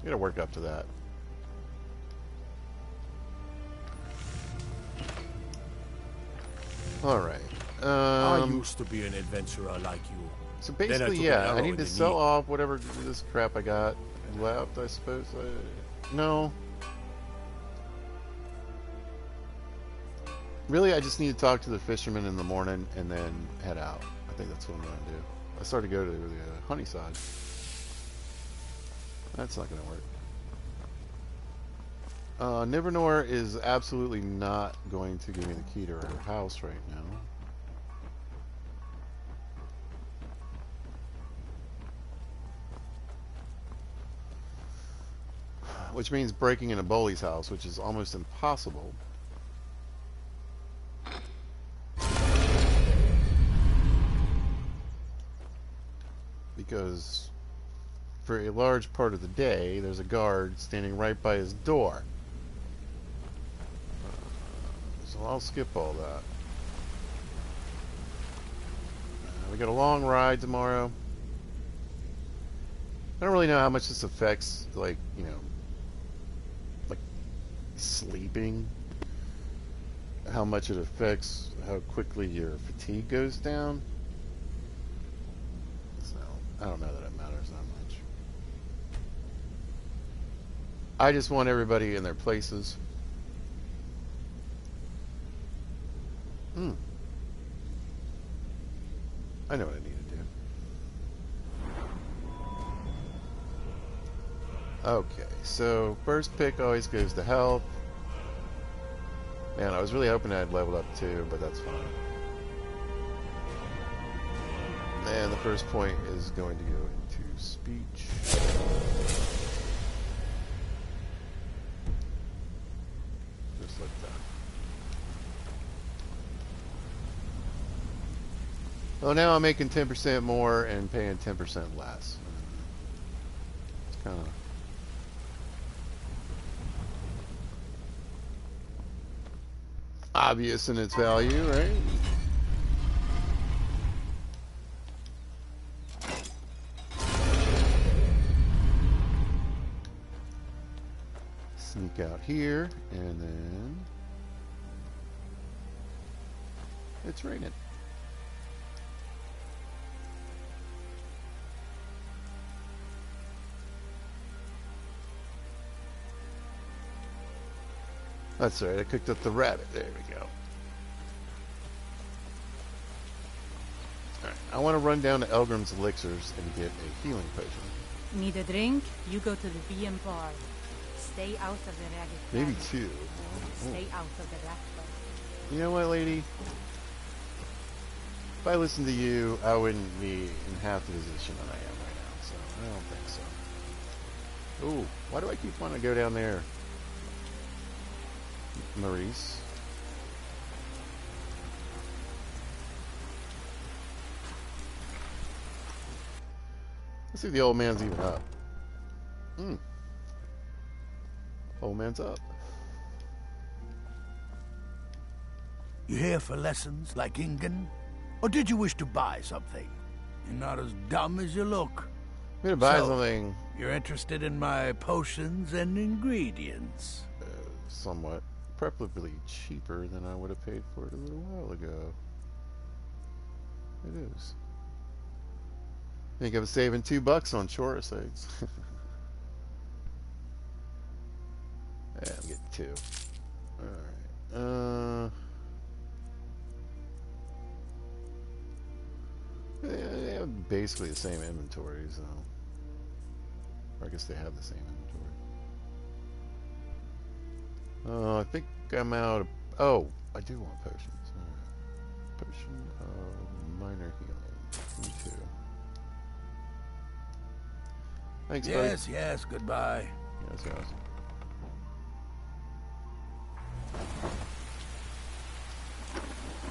I gotta work up to that. Alright.
I used to be an adventurer like you.
So basically, yeah, I need to sell off whatever this crap I got left, I suppose. No. Really, I just need to talk to the fisherman in the morning and then head out. I think that's what I'm going to do. I started to go to the honey side. That's not going to work. Nivernor is absolutely not going to give me the key to her house right now. Which means breaking into Boley's house, which is almost impossible. Because for a large part of the day, there's a guard standing right by his door. So I'll skip all that. We got a long ride tomorrow. I don't really know how much this affects, like, you know, like sleeping. How much it affects how quickly your fatigue goes down. So, I don't know that it matters that much. I just want everybody in their places. I know what I need to do. Okay, so first pick always goes to health. Man, I was really hoping I'd leveled up too, but that's fine. And the first point is going to go into speech. Just like that. Well, now I'm making 10% more and paying 10% less. It's kind of... obvious in its value, right? Sneak out here, and then it's raining. That's right, I cooked up the rabbit. There we go. Alright, I want to run down to Elgrim's Elixirs and get a healing potion.
Need a drink? You go to the VM bar. Stay out of the ragged
Maybe
alley.
two.
Stay out of the rat bar.
You know what, lady? If I listened to you, I wouldn't be in half the position that I am right now, so I don't think so. Ooh, why do I keep wanting to go down there? Maurice. Let's see if the old man's even up. Old man's up.
You here for lessons, like Ingen? Or did you wish to buy something? You're not as dumb as you look.
I'm gonna buy something.
You're interested in my potions and ingredients?
Somewhat. Preferably cheaper than I would have paid for it a little while ago. It is. I think I was saving $2 on Chorus eggs. Yeah, I'm getting 2. Alright. They have basically the same inventory, so. Or I guess they have the same inventory. I think I'm out of... oh, I do want potions. Right. Potion of minor healing. Me too. Thanks, buddy.
Yes, yes, goodbye.
Yes, yes.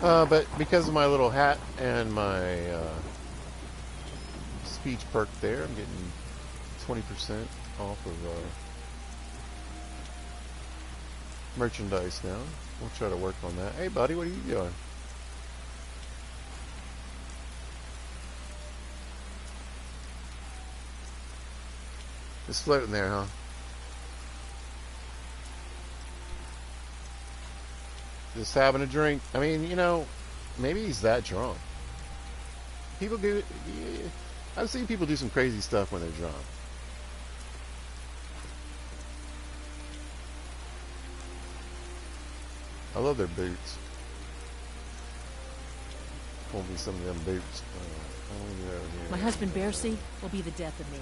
But because of my little hat and my speech perk there, I'm getting 20% off of merchandise now. We'll try to work on that. Hey, buddy, what are you doing? Just floating there, huh? Just having a drink. I mean, you know, maybe he's that drunk. People do... I've seen people do some crazy stuff when they're drunk. I love their boots. Won't be some of them boots.
My husband Bercy will be the death of me.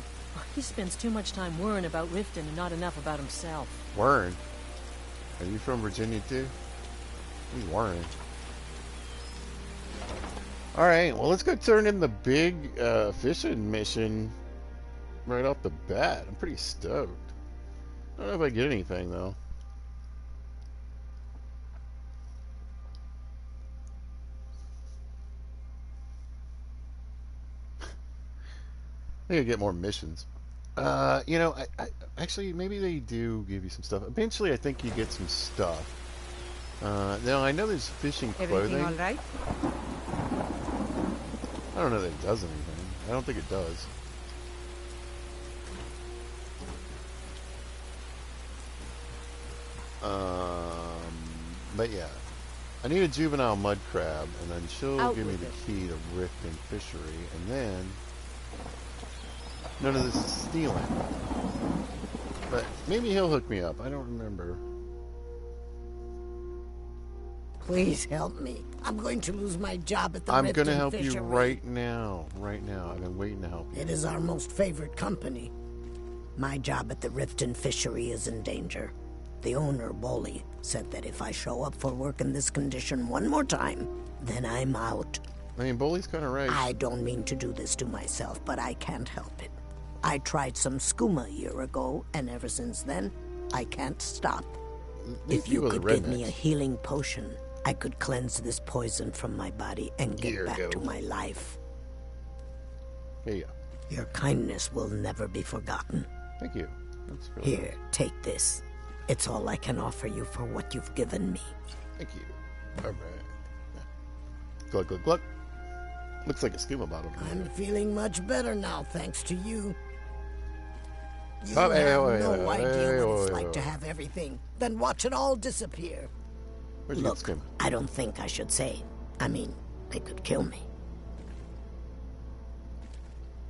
He spends too much time worrying about Riften and not enough about himself.
Worrying? Are you from Virginia too? He's worrying. Alright, well let's go turn in the big fishing mission right off the bat. I'm pretty stoked. I don't know if I get anything though. I think I get more missions. You know, I actually maybe they do give you some stuff. Eventually, I think you get some stuff. Now I know there's fishing clothing.
Everything all right?
I don't know that it does anything. I don't think it does. But yeah. I need a juvenile mud crab, and then she'll give me the key to Riften Fishery, and then none of this is stealing. But maybe he'll hook me up. I don't remember.
Please help me. I'm going to lose my job at the
I'm going to
Riften
help
Fishery.
you right now. Right now. I've been waiting to help you.
It is our most favored company. My job at the Riften Fishery is in danger. The owner, Bolly, said that if I show up for work in this condition one more time, then I'm out.
I mean, Bolly's kind of right.
I don't mean to do this to myself, but I can't help it. I tried some skooma a year ago, and ever since then, I can't stop. If you could give me a healing potion, I could cleanse this poison from my body and get back to my life.
Here you go.
Your kindness will never be forgotten.
Thank you. That's really
Here, take this. It's all I can offer you for what you've given me.
Thank you. All right. Glug, glug, glug. Looks like a scuba bottle.
I'm feeling much better now, thanks to you. You
Oh,
have no idea what it's like to have everything, then watch it all disappear.
Where'd you get
Look,
scuba?
I don't think I should say. I mean, they could kill me.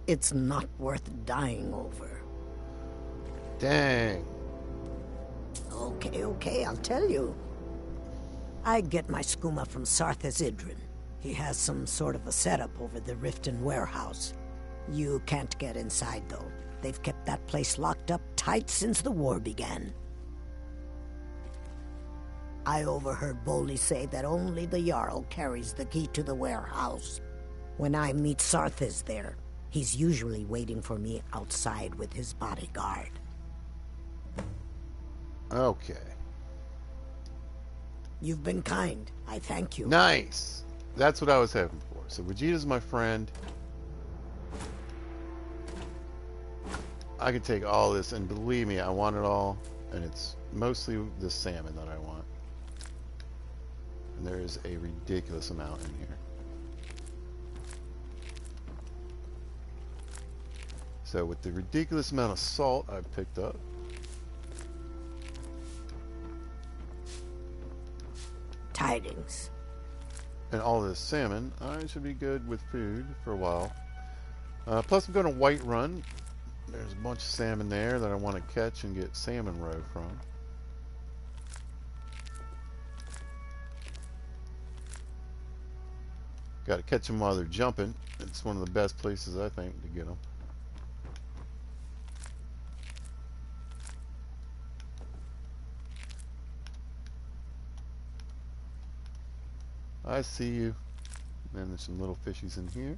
It's not worth dying over.
Dang.
Okay, I'll tell you. I get my skooma from Sarthas Idrin. He has some sort of a setup over the Riften warehouse. You can't get inside, though. They've kept that place locked up tight since the war began. I overheard Bolly say that only the Jarl carries the key to the warehouse. When I meet Sarthas there, he's usually waiting for me outside with his bodyguard.
Okay.
You've been kind. I thank you.
Nice. That's what I was hoping for. So Vegeta's my friend. I could take all this, and believe me, I want it all. And it's mostly the salmon that I want. And there is a ridiculous amount in here. So with the ridiculous amount of salt I've picked up,
tidings.
And all this salmon, I should be good with food for a while. Plus I'm going to White Run. There's a bunch of salmon there that I want to catch and get salmon roe from. Got to catch them while they're jumping. It's one of the best places, I think, to get them. I see you. And there's some little fishies in here.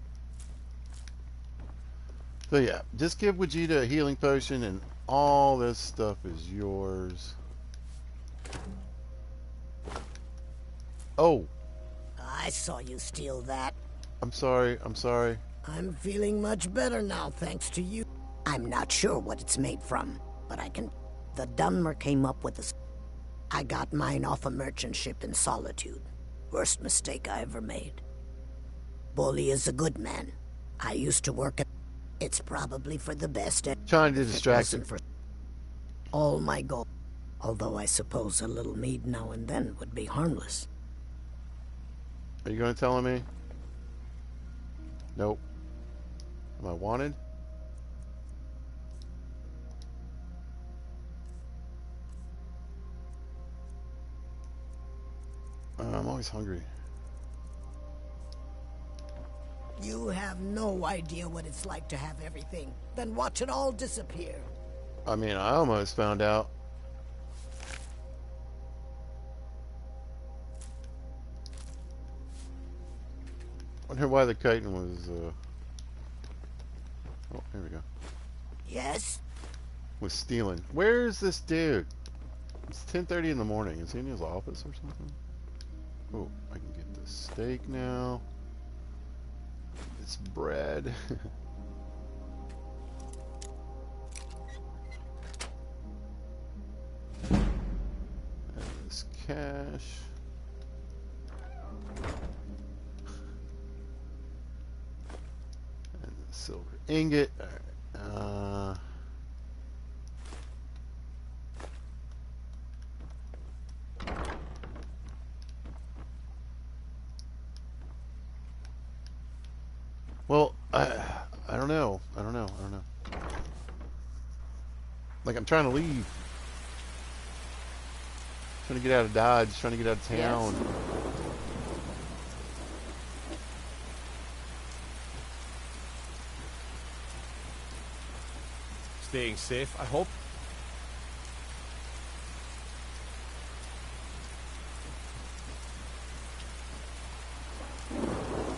So yeah, just give Vegeta a healing potion and all this stuff is yours. Oh.
I saw you steal that.
I'm sorry.
I'm feeling much better now, thanks to you. I'm not sure what it's made from, but I can... The Dunmer came up with this. I got mine off a merchant ship in Solitude. Worst mistake I ever made. Bolly is a good man. I used to work at... It's probably for the best.
Trying to distract him.
For all my gold. Although I suppose a little mead now and then would be harmless.
Are you going to tell me? Nope. Am I wanted? I'm always hungry.
You have no idea what it's like to have everything. Then watch it all disappear.
I mean, I almost found out. Wonder why the chitin was, Oh, here we go.
Yes?
Was stealing. Where is this dude? It's 10:30 in the morning. Is he in his office or something? Oh, I can get this steak now. It's bread. And this cash. Silver ingot. Well, I don't know. I don't know. Like, I'm trying to leave. Trying to get out of Dodge. Trying to get out of town. Yes.
Staying safe, I hope.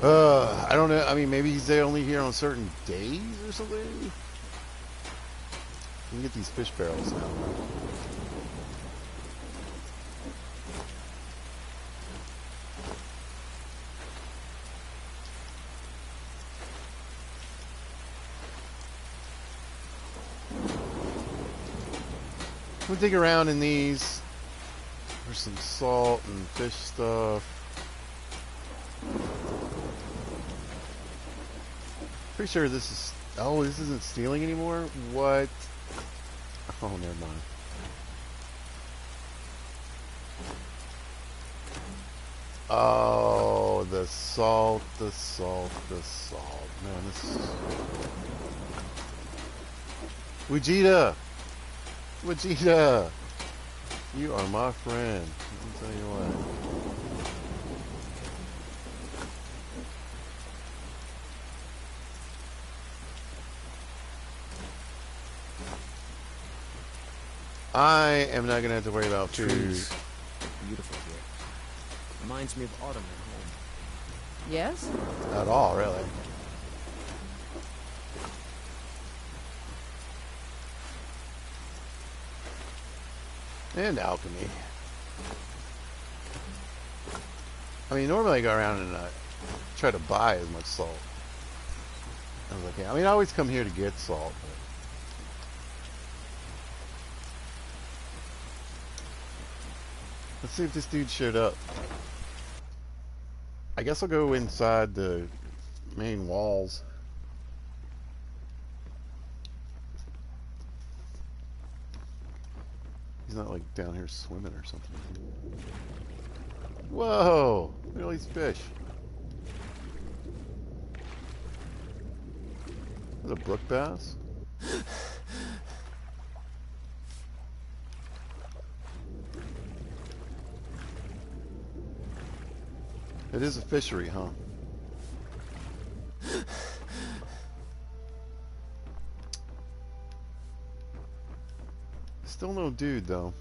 I don't know. I mean, maybe he's only here on certain days or something. We can get these fish barrels now. We'll dig around in these. There's some salt and fish stuff. Pretty sure this is... Oh, this isn't stealing anymore? What? Oh, never mind. Oh, the salt. Man, this is... Vegeta! You are my friend. Let me tell you what. I am not going to have to worry about food.
Beautiful here. Reminds me of autumn at home.
Yes?
Not at all, really. And alchemy. I mean, normally I go around and try to buy as much salt as I can. I mean, I always come here to get salt. But let's see if this dude showed up. I guess I'll go inside the main walls. He's not like down here swimming or something. Whoa! Look at all these fish. There's a brook bass. It is a fishery, huh? Still no dude, though.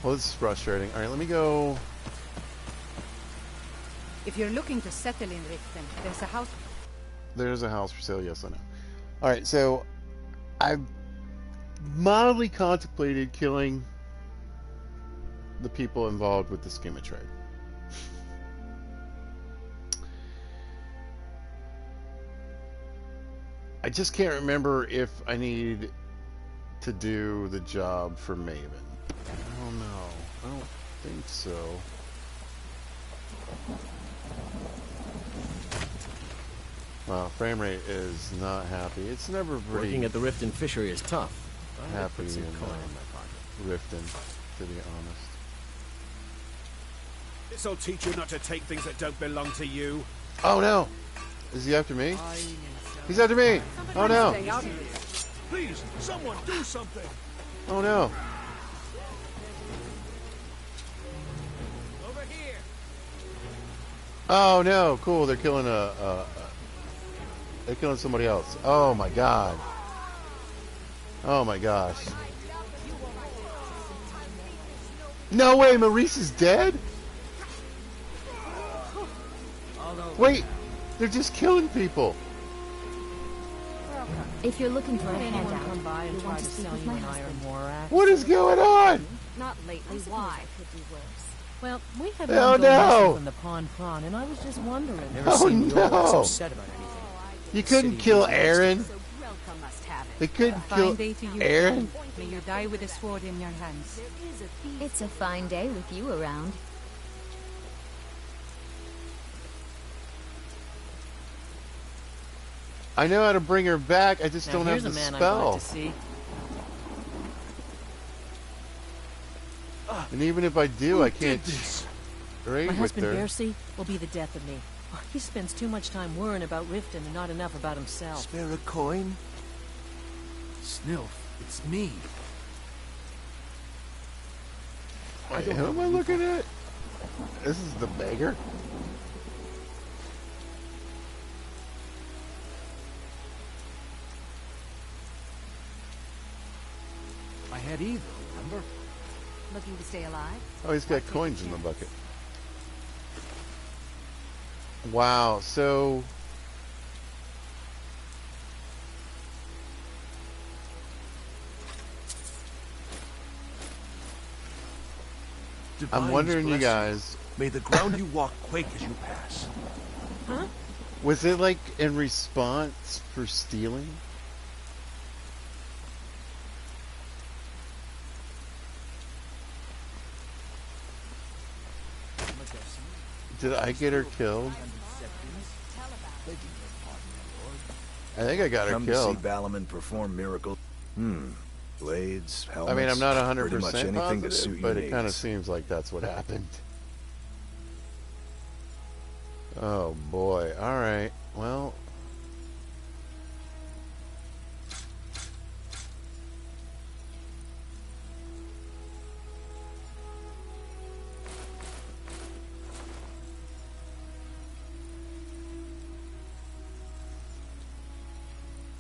Well, this is frustrating. Alright, let me go...
If you're looking to settle in Riften, there's a house...
There's a house for sale, yes I know. Alright, so... I've mildly contemplated killing the people involved with the schema trade. I just can't remember if I need to do the job for Maven. I don't know. I don't think so. Wow, frame rate is not happy. It's never pretty...
Working at the Riften fishery is tough.
Happy in Riften, to be honest.
This'll teach you not to take things that don't belong to you.
Oh no! Is he after me? He's after me! Oh no!
Please, someone do something!
Oh no!
Over here!
Oh no! Cool, they're killing they're killing somebody else. Oh my god. Oh my gosh. No way, Maurice is dead? Wait, they're just killing people.
If you're looking for a handout,
come by and try to sell you an iron morax.
What is going on?
Not lately. Why?
Could be worse. Well, we had
Oh,
one
no.
donation from the Pond Prawn, and I was just wondering.
Oh no!
Upset about anything.
You couldn't kill Aaron? They couldn't
A
kill
fine day to you,
Aaron.
friend. May you die with a sword in your hands.
It's a fine day with you around.
I know how to bring her back. I just
Now
don't have
here's
the
a man I'd
spell.
like to see.
And even if I do, I can't trade
My
with
husband
her.
Bercy will be the death of me. He spends too much time worrying about Riften and not enough about himself.
Spare a coin? Snilf, it's me.
Wait, who am I looking at? This is the beggar?
I had either, remember?
Looking to stay alive?
Oh, he's got coins in the bucket. Wow, so... I'm wondering, you guys...
May the ground you walk quake as you pass.
Huh?
Was it like in response for stealing? Did I get her killed? I think I got her
Come
killed.
to see Balaman perform miracles. Blades,
I
helmets.
mean, I'm not
pretty
100%
much anything to suit
positive, but
your
it kind of
needs.
seems like that's what happened. Oh boy. Alright. Well.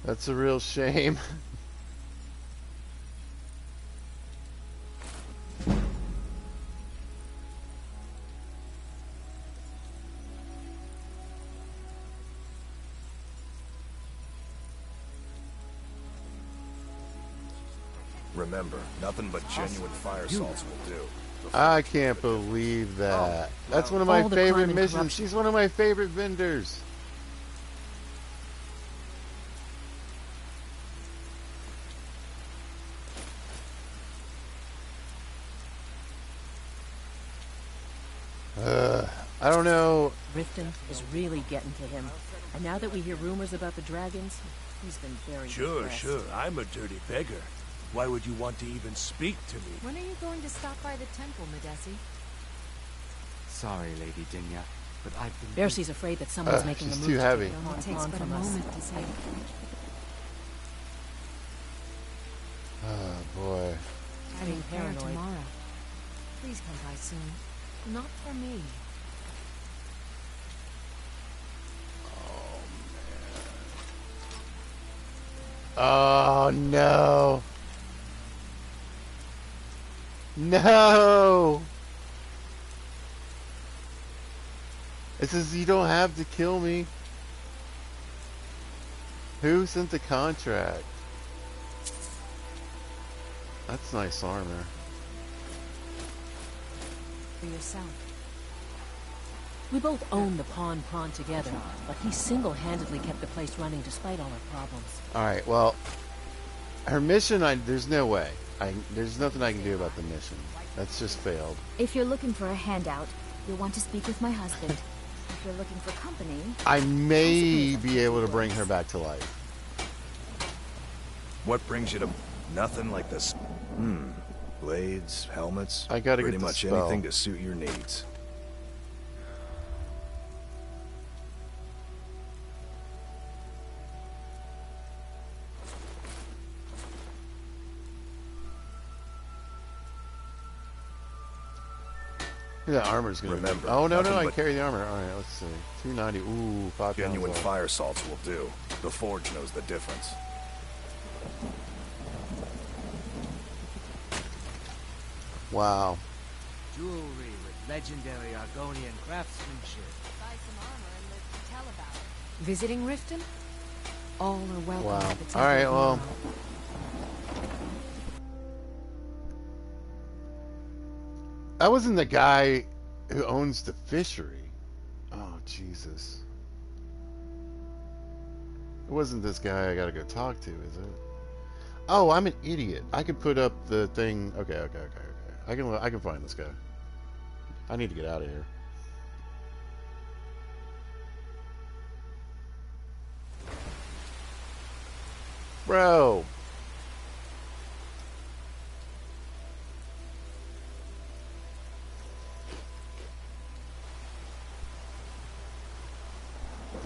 That's a real shame.
Remember, nothing but genuine fire salts will do.
I can't believe that. That's one of my
All the
favorite
crime and
missions.
corruption.
She's one of my favorite vendors. I don't know.
Riften is really getting to him. And now that we hear rumors about the dragons, he's been very depressed.
Sure, I'm a dirty beggar. Why would you want to even speak to me?
When are you going to stop by the temple, Medesi?
Sorry, Lady Dinya, but I've been...
Bercy's afraid that someone's making a
she's
move
too
to
heavy.
take
It takes
on
but a
from us.
moment to say.
Oh boy.
I
Being
will fair
paranoid.
tomorrow. Please come by soon. Not for me.
Oh no. No. It says you don't have to kill me. Who sent the contract? That's nice armor.
For yourself.
We both own the pawn together, but he single-handedly kept the place running despite all our problems.
Alright, well, her mission, there's no way. There's nothing I can do about the mission. That's just failed.
If you're looking for a handout, you'll want to speak with my husband. If you're looking for company...
I may be able to bring her back to life.
What brings you to nothing like this? Blades, helmets.
I gotta
pretty
get the
much
spell.
anything to suit your needs.
The armor's gonna
Remember,
be... Oh, no,
nothing
I
but-
carry the armor. Alright, let's see. 290. Ooh, 5
Genuine
pounds off.
fire salts will do. The Forge knows the difference.
Wow.
Jewelry with legendary Argonian craftsmanship.
Buy some armor and live to tell about it. Visiting Riften? All are welcome
Wow.
at the temple
Alright, well...
tomorrow.
That wasn't the guy who owns the fishery. Oh, Jesus. It wasn't this guy I gotta go talk to, is it? Oh, I'm an idiot. I could put up the thing. Okay. I can find this guy. I need to get out of here. Bro.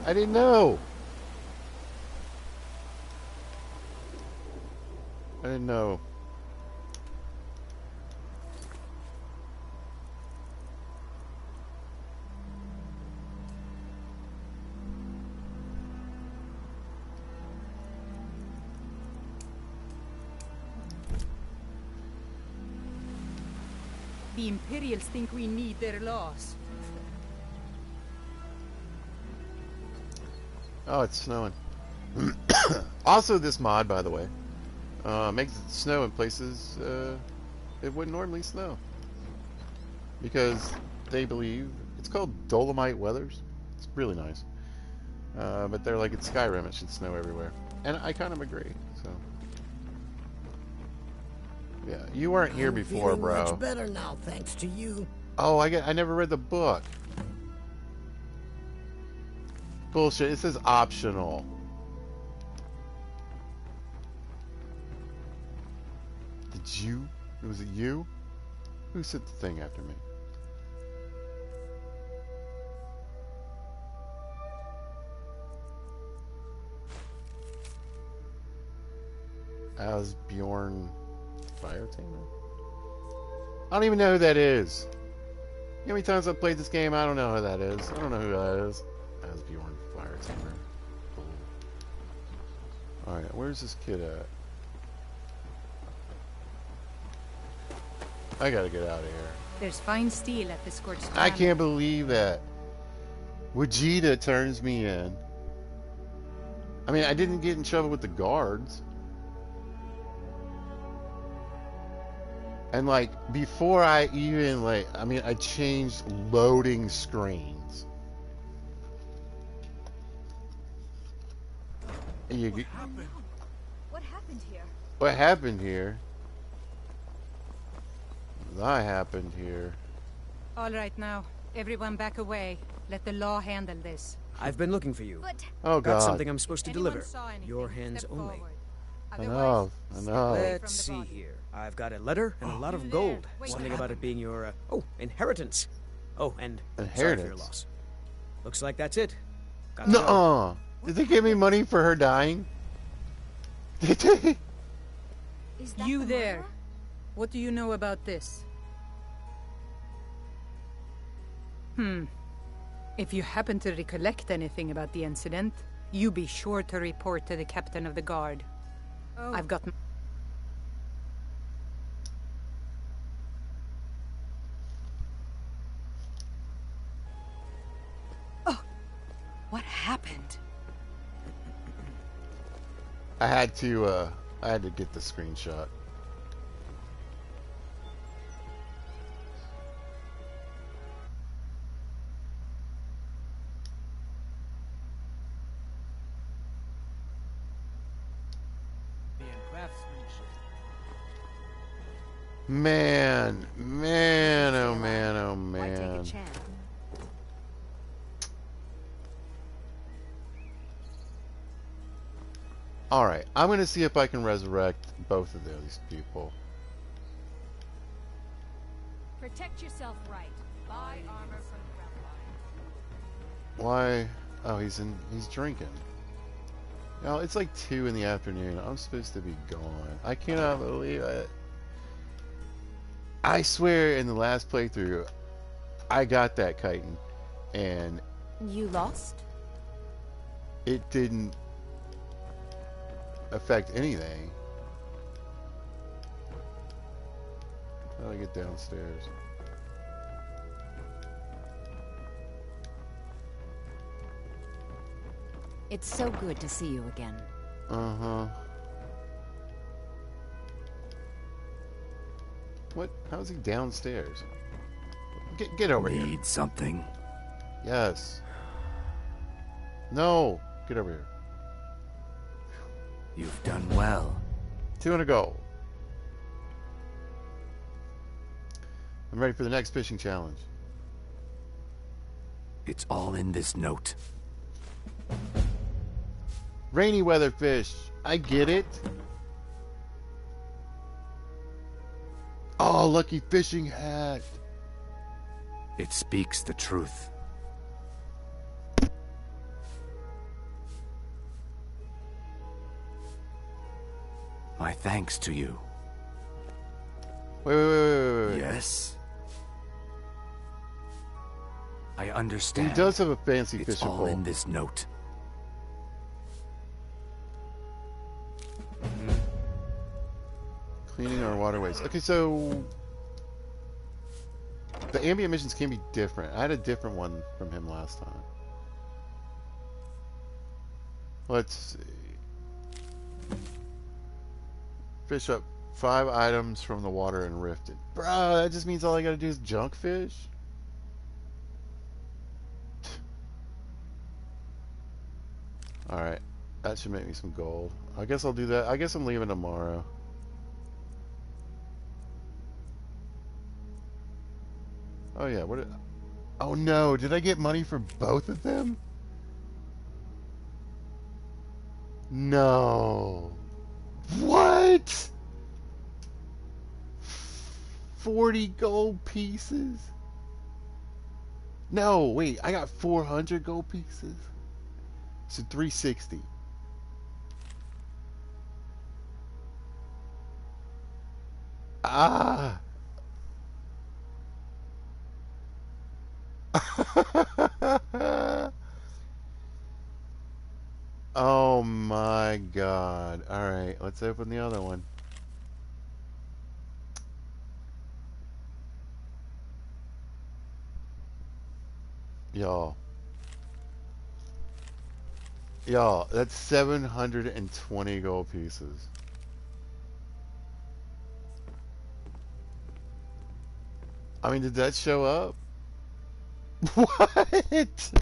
I didn't know. I didn't know.
The Imperials think we need their laws.
Oh, it's snowing. Also, this mod, by the way, makes it snow in places it wouldn't normally snow. Because they believe it's called Dolomite weathers. It's really nice. But they're like, it's Skyrim, it should snow everywhere. And I kind of agree, so. Yeah, you weren't here before,
feeling
bro.
Much better now, thanks to you.
Oh, I never read the book. Bullshit, it says optional. Was it you? Who sent the thing after me? Asbjorn Fire Tamer? I don't even know who that is. You know how many times I've played this game? I don't know who that is. I don't know who that is. Asbjorn Fire Tamer. Alright, where's this kid at? I gotta get out of here.
There's fine steel at the scorched
I
planet.
can't believe that. Vegeta turns me in. I mean, I didn't get in trouble with the guards. And like, before I even I changed loading screens.
What happened? What happened here?
What happened here? That happened here.
All right now, everyone back away. Let the law handle this.
I've been looking for you.
Oh,
Got
God.
something I'm supposed to
Anyone
deliver.
saw anything,
Your hands
step
only.
forward.
Enough.
Let's see here. I've got a letter and a lot of gold. Something about it being your, inheritance. Oh, and sorry for your
Inheritance.
loss. Looks like that's it. Got
Nuh-uh. Did they give me money for her dying? Did they?
You there. What do you know about this? If you happen to recollect anything about the incident, you be sure to report to the captain of the guard. I've got... Oh! What happened?
I had to get the screenshot. Man, oh man, oh man. Alright, I'm gonna see if I can resurrect both of those people.
Protect yourself right. Buy armor from the
Why? Oh, he's drinking. No, it's like 2 in the afternoon. I'm supposed to be gone. I cannot believe it. I swear in the last playthrough, I got that chitin, and
You lost?
it didn't affect anything. How do I get downstairs?
It's so good to see you again.
Uh-huh. What? How is he downstairs? Get over here.
Need something?
Yes. No. Get over here.
You've done well.
200 gold. I'm ready for the next fishing challenge.
It's all in this note.
Rainy weather fish. I get it. Oh, lucky fishing hat.
It speaks the truth. My thanks to you.
Wait.
Yes? I understand.
He does have a fancy
it's
fishing
all
pole.
in this note.
Cleaning our waterways. Okay, so the ambient missions can be different. I had a different one from him last time. Let's see. Fish up 5 items from the water and rifted. Bro, that just means all I gotta do is junk fish? Alright. That should make me some gold. I guess I'll do that. I guess I'm leaving tomorrow. Oh yeah, what? Oh no, did I get money for both of them? No. What? 40 gold pieces? No, wait, I got 400 gold pieces. So 360. Ah. Oh my god. Alright, let's open the other one. Y'all, that's 720 gold pieces. I mean, did that show up? What?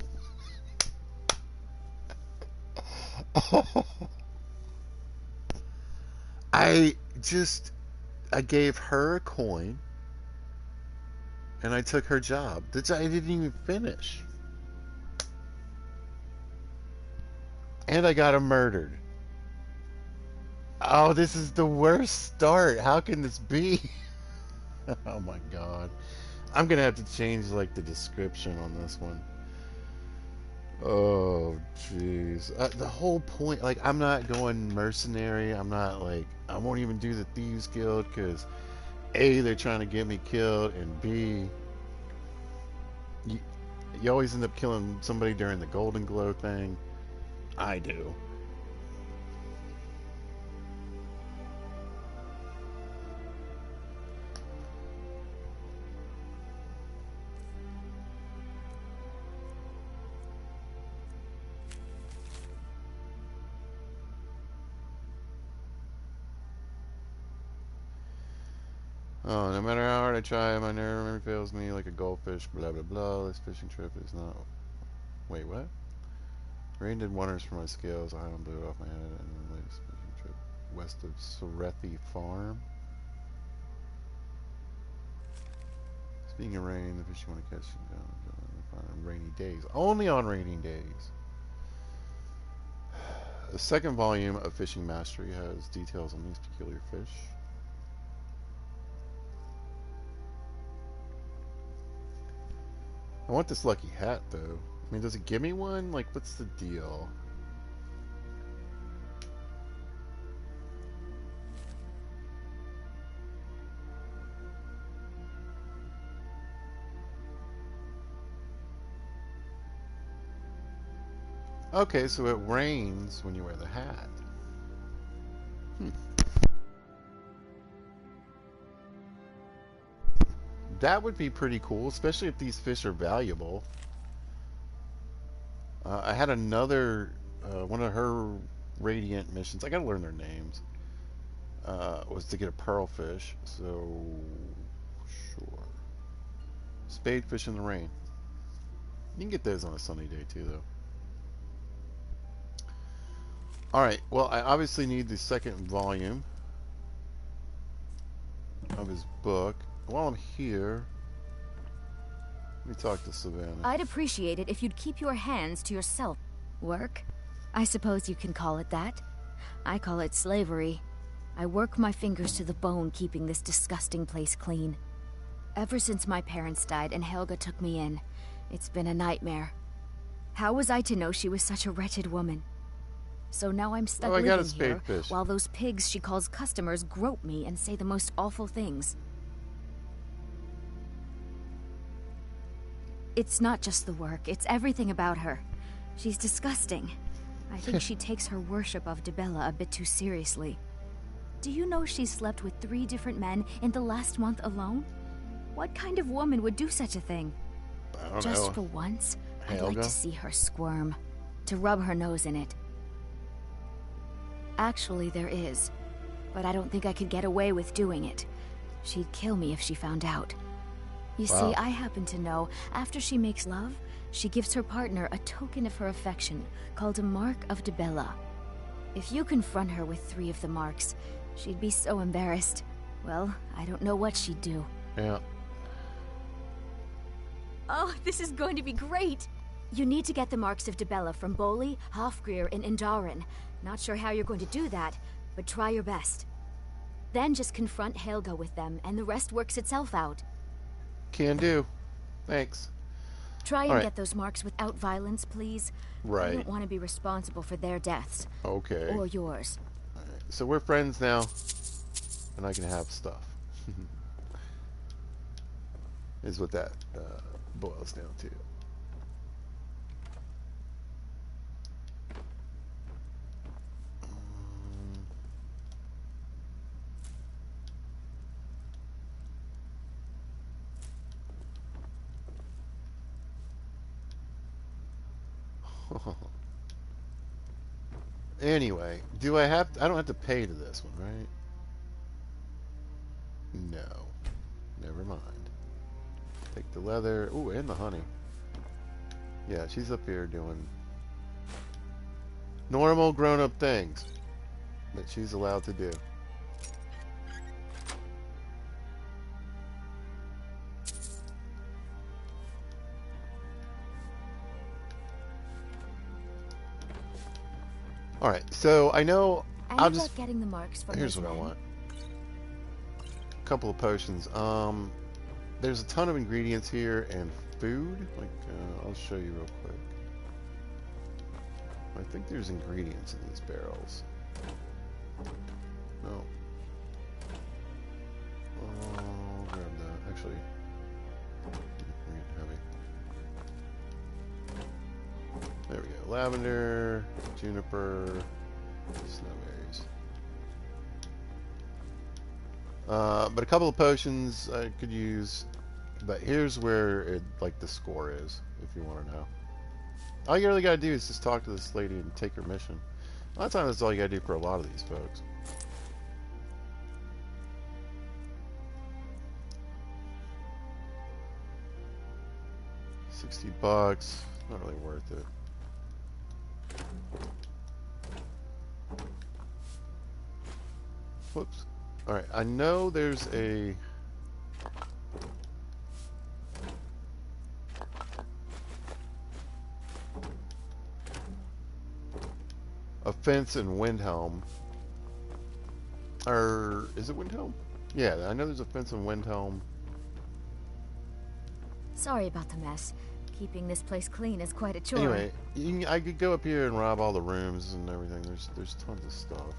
I gave her a coin and I took her job. I didn't even finish. And I got her murdered. Oh, this is the worst start. How can this be? Oh my god. I'm gonna have to change like the description on this one. Oh jeez. The whole point, like, I'm not going mercenary. I'm not like, I won't even do the Thieves Guild because A, they're trying to get me killed, and B, you always end up killing somebody during the Golden Glow thing. I do. Oh, no matter how hard I try, my nerve memory fails me like a goldfish, blah blah blah. This fishing trip is not... Wait, what? Rain did wonders for my scales. I don't blew it off my head. And the latest fishing trip west of Sorethi Farm. Speaking of rain, the fish you want to catch on rainy days. Only on rainy days. The second volume of Fishing Mastery has details on these peculiar fish. I want this lucky hat, though. I mean, does it give me one? Like, what's the deal? Okay, so it rains when you wear the hat. That would be pretty cool, especially if these fish are valuable. I had another, one of her Radiant missions, I gotta learn their names, was to get a pearlfish, so sure. Spadefish in the rain. You can get those on a sunny day too, though. Alright, well, I obviously need the second volume of his book. While I'm here, let me talk to Savannah.
I'd appreciate it if you'd keep your hands to yourself. Work? I suppose you can call it that. I call it slavery. I work my fingers to the bone keeping this disgusting place clean. Ever since my parents died and Helga took me in, it's been a nightmare. How was I to know she was such a wretched woman? So now I'm stuck living here, while those pigs she calls customers grope me and say the most awful things. It's not just the work, it's everything about her. She's disgusting. I think she takes her worship of Dibella a bit too seriously. Do you know she slept with 3 different men in the last month alone? What kind of woman would do such a thing?
I don't
Just
know.
for once,
Helga?
I'd like to see her squirm. To rub her nose in it. Actually, there is. But I don't think I could get away with doing it. She'd kill me if she found out. You see, I happen to know, after she makes love, she gives her partner a token of her affection, called a Mark of Dibella. If you confront her with 3 of the marks, she'd be so embarrassed. Well, I don't know what she'd do.
Yeah.
Oh, this is going to be great! You need to get the marks of Dibella from Boli, Hofgrir, and Indaren. Not sure how you're going to do that, but try your best. Then just confront Helga with them, and the rest works itself out.
Can do. Thanks.
Try and get those marks without violence, please.
Right.
I don't want to be responsible for their deaths.
Okay.
Or yours.
Alright, so we're friends now, and I can have stuff. Is what that boils down to. Anyway, do I have... I don't have to pay to this one, right? No. Never mind. Take the leather. Ooh, and the honey. Yeah, she's up here doing normal grown-up things that she's allowed to do. Alright, so I know I'll just...
getting the marks from
Here's what I want. A couple of potions. There's a ton of ingredients here and food. Like, I'll show you real quick. I think there's ingredients in these barrels. No. I'll grab that. Actually, heavy. There we go. Lavender, juniper, snowberries. But a couple of potions I could use. But here's where like the score is, if you want to know. All you really gotta do is just talk to this lady and take her mission. A lot of times that's all you gotta do for a lot of these folks. $60, not really worth it. Whoops. Alright, I know there's a... fence in Windhelm. Or is it Windhelm? Yeah, I know there's a fence in Windhelm.
Sorry about the mess. Keeping this place clean is quite a chore.
Anyway, I could go up here and rob all the rooms and everything. There's tons of stuff.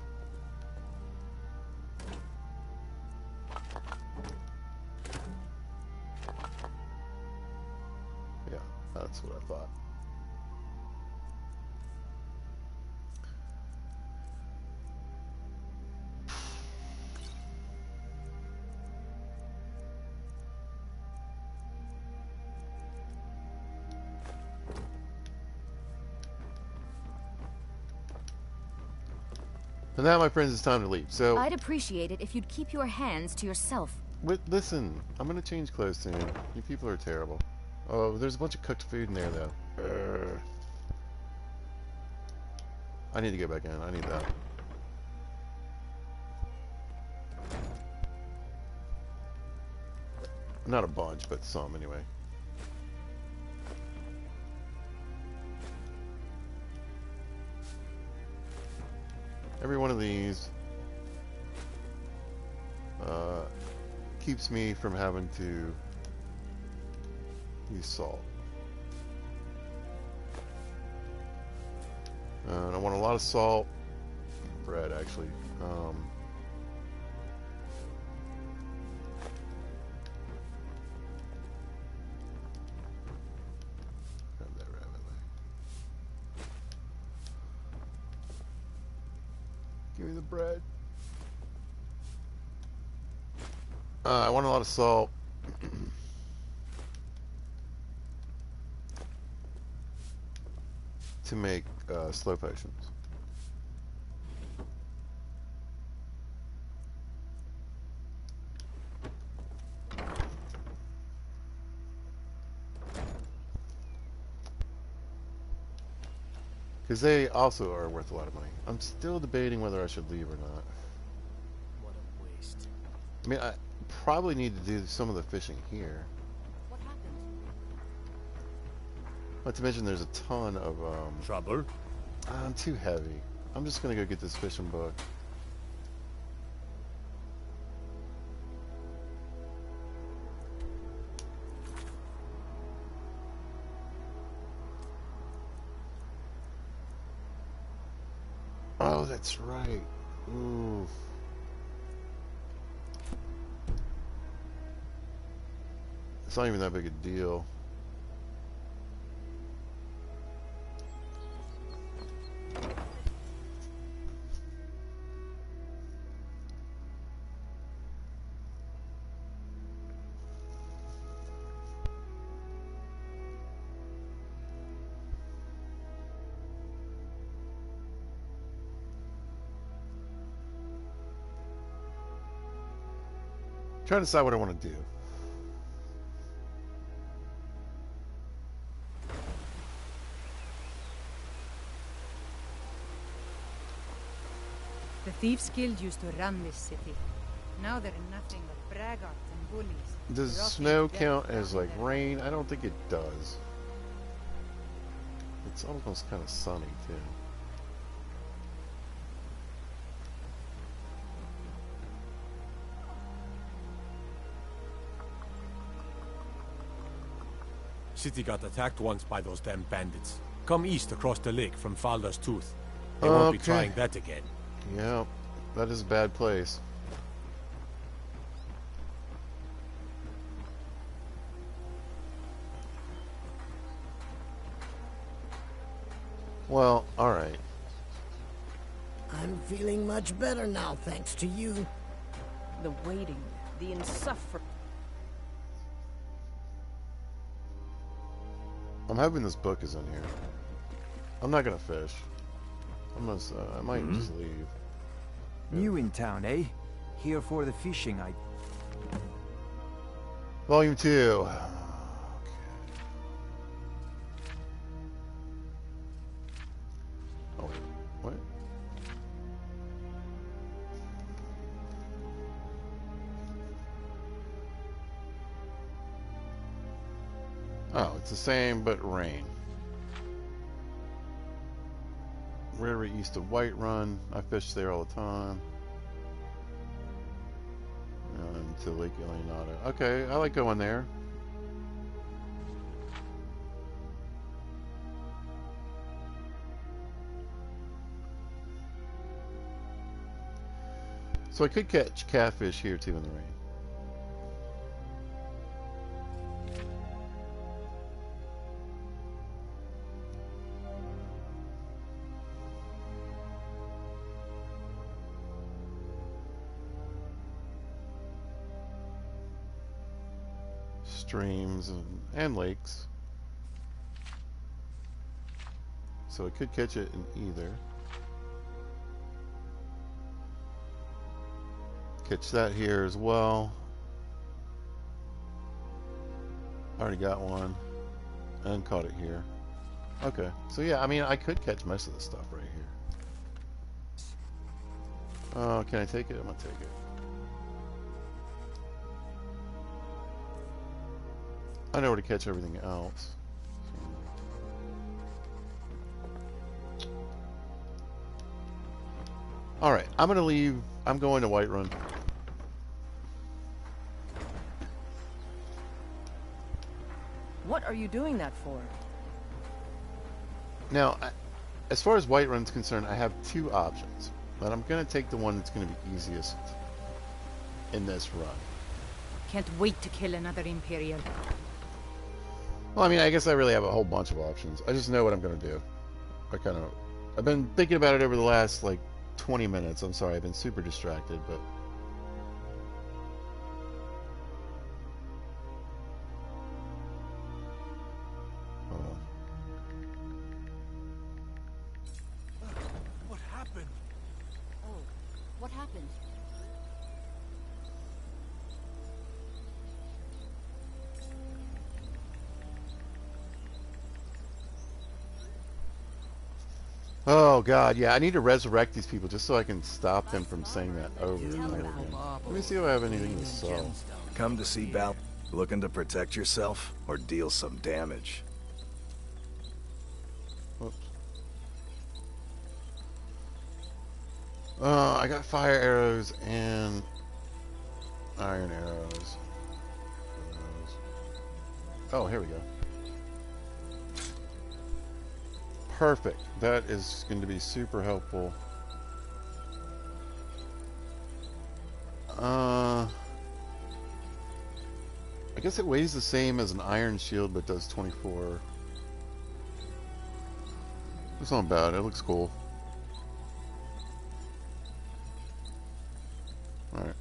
Yeah, that's what I thought. And now, my friends, it's time to leave. So
I'd appreciate it if you'd keep your hands to yourself.
Listen, I'm gonna change clothes soon. You people are terrible. Oh, there's a bunch of cooked food in there, though. I need to get back in. I need that. Not a bunch, but some anyway. Every one of these keeps me from having to use salt. And I want a lot of salt. Bread, actually. Grab that rabbit leg. Give me the bread. I want a lot of salt. To make slow potions. Because they also are worth a lot of money. I'm still debating whether I should leave or not.
What a waste.
I mean, I probably need to do some of the fishing here.
What happened?
Not to mention there's a ton of,
Trouble?
I'm too heavy. I'm just gonna go get this fishing book. Oh, that's right. Ooh. It's not even that big a deal. Trying to decide what I want to do.
The Thieves Guild used to run this city. Now they're nothing but braggarts and bullies.
Does
Rough
snow
death
count
down
as like
there.
rain? I don't think it does. It's almost kind of sunny too.
City got attacked once by those damn bandits. Come east across the lake from Falda's Tooth. They won't be
Okay.
trying that again.
Yeah, that is a bad place. Well, alright.
I'm feeling much better now, thanks to you.
The waiting, the insufferable.
I'm hoping this book is in here. I'm not gonna fish. I'm gonna, I might just leave.
New in town, eh? Here for the fishing, I...
Volume 2. Oh, wait. What? Oh, it's the same, but rain. River east of Whiterun. I fish there all the time. To Lake Ilianata. Okay, I like going there. So I could catch catfish here too in the rain. Streams and lakes. So I could catch it in either. Catch that here as well. Already got one. And caught it here. Okay. So yeah, I mean, I could catch most of this stuff right here. Oh, can I take it? I'm gonna take it. I know where to catch everything else. Alright, I'm gonna leave. I'm going to Whiterun.
What are you doing that for?
Now, as far as Whiterun's concerned, I have two options. But I'm gonna take the one that's gonna be easiest in this run.
Can't wait to kill another Imperial.
Well, I mean, I guess I really have a whole bunch of options. I just know what I'm gonna do. I've been thinking about it over the last, like, 20 minutes. I'm sorry, I've been super distracted, but... Hold on.
What happened?
Oh, what happened?
Oh, God, yeah, I need to resurrect these people just so I can stop them from saying that over and over again. Let me see if I have anything to sell.
Come to see Val. Looking to protect yourself or deal some damage?
Whoops. I got fire arrows and iron arrows. Oh, here we go. Perfect. That is going to be super helpful. I guess it weighs the same as an iron shield, but does 24. It's not bad. It looks cool. Alright.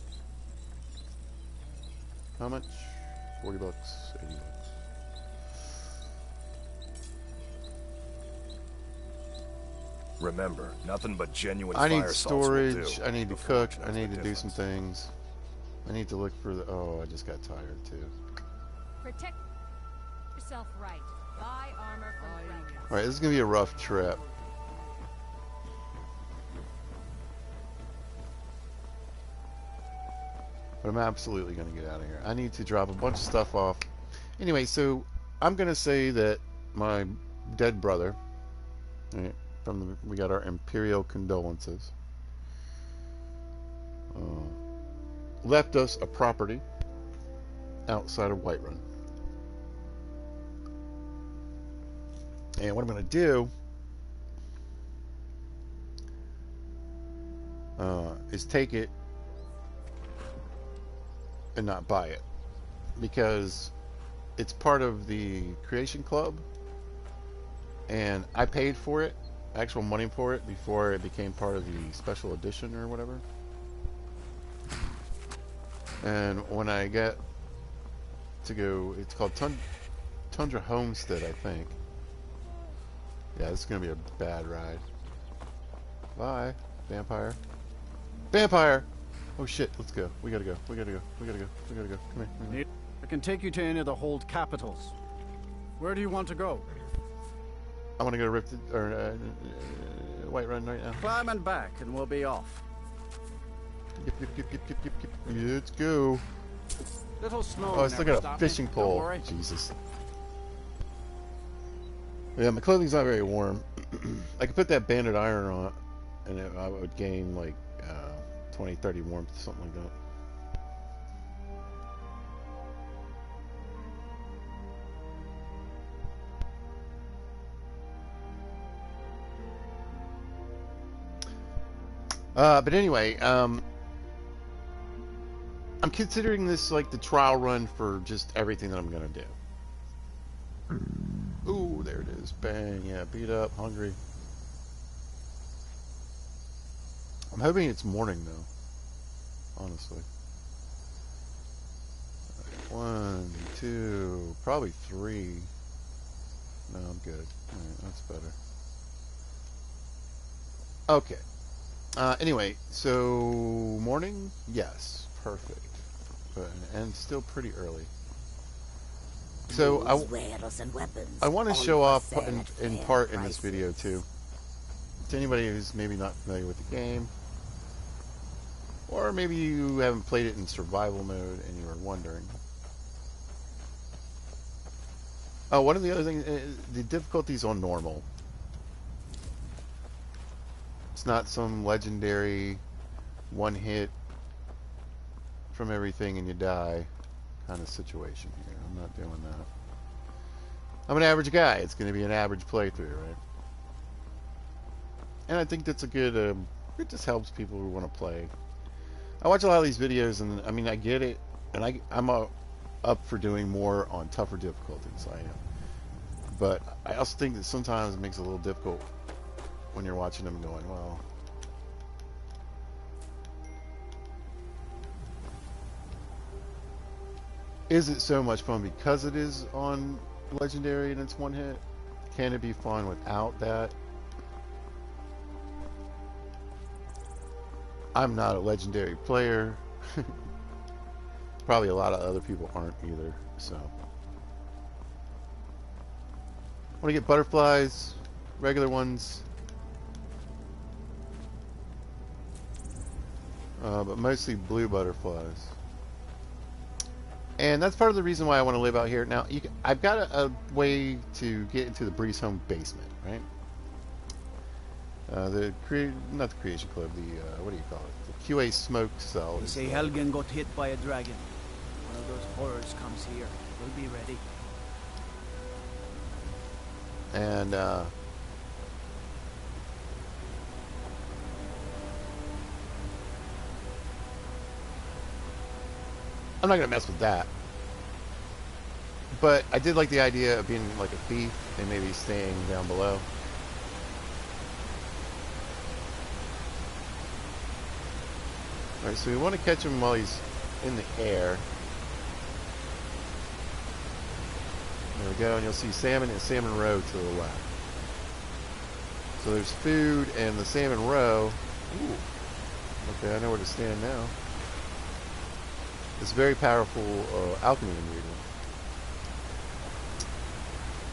How much? 40 bucks, 80 bucks.
Remember, nothing but genuine
I need
fire salts will do.
storage. I need to cook. I need to do some things. I need to look for the... Oh, I just got tired too.
Protect yourself right. Buy armor from friends.
Alright, this is going to be a rough trip. But I'm absolutely going to get out of here. I need to drop a bunch of stuff off. Anyway, so I'm going to say that my dead brother, right, we got our Imperial condolences, left us a property outside of Whiterun. And what I'm going to do is take it and not buy it, because it's part of the Creation Club and I paid for it, actual money for it, before it became part of the special edition or whatever. And when I get to go, it's called Tundra Homestead, I think. Yeah, this is gonna be a bad ride. Bye, vampire. Vampire! Oh shit, let's go. We gotta go. We gotta go. We gotta go. We gotta go. Come here.
I can take you to any of the hold capitals. Where do you want to go?
I want to go to Whiterun right now.
Climb and back, and we'll be off.
Yep. Let's go.
Little snow.
Oh, I still got a fishing pole. Jesus. Yeah, my clothing's not very warm. I could put that banded iron on it, and I would gain like 20, 30 warmth, something like that. But anyway, I'm considering this like the trial run for just everything that I'm gonna do. Ooh, there it is. Bang, yeah, beat up, hungry. I'm hoping it's morning though, honestly. 1, 2, probably 3. No, I'm good. Alright, that's better. Okay. Anyway, so morning? Yes, perfect. But, and still pretty early. So I want to show off in part in this video too. To anybody who's maybe not familiar with the game, Or maybe you haven't played it in survival mode and you were wondering. Oh, one of the other things, the difficulty's on normal. It's not some legendary one hit from everything and you die kind of situation here. I'm not doing that. I'm an average guy. It's going to be an average playthrough, right? And I think that's a good, it just helps people who want to play. I watch a lot of these videos, and I mean, I get it, and I'm up for doing more on tougher difficulties. I am. But I also think that sometimes it makes it a little difficult when you're watching them going, well, is it so much fun because it is on legendary and it's one hit? Can it be fun without that? I'm not a legendary player. Probably a lot of other people aren't either, so. Want to get butterflies, regular ones. But mostly blue butterflies. And that's part of the reason why I want to live out here. Now, I've got a way to get into the Breeze Home basement, right? Not the Creation Club, what do you call it? The QA smoke cell.
They say Helgen got hit by a dragon. One of those horrors comes here. We'll be ready.
And, I'm not going to mess with that. But I did like the idea of being like a thief and maybe staying down below. Alright, so we want to catch him while he's in the air. There we go, and you'll see salmon and salmon roe to the left. So there's food and the salmon roe. Ooh. Okay, I know where to stand now. It's a very powerful alchemy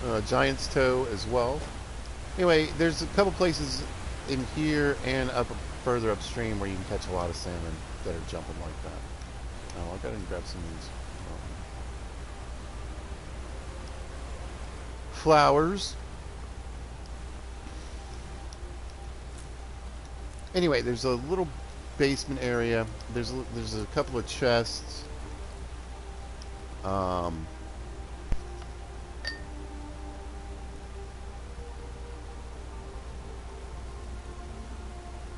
ingredient. Giant's toe as well. Anyway, there's a couple places in here and up further upstream where you can catch a lot of salmon that are jumping like that. Oh, I'll go and grab some of these flowers. Anyway, there's a little basement area. There's a couple of chests.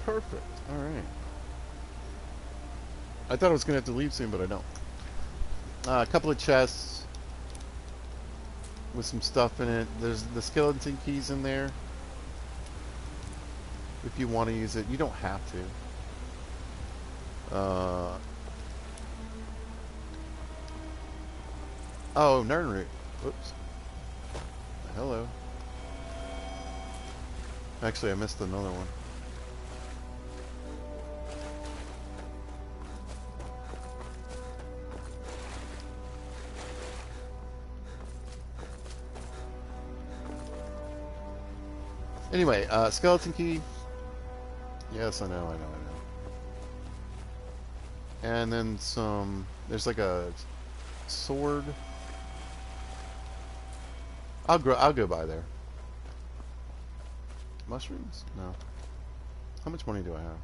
Perfect. All right. I thought I was gonna have to leave soon, but I don't. A couple of chests with some stuff in it. There's the skeleton keys in there. If you want to use it, you don't have to. Oh, Nernroot. Whoops. Hello. Actually, I missed another one. Anyway, skeleton key. Yes, I know. And then some, there's like a sword. I'll go by there. Mushrooms? No. How much money do I have?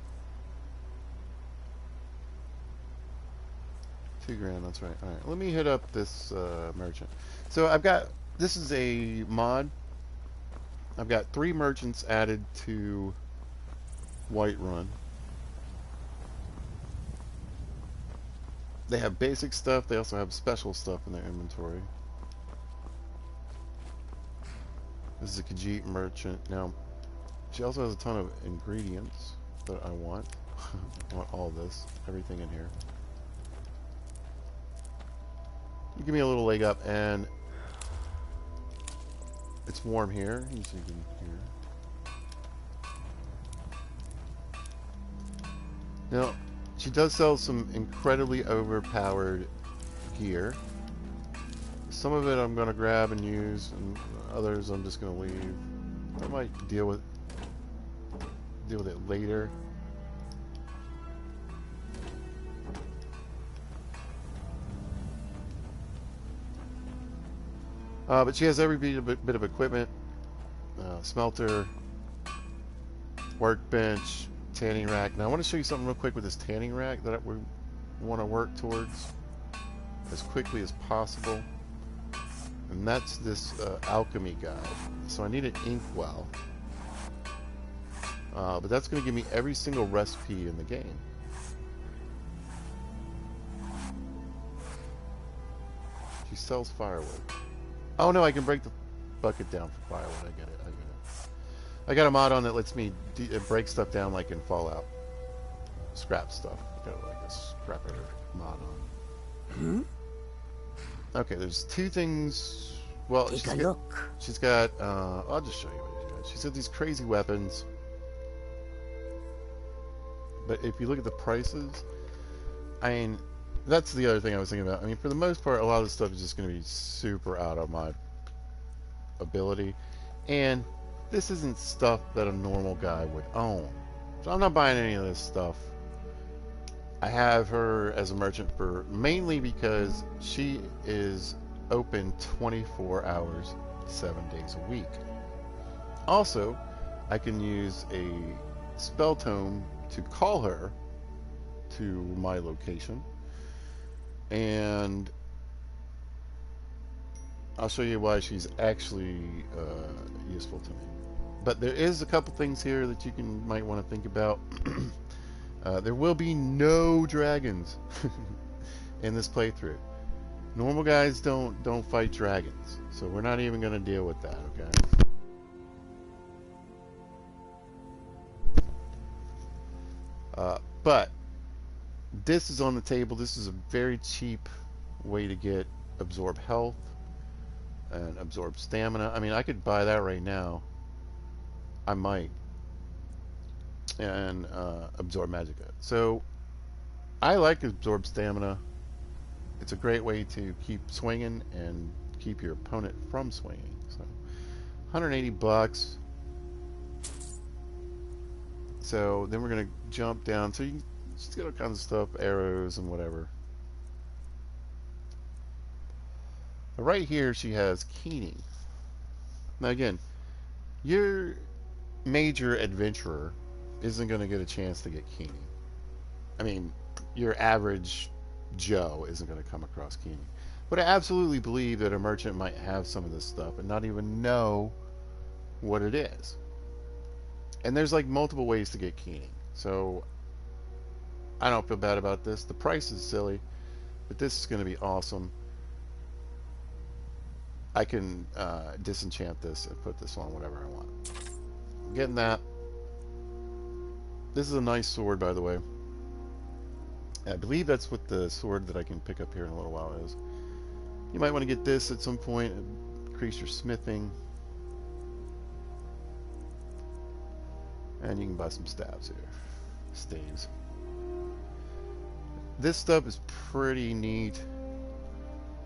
2 grand, that's right. Alright, let me hit up this merchant. So I've got, this is a mod. I've got 3 merchants added to Whiterun. They have basic stuff, they also have special stuff in their inventory. This is a Khajiit merchant. Now, she also has a ton of ingredients that I want. I want all this, everything in here. Give me a little leg up, and it's warm here, as you can hear. Now, she does sell some incredibly overpowered gear. Some of it I'm going to grab and use, and others I'm just going to leave. I might deal with it later. But she has every bit of equipment. Smelter, workbench, tanning rack. Now I want to show you something real quick with this tanning rack that we want to work towards as quickly as possible. And that's this alchemy guide. So I need an inkwell. But that's going to give me every single recipe in the game. She sells firewood. Oh no, I can break the bucket down for firewood. I get it. I got a mod on that lets me break stuff down like in Fallout. Scrap stuff. I got like a scrapper mod on. Okay, there's two things. Well,
Take a look.
She's got. I'll just show you what she got. She's got these crazy weapons. But if you look at the prices, I mean, that's the other thing I was thinking about. I mean, for the most part, a lot of this stuff is just going to be super out of my ability. And this isn't stuff that a normal guy would own. So I'm not buying any of this stuff. I have her as a merchant for mainly because she is open 24 hours, 7 days a week. Also, I can use a spell tome to call her to my location. And I'll show you why she's actually useful to me. But there is a couple things here that you might want to think about. There will be no dragons in this playthrough. Normal guys don't fight dragons, so we're not even going to deal with that. Okay. But this is on the table. This is a very cheap way to get absorb health and absorb stamina. I mean, I could buy that right now. I might. And absorb magicka. So I like absorb stamina. It's a great way to keep swinging and keep your opponent from swinging. So 180 bucks. So then we're gonna jump down. So she's got all kinds of stuff, arrows and whatever. But right here she has keening. Now again, your major adventurer isn't going to get a chance to get keening. I mean, your average Joe isn't going to come across keening. But I absolutely believe that a merchant might have some of this stuff and not even know what it is. And there's like multiple ways to get keening. So I don't feel bad about this. The price is silly, but this is going to be awesome. I can disenchant this and put this on whatever I want. I'm getting that. This is a nice sword, by the way. I believe that's what the sword that I can pick up here in a little while is. You might want to get this at some point. Increase your smithing. And you can buy some staves here. Staves. This stuff is pretty neat.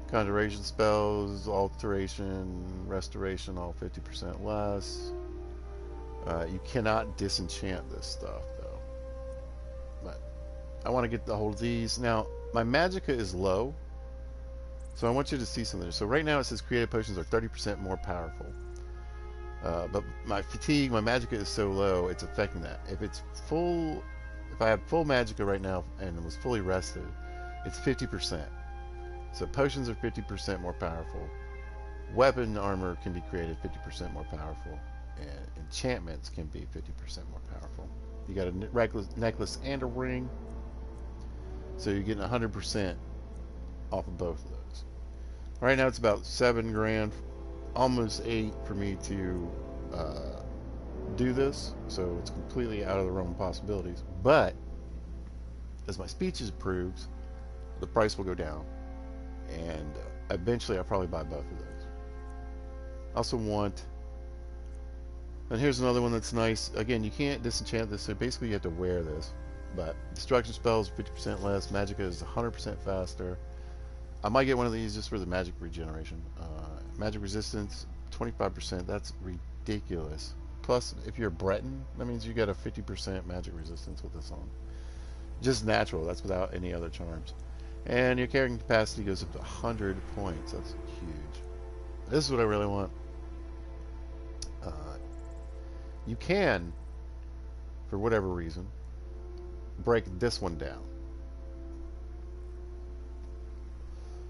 Conjuration spells, alteration, restoration, all 50% less. You cannot disenchant this stuff, though. But I want to get a hold of these. Now, my magicka is low, so I want you to see something. So right now it says creative potions are 30% more powerful. But my fatigue, my magicka is so low, it's affecting that. If it's full, if I have full magicka right now and it was fully rested, it's 50%. So potions are 50% more powerful. Weapon armor can be created 50% more powerful. And enchantments can be 50% more powerful. You got a necklace and a ring. So you're getting 100% off of both of those. Right now it's about 7 grand, almost 8 for me to do this. So it's completely out of the realm of possibilities. But as my speech improves, the price will go down. And eventually I'll probably buy both of those. I also want, and here's another one that's nice. Again, you can't disenchant this, so basically you have to wear this. But destruction spells 50% less, magicka is 100% faster. I might get one of these just for the magic regeneration. Magic resistance 25%, that's ridiculous. Plus, if you're a Breton, that means you got a 50% magic resistance with this on. Just natural, that's without any other charms. And your carrying capacity goes up to 100 points. That's huge. this is what I really want. You can, for whatever reason, break this one down.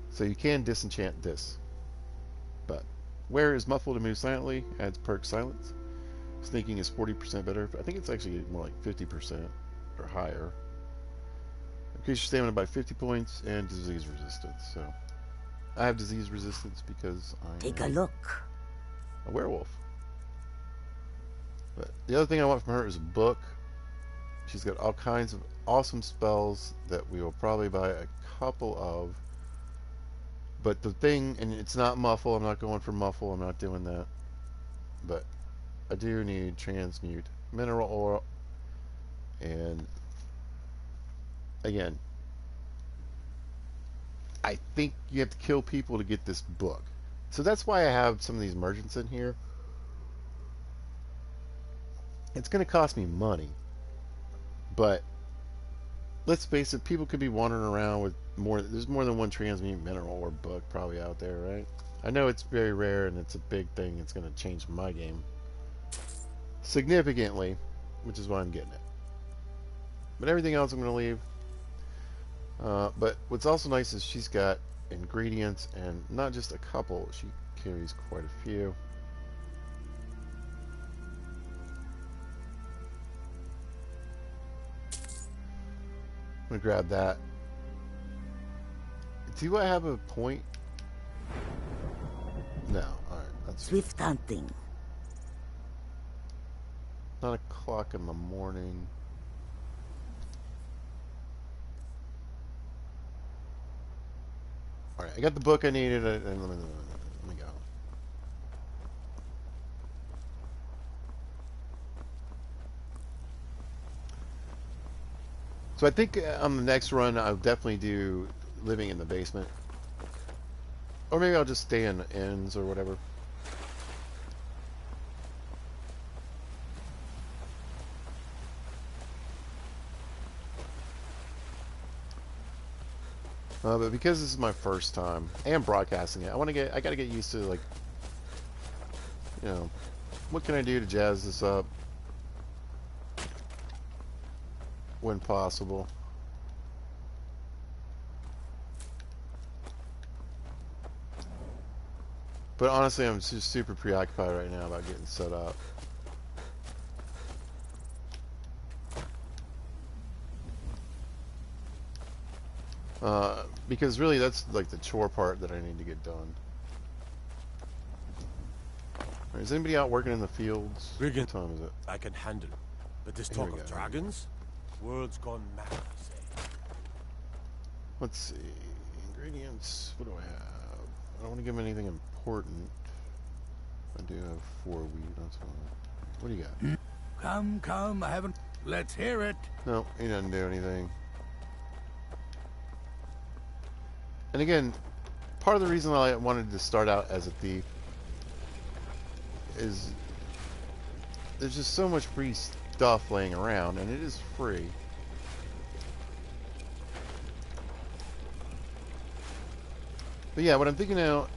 So you can disenchant this. But wear is muffled and move silently, adds perk silence. Sneaking is 40% better. I think it's actually more like 50% or higher. Increase your stamina by 50 points and disease resistance. So I have disease resistance because
Take a look.
A werewolf. But the other thing I want from her is a book. She's got all kinds of awesome spells that we will probably buy a couple of. But the thing, and it's not muffle, I'm not going for muffle, I'm not doing that. But I do need transmute mineral oil. And again, I think you have to kill people to get this book. So that's why I have some of these merchants in here. It's going to cost me money. But let's face it, people could be wandering around with more. There's more than one transmute mineral or book probably out there, right? I know it's very rare and it's a big thing. It's going to change my game significantly, which is why I'm getting it. But everything else I'm going to leave. But what's also nice is she's got ingredients, and not just a couple. She carries quite a few. I'm gonna grab that. Do I have a point? No. Alright, that's
Swift hunting.
9 o'clock in the morning. Alright, I got the book I needed, and let me go. So I think on the next run, I'll definitely do living in the basement. Or maybe I'll just stay in inns or whatever. But because this is my first time and broadcasting it, I gotta get used to, like, you know, what can I do to jazz this up when possible. But honestly, I'm just super preoccupied right now about getting set up. Because really that's like the chore part that I need to get done. Right, is anybody out working in the fields?
Riggin,
what time is it?
I can handle. But this
Here
talk
we
of
go.
dragons? World's gone mad, I say.
Let's see. Ingredients. What do I have? I don't want to give them anything important. I do have 4 wheat. That's fine. What do you got?
Come, I haven't... Let's hear it.
No, he doesn't do anything. And again, part of the reason I wanted to start out as a thief is there's just so much free stuff laying around, and it is free. But yeah, what I'm thinking now,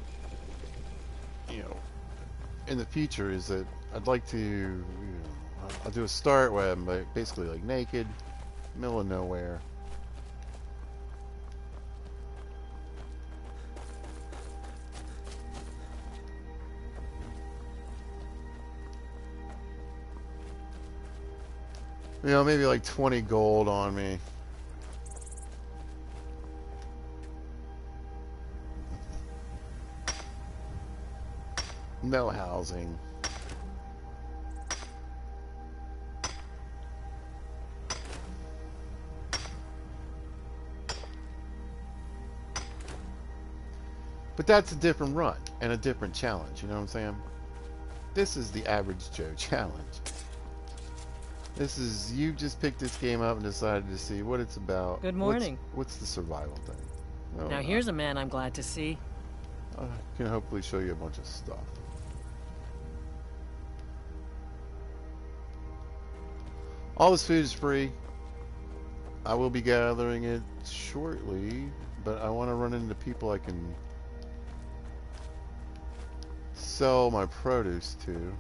you know, in the future is that I'd like to, you know, I'll do a start where I'm basically like naked, middle of nowhere. You know, maybe like 20 gold on me. No housing. But that's a different run and a different challenge, you know what I'm saying? This is the average Joe challenge. This is, you just picked this game up and decided to see what it's about.
Good morning.
What's the survival thing? No,
Now here's a man I'm glad to see.
I can hopefully show you a bunch of stuff. All this food is free. I will be gathering it shortly, but I want to run into people I can sell my produce to.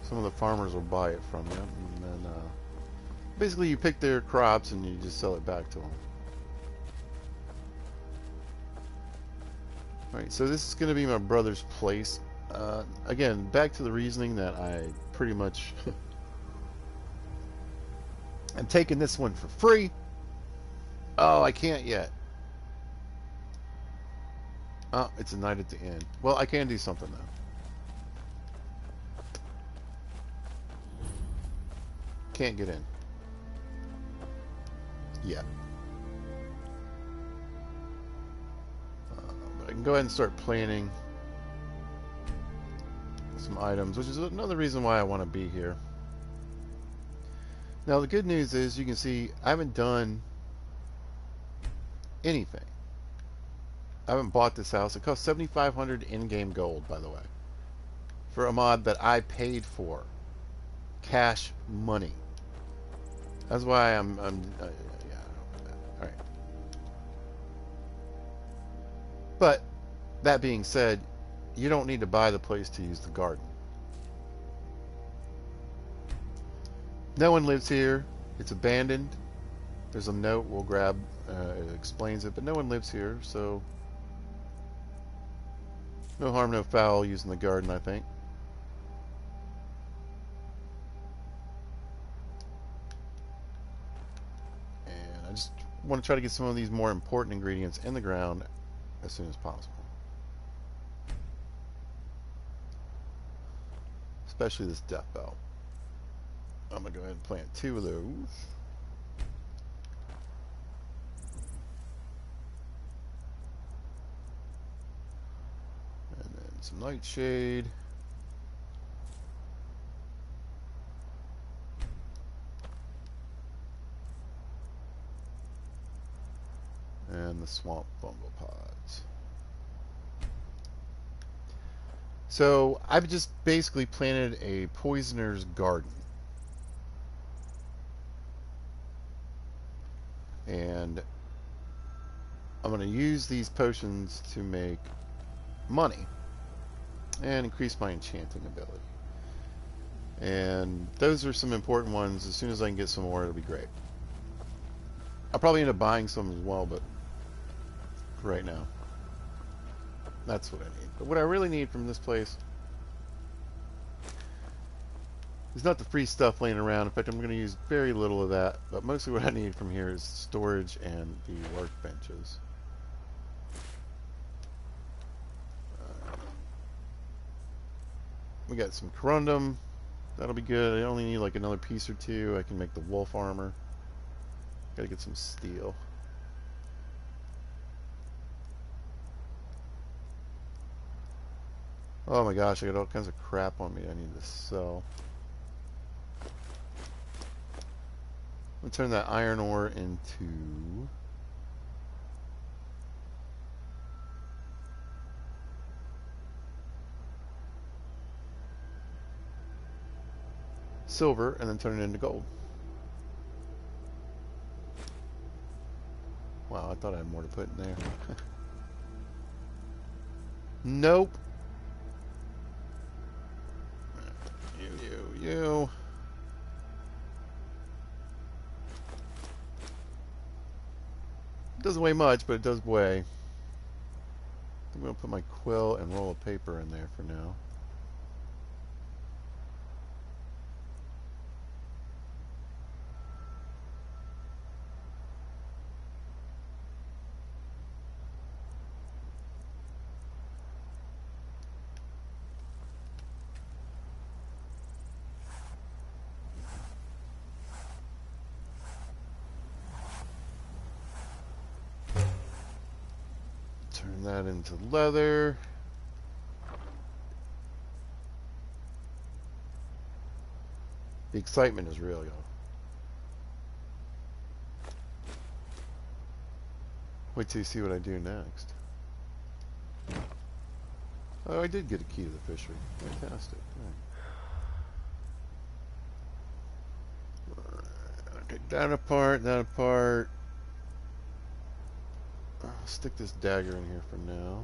Some of the farmers will buy it from you, and then basically you pick their crops and you just sell it back to them. Alright, so this is going to be my brother's place. Again, back to the reasoning that I pretty much I'm taking this one for free. Oh, I can't yet. Oh, it's a night at the inn. Well, I can do something though. Can't get in. Yeah. But I can go ahead and start planning some items, which is another reason why I want to be here. Now, the good news is you can see I haven't done anything. I haven't bought this house. It cost 7,500 in-game gold, by the way, for a mod that I paid for. Cash money. That's why I'm yeah, alright. But, that being said, you don't need to buy the place to use the garden. No one lives here. It's abandoned. There's a note we'll grab. It explains it, but no one lives here, so no harm, no foul using the garden, I think. And I just want to try to get some of these more important ingredients in the ground as soon as possible. Especially this death bell. I'm going to go ahead and plant 2 of those. And then some nightshade. And the swamp fungal pods. So I've just basically planted a poisoner's garden. And I'm going to use these potions to make money and increase my enchanting ability. And those are some important ones. As soon as I can get some more, it'll be great. I'll probably end up buying some as well, but for right now, that's what I need. But what I really need from this place is not the free stuff laying around. In fact, I'm going to use very little of that. But mostly what I need from here is storage and the workbenches. We got some corundum. That'll be good. I only need like another piece or 2. I can make the wolf armor. Gotta get some steel. Oh my gosh, I got all kinds of crap on me I need to sell. I'm gonna turn that iron ore into silver and then turn it into gold. Wow, I thought I had more to put in there. Nope. You. It doesn't weigh much, but it does weigh. I'm going to put my quill and roll of paper in there for now. Turn that into leather. The excitement is real, y'all. Wait till you see what I do next. Oh, I did get a key to the fishery. Fantastic. Okay, that apart, that apart. I'll stick this dagger in here for now.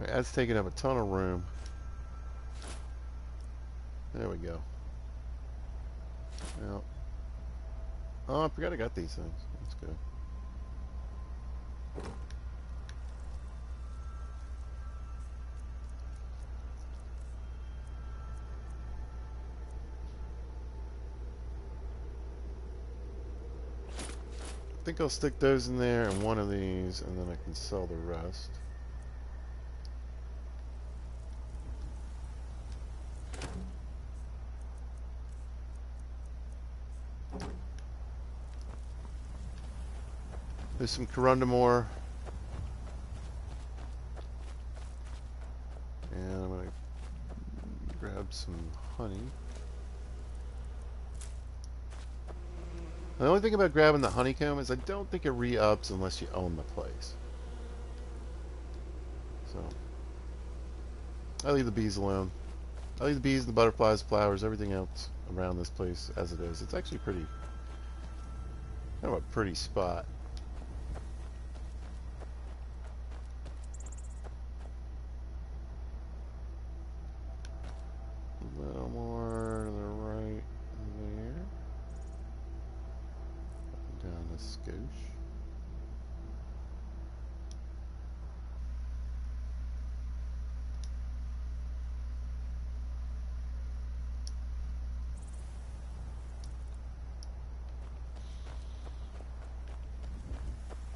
Alright, that's taking up a ton of room. There we go. Well, oh, I forgot I got these things. That's good. I think I'll stick those in there and one of these, and then I can sell the rest. There's some corundum, and I'm going to grab some honey. The only thing about grabbing the honeycomb is I don't think it re-ups unless you own the place. So, I leave the bees alone. I leave the bees, the butterflies, flowers, everything else around this place as it is. It's actually pretty, kind of a pretty spot. A little more to the right there. Up and down a skosh.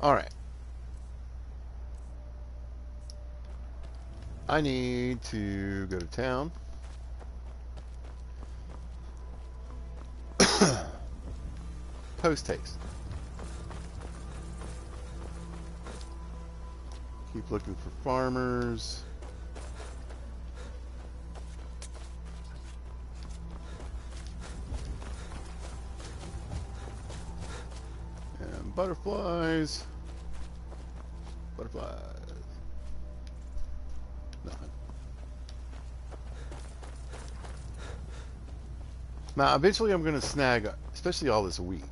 Alright. I need to go to town. Post haste. Keep looking for farmers. And butterflies. Butterflies. Nothing. Now, eventually I'm going to snag, especially all this wheat.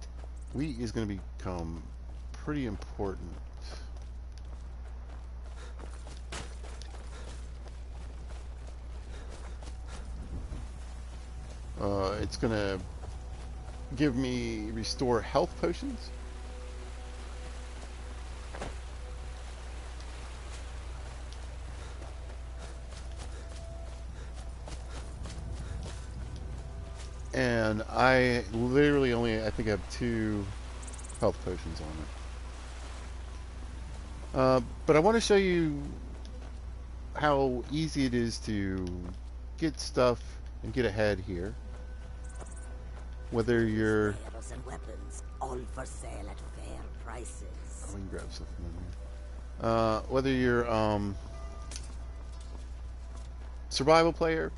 Wheat is going to become pretty important. It's going to give me restore health potions. And I literally only, I think I have 2 health potions on it. But I want to show you how easy it is to get stuff and get ahead here. Whether you're...
and weapons, all for sale at fair prices.
Oh, we can grab stuff from in here. Whether you're survival player,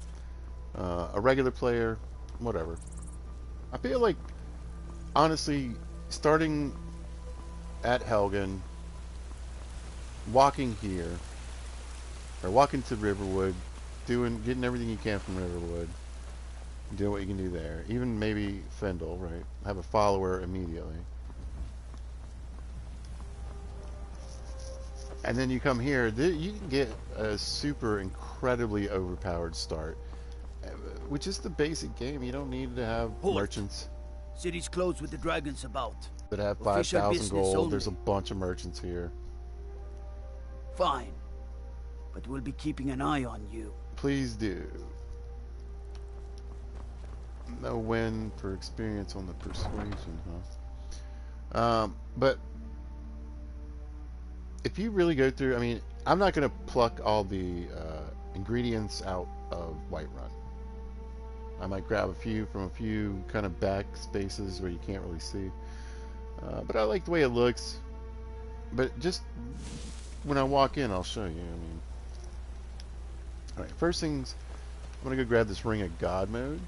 a regular player, whatever. I feel like, honestly, starting at Helgen, walking here, or walking to Riverwood, getting everything you can from Riverwood, doing what you can do there. Even maybe Fendel, right? Have a follower immediately. And then you come here, you can get a super incredibly overpowered start. Which is the basic game. You don't need to have merchants.
City's closed with the dragons about.
That have
Official
5,000 gold.
only.
There's a bunch of merchants here.
Fine. But we'll be keeping an eye on you.
Please do. No win for experience on the persuasion, huh? But if you really go through, I mean, I'm not going to pluck all the ingredients out of Whiterun. I might grab a few from a few kind of back spaces where you can't really see. But I like the way it looks. But just when I walk in, I'll show you. I mean, alright, first things, I'm going to go grab this Ring of God mode.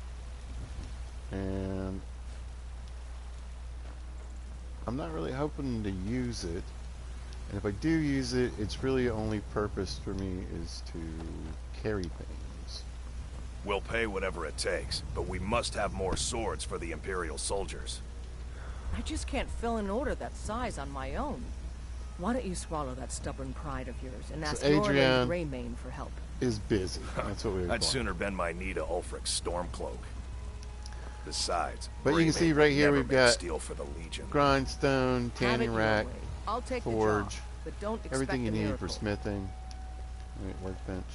And I'm not really hoping to use it. And if I do use it, its really only purpose for me is to carry things.
We'll pay whatever it takes, but we must have more swords for the Imperial soldiers.
I just can't fill an order that size on my own. Why don't you swallow that stubborn pride of yours and ask
Adrian
Norland Greymane for help?
is busy. That's what we were
I'd
going.
sooner bend my knee to Ulfric's Stormcloak. Besides,
But you can see right here we've got
steel for the Legion.
grindstone, tanning rack,
I'll take the
forge,
job, but don't expect
everything you
a
need
miracle.
for smithing. Wait, workbench.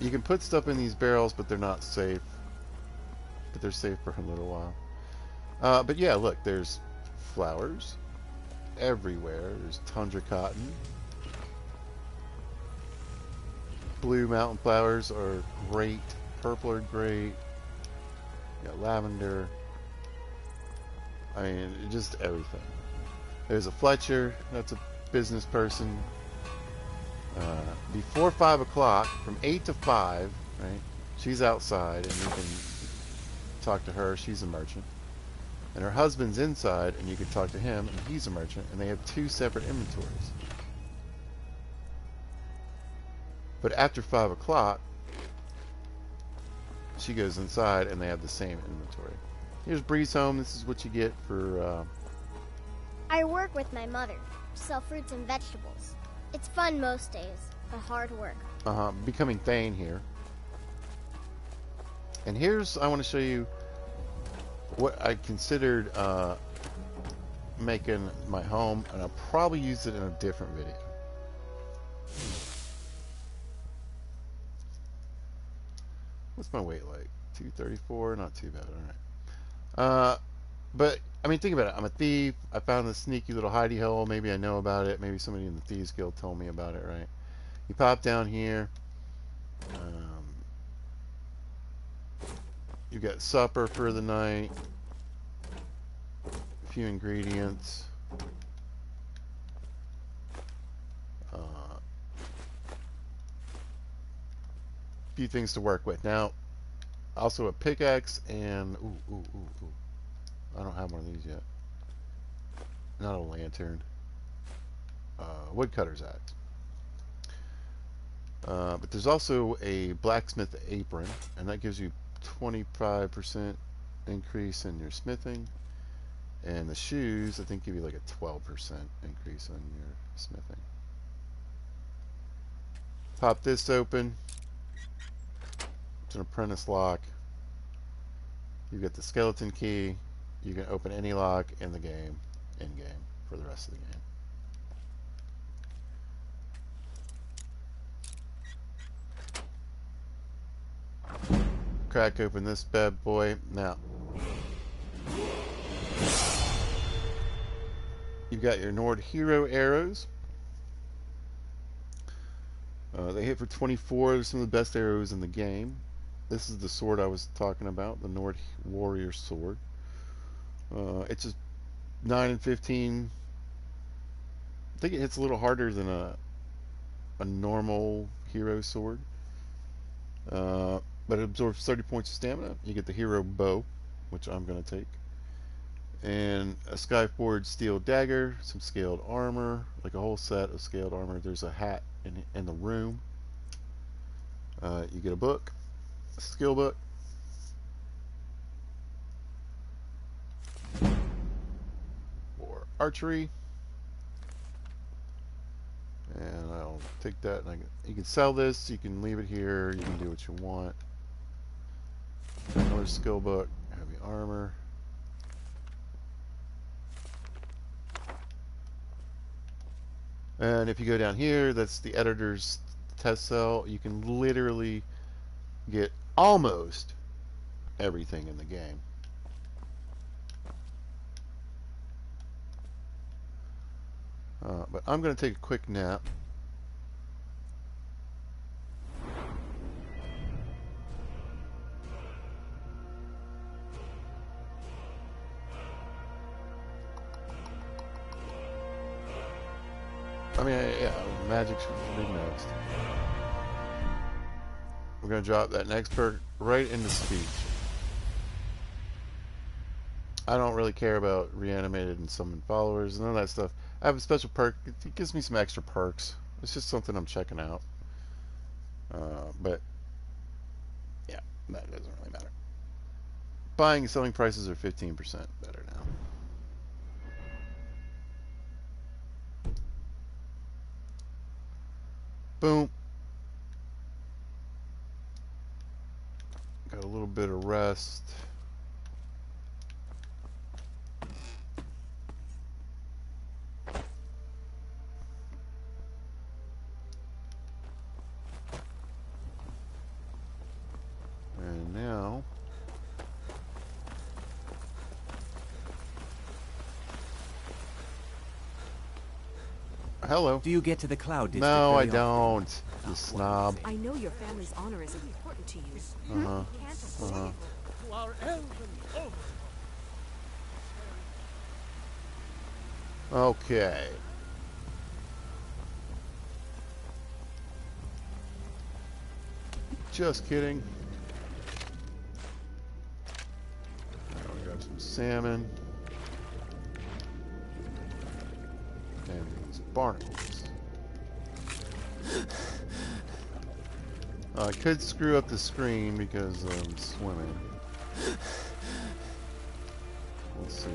You can put stuff in these barrels, but they're not safe. But they're safe for a little while. But yeah, look, there's flowers everywhere. There's tundra cotton. Blue mountain flowers are great. Purple are great. You got lavender. I mean, just everything. There's a Fletcher. That's a business person. Before 5 o'clock, from 8 to 5, right? She's outside, and you can talk to her. She's a merchant. And her husband's inside, and you can talk to him, and he's a merchant. And they have 2 separate inventories. But after 5 o'clock, she goes inside, and they have the same inventory. Here's Bree's home. This is what you get for...
I work with my mother. Sell fruits and vegetables. It's fun most days, but hard work.
Becoming Thane here. And here's, I want to show you what I considered making my home, and I'll probably use it in a different video. What's my weight like? 234, not too bad, alright. But, I mean, think about it. I'm a thief. I found this sneaky little hidey hole. Maybe I know about it. Maybe somebody in the Thieves Guild told me about it, right? You pop down here. You got supper for the night. A few ingredients. A few things to work with. Now, also a pickaxe and... Ooh. I don't have one of these yet. Not a lantern. Woodcutter's axe. But there's also a blacksmith apron, and that gives you 25% increase in your smithing. And the shoes, I think, give you like a 12% increase on your smithing. Pop this open. It's an apprentice lock. You get the skeleton key. You can open any lock in the game, in-game, for the rest of the game. Crack open this bad boy. Now, you've got your Nord Hero arrows. They hit for 24. They're some of the best arrows in the game. This is the sword I was talking about, the Nord Warrior sword. It's just 9 and 15. I think it hits a little harder than a normal hero sword. But it absorbs 30 points of stamina. You get the hero bow, which I'm going to take. And a Skyforged steel dagger, some scaled armor, like a whole set of scaled armor. There's a hat in the room. You get a book, a skill book. For archery. And I'll take that, and you can sell this, you can leave it here, you can do what you want. Another skill book, heavy armor. And if you go down here, that's the editor's test cell. You can literally get almost everything in the game. But I'm going to take a quick nap. I mean, yeah, magic should be next. We're going to drop that next perk right into speech. I don't really care about reanimated and summoned followers, none of that stuff. I have a special perk. It gives me some extra perks. It's just something I'm checking out. But, yeah, that doesn't really matter. Buying and selling prices are 15% better now. Boom. Got a little bit of rest. And now... Hello.
Do you get to the Cloud District?
No, I
very often?
don't. You snob.
I know your family's honor is important to you.
Uh-huh.
Can't afford
Uh-huh.
it.
To our elven
Okay. Just kidding. Now we got some salmon. And these barnacles. I could screw up the screen because I'm swimming. Let's see.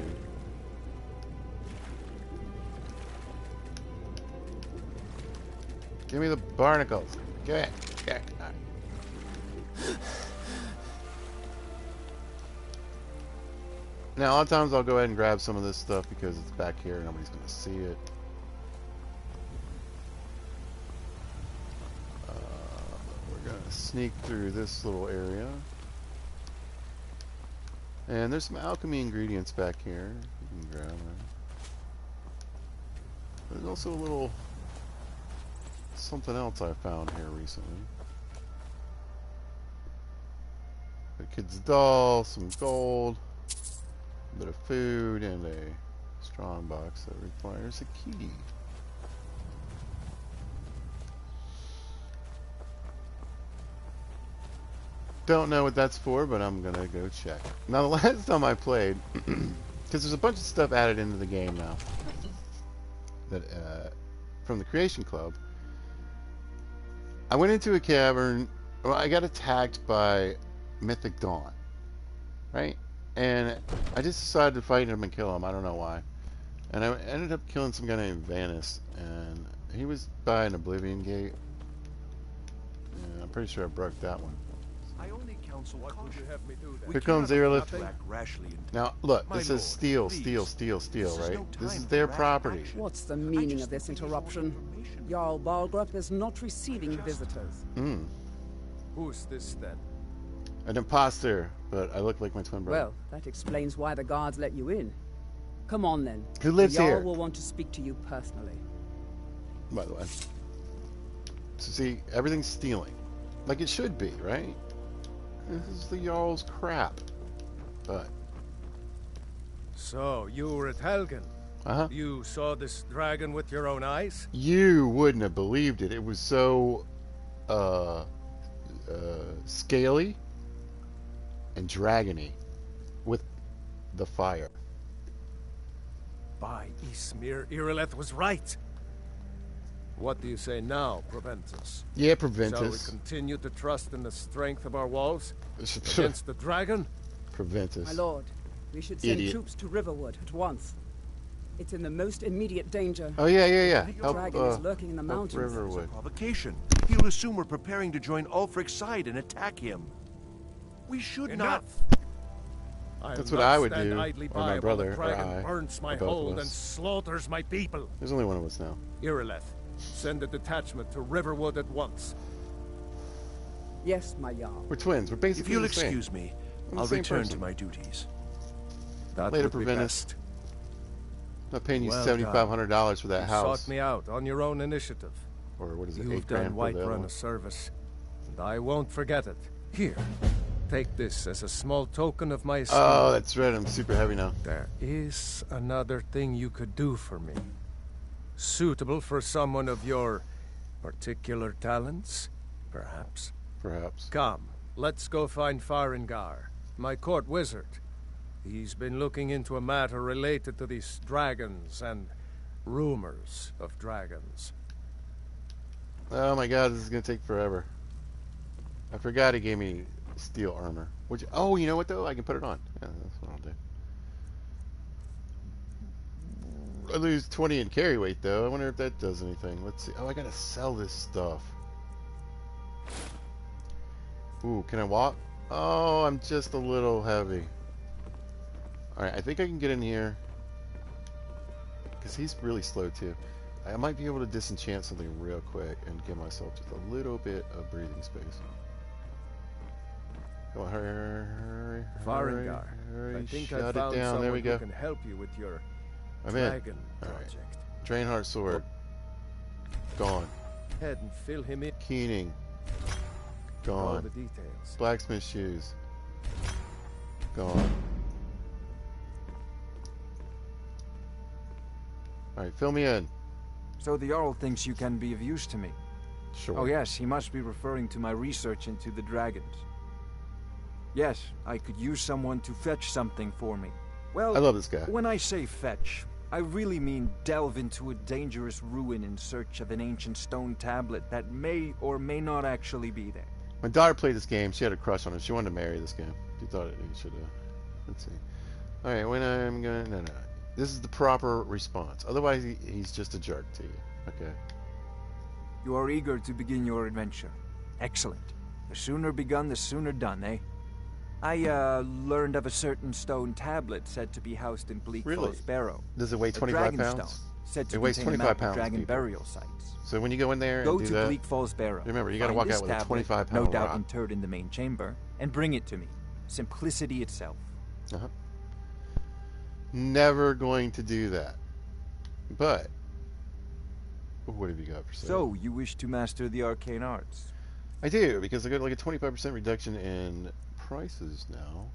Give me the barnacles. Okay. Okay. Now, a lot of times I'll go ahead and grab some of this stuff because it's back here. Nobody's going to see it. We're going to sneak through this little area. And there's some alchemy ingredients back here. You can grab them. There's also a little something else I found here recently. A kid's doll, some gold, a bit of food, and a strong box that requires a key. Don't know what that's for, but I'm gonna go check. Now, the last time I played, because there's a bunch of stuff added into the game now that from the Creation Club. I went into a cavern. Well, I got attacked by Mythic Dawn, right? And I just decided to fight him and kill him. I don't know why. And I ended up killing some guy named Vanis, and he was by an Oblivion Gate. And I'm pretty sure I broke that one.
I only counsel what would you have me do then?
Here comes Aerolith.
Rashly
Now, look,
My
this is
lord,
steal, right? This is their property.
What's the meaning of this interruption? Jarl Balgrup is not receiving visitors.
Hmm.
Who's this then?
An imposter, but I look like my twin brother.
Well, that explains why the guards let you in. Come on then.
Who lives
the Jarl
here?
will want to speak to you personally.
By the way. So see, everything's stealing. Like it should be, right? This is the Jarl's crap. But...
So, you were at Helgen?
Uh-huh.
You saw this dragon with your own eyes?
You wouldn't have believed it. It was so... scaly and dragony with the fire.
By Ysmir, Irileth was right. What do you say now, Proventus?
Yeah, Proventus.
Shall we continue to trust in the strength of our walls against the dragon?
Proventus.
My lord, we should send
Idiot.
troops to Riverwood at once. It's in the most immediate danger.
Oh, yeah.
The
Help,
dragon is lurking in the mountains.
Riverwood.
Provocation. He'll assume we're preparing to join Ulfric's side and attack him. We should
Enough.
That's what I would
stand
do,
idly
or
by
my
while
brother,
the
or
dragon
I,
burns my
or both of
hold
us.
and slaughters my people.
There's only one of us now.
Irileth, send a detachment to Riverwood at once.
Yes, my Jarl.
We're twins. We're basically
If you'll
the same.
excuse me,
We're the
I'll
same
return
person.
to my duties.
That
Later,
would be
Proventus.
best.
I'm not paying you
Well
$7,500 for that
You
house.
sought me out on your own initiative.
Or what is it,
You've
$8
done
grand for the other
Whiterun
one?
a service, and I won't forget it. Here, take this as a small token of my esteem.
Oh, that's right. I'm super heavy now.
There is another thing you could do for me. Suitable for someone of your particular talents, perhaps.
Perhaps.
Come, let's go find Farengar, my court wizard. He's been looking into a matter related to these dragons and rumors of dragons.
Oh my god, this is going to take forever. I forgot he gave me steel armor. Which, oh, you know what though? I can put it on. Yeah, that's what I'll do. I lose 20 in carry weight, though. I wonder if that does anything. Let's see. Oh, I gotta sell this stuff. Ooh, can I walk? Oh, I'm just a little heavy. Alright, I think I can get in here. Because he's really slow, too. I might be able to disenchant something real quick and give myself just a little bit of breathing space. Come on, hurry,
Farengar, I think I found someone
there we go.
who can help you with your
I'm
dragon
in.
project.
Right. Drainheart sword. Gone.
Head and fill him in.
Keening.
All
Gone.
the details.
Blacksmith shoes. Gone. Alright, fill me in.
So the Jarl thinks you can be of use to me.
Sure.
Oh yes, he must be referring to my research into the dragons. Yes, I could use someone to fetch something for me. Well,
I love this guy.
When I say fetch, I really mean delve into a dangerous ruin in search of an ancient stone tablet that may or may not actually be there.
My daughter played this game. She had a crush on it. She wanted to marry this game. She thought he should have. Let's see. Alright, when I'm gonna... No. This is the proper response. Otherwise, he's just a jerk to you. Okay.
You are eager to begin your adventure. Excellent. The sooner begun, the sooner done, eh? I learned of a certain stone tablet said to be housed in Bleak Falls Barrow.
Does it weigh 25 pounds?
Stone, said to
it weighs
contain
25
a map
pounds.
of dragon
people.
burial sites.
So when you go in there
Go
and do
to
that,
Bleak Falls Barrow.
remember, you got to walk out with a 25-pound
no doubt
rock.
interred in the main chamber, and bring it to me. Simplicity itself.
Uh-huh. Never going to do that. But what have you got for sale?
So you wish to master the arcane arts?
I do, because I got like a 25% reduction in prices now.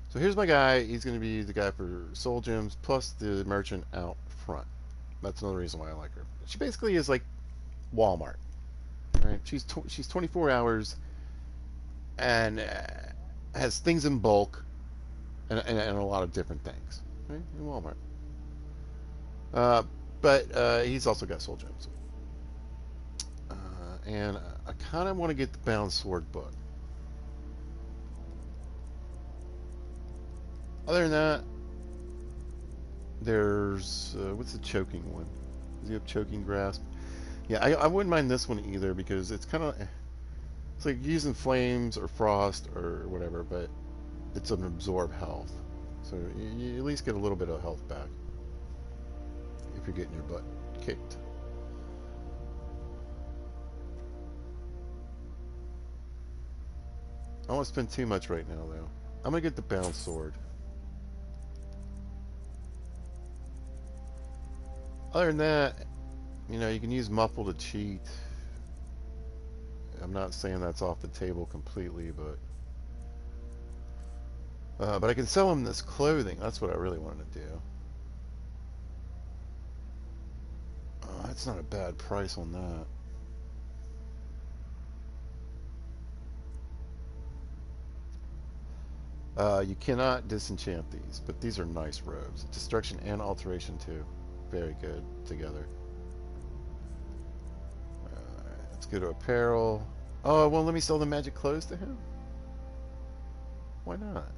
So here's my guy. He's going to be the guy for soul gems plus the merchant out front. That's another reason why I like her. She basically is like Walmart. Right? She's 24 hours and has things in bulk and a lot of different things. Right? In Walmart. But he's also got soul gems. And I kind of want to get the Bound Sword book. Other than that, there's what's the choking one? Does he have choking grasp? Yeah, I wouldn't mind this one either because it's kind of it's like using flames or frost or whatever, but it's an absorb health, so you at least get a little bit of health back if you're getting your butt kicked. I don't want to spend too much right now though. I'm gonna get the Bound Sword. Other than that, you know, you can use Muffle to cheat. I'm not saying that's off the table completely, but I can sell him this clothing. That's what I really wanted to do. That's not a bad price on that. You cannot disenchant these, but these are nice robes. Destruction and alteration too. Very good together. Let's go to apparel. Oh, well, let me sell the magic clothes to him? Why not?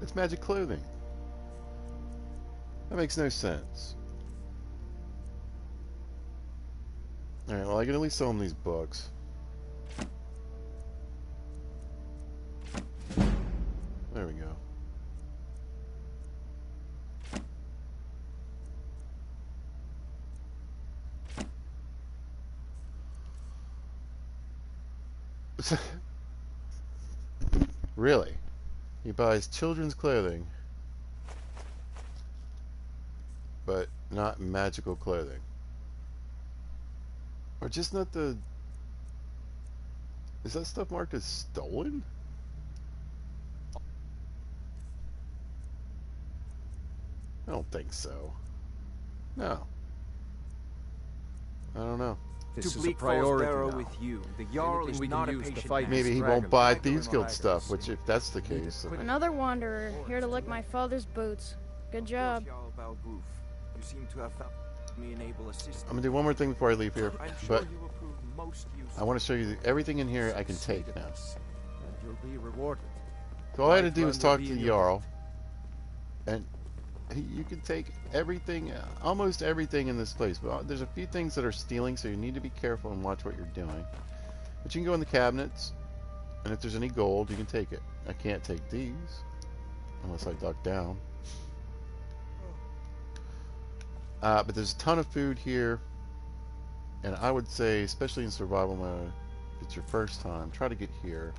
It's magic clothing. That makes no sense. Alright, well, I can at least sell him these books. There we go. Really? He buys children's clothing, but not magical clothing. Or just not the... Is that stuff marked as stolen? I don't think so. No. I don't know.
This is a priority now.
With you. The Jarl is not a patient man.
Maybe he won't buy Thieves Guild stuff, which if that's the case...
Another wanderer, here to lick my father's boots. Good job.
You seem to have found me an able assistant.
I'm gonna do one more thing before I leave here, but
most useful.
I want to show you everything in here I can take now.
And you'll be rewarded.
So all I had to do was
Whiterun
talk
will
to
be
the
in your
Jarl, and you can take everything, almost everything in this place. But there's a few things that are stealing, so you need to be careful and watch what you're doing. But you can go in the cabinets, and if there's any gold, you can take it. I can't take these, unless I duck down. But there's a ton of food here, and I would say, especially in survival mode, if it's your first time, try to get here.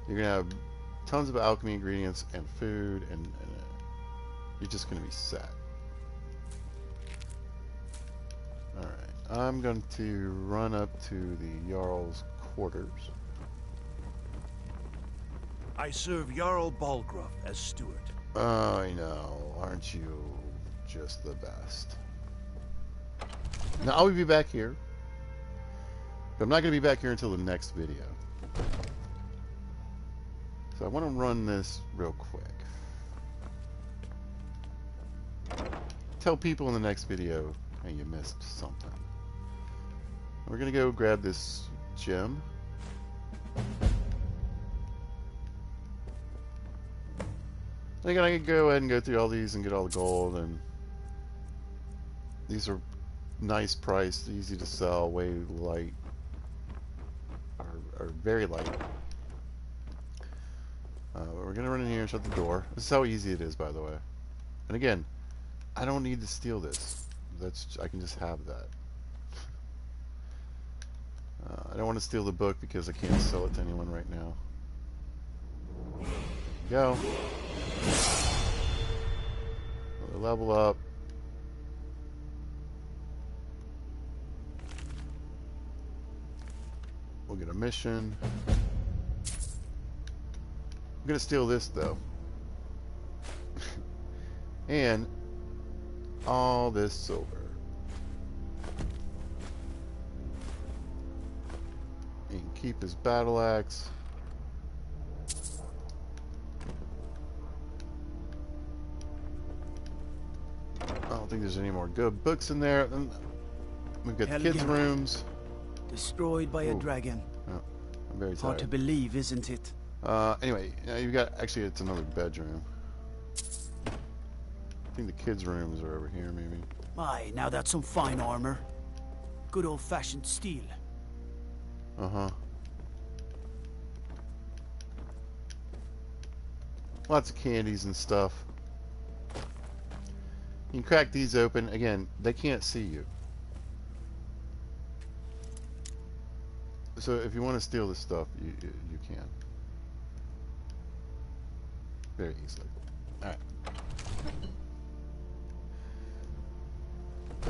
You're going to have tons of alchemy ingredients and food, and you're just going to be set. Alright, I'm going to run up to the Jarl's quarters.
I serve Jarl Balgruuf as steward.
Oh, I know. Aren't you just the best? Now, I'll be back here. But I'm not going to be back here until the next video. So I want to run this real quick. Tell people in the next video, hey, you missed something. We're going to go grab this gem. Again, I can go ahead and go through all these and get all the gold, and these are nice priced, easy to sell, way light, or very light. We're gonna run in here and shut the door. This is how easy it is, by the way. And again, I don't need to steal this. I can just have that. I don't want to steal the book because I can't sell it to anyone right now. There we go. Level up. We'll get a mission. I'm gonna steal this though. And all this silver. He can keep his battle axe. I don't think there's any more good books in there. We've got the kids' rooms.
Destroyed by a dragon.
Oh, I'm very tired.
Hard to believe, isn't it?
Anyway, you've got, actually it's another bedroom. I think the kids' rooms are over here, maybe.
My, now that's some fine armor. Good old-fashioned steel.
Uh-huh. Lots of candies and stuff. You can crack these open. Again, they can't see you. So if you want to steal this stuff, you can. Very easily. Alright.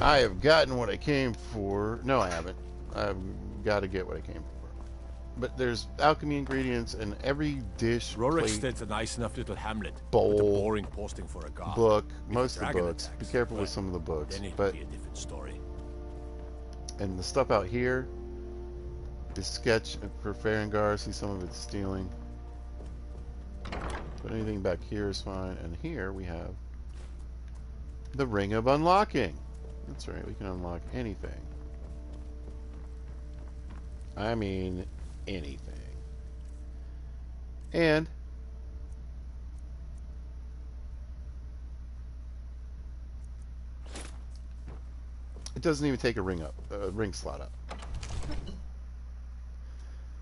I have gotten what I came for. No, I haven't. I've got to get what I came for. But there's alchemy ingredients in every dish,
Rorikstead's a nice enough little hamlet.
bowl,
with a boring posting for a guard.
book,
If
most
a
of the
dragon
books.
attacks,
Be careful
well,
with some of the books.
then it'd
But
be a different story.
and the stuff out here is sketch for Farengar. See, some of it's stealing. But anything back here is fine. And here we have the Ring of Unlocking. That's right, we can unlock anything. I mean, anything. And it doesn't even take a ring slot up.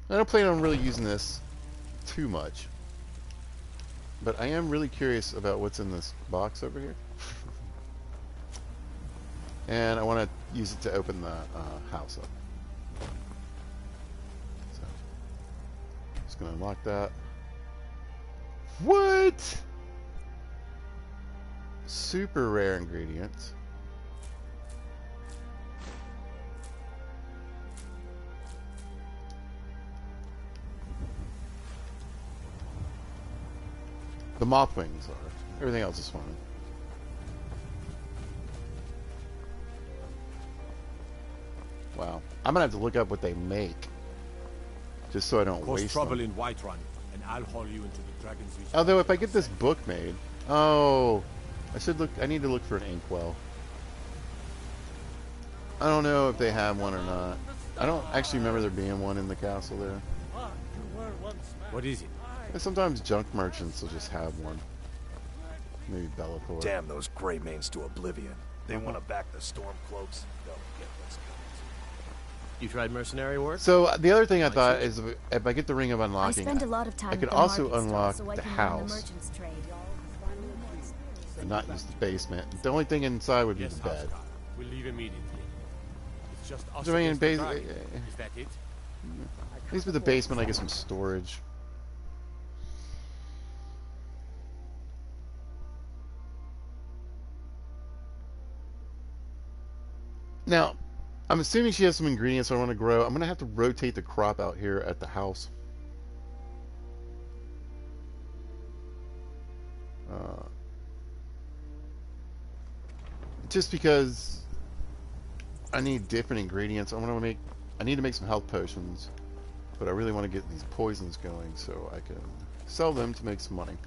I don't plan on really using this too much, but I am really curious about what's in this box over here. And I want to use it to open the house up. So, just going to unlock that. What? Super rare ingredients. The moth wings are. Everything else is fine. Wow. I'm gonna have to look up what they make. Just so I don't
Cause
waste
trouble
them.
in Whiterun, and I'll haul you into the Dragon's Reach.
Although if I get this book made, oh, I need to look for an inkwell. I don't know if they have one or not. I don't actually remember there being one in the castle there.
What is it?
And sometimes junk merchants will just have one. Maybe Bellator.
Damn those gray mains to oblivion. They want to back the storm cloaks. They'll get what's coming.
You tried mercenary work?
So the other thing I thought is if I get the ring of unlocking,
I spend a lot of time
I
at
can
the
also
market stall,
unlock
so I
the
can learn the
house
merchant's trade.
and not use the basement. The only thing inside would be the bed.
We'll leave immediately. It's just us
I mean,
against the
is
dragon. Is that it?
at least with the basement, I get some storage. Now, I'm assuming she has some ingredients I want to grow. I'm going to have to rotate the crop out here at the house. Just because I need different ingredients. I need to make some health potions, but I really want to get these poisons going so I can sell them to make some money.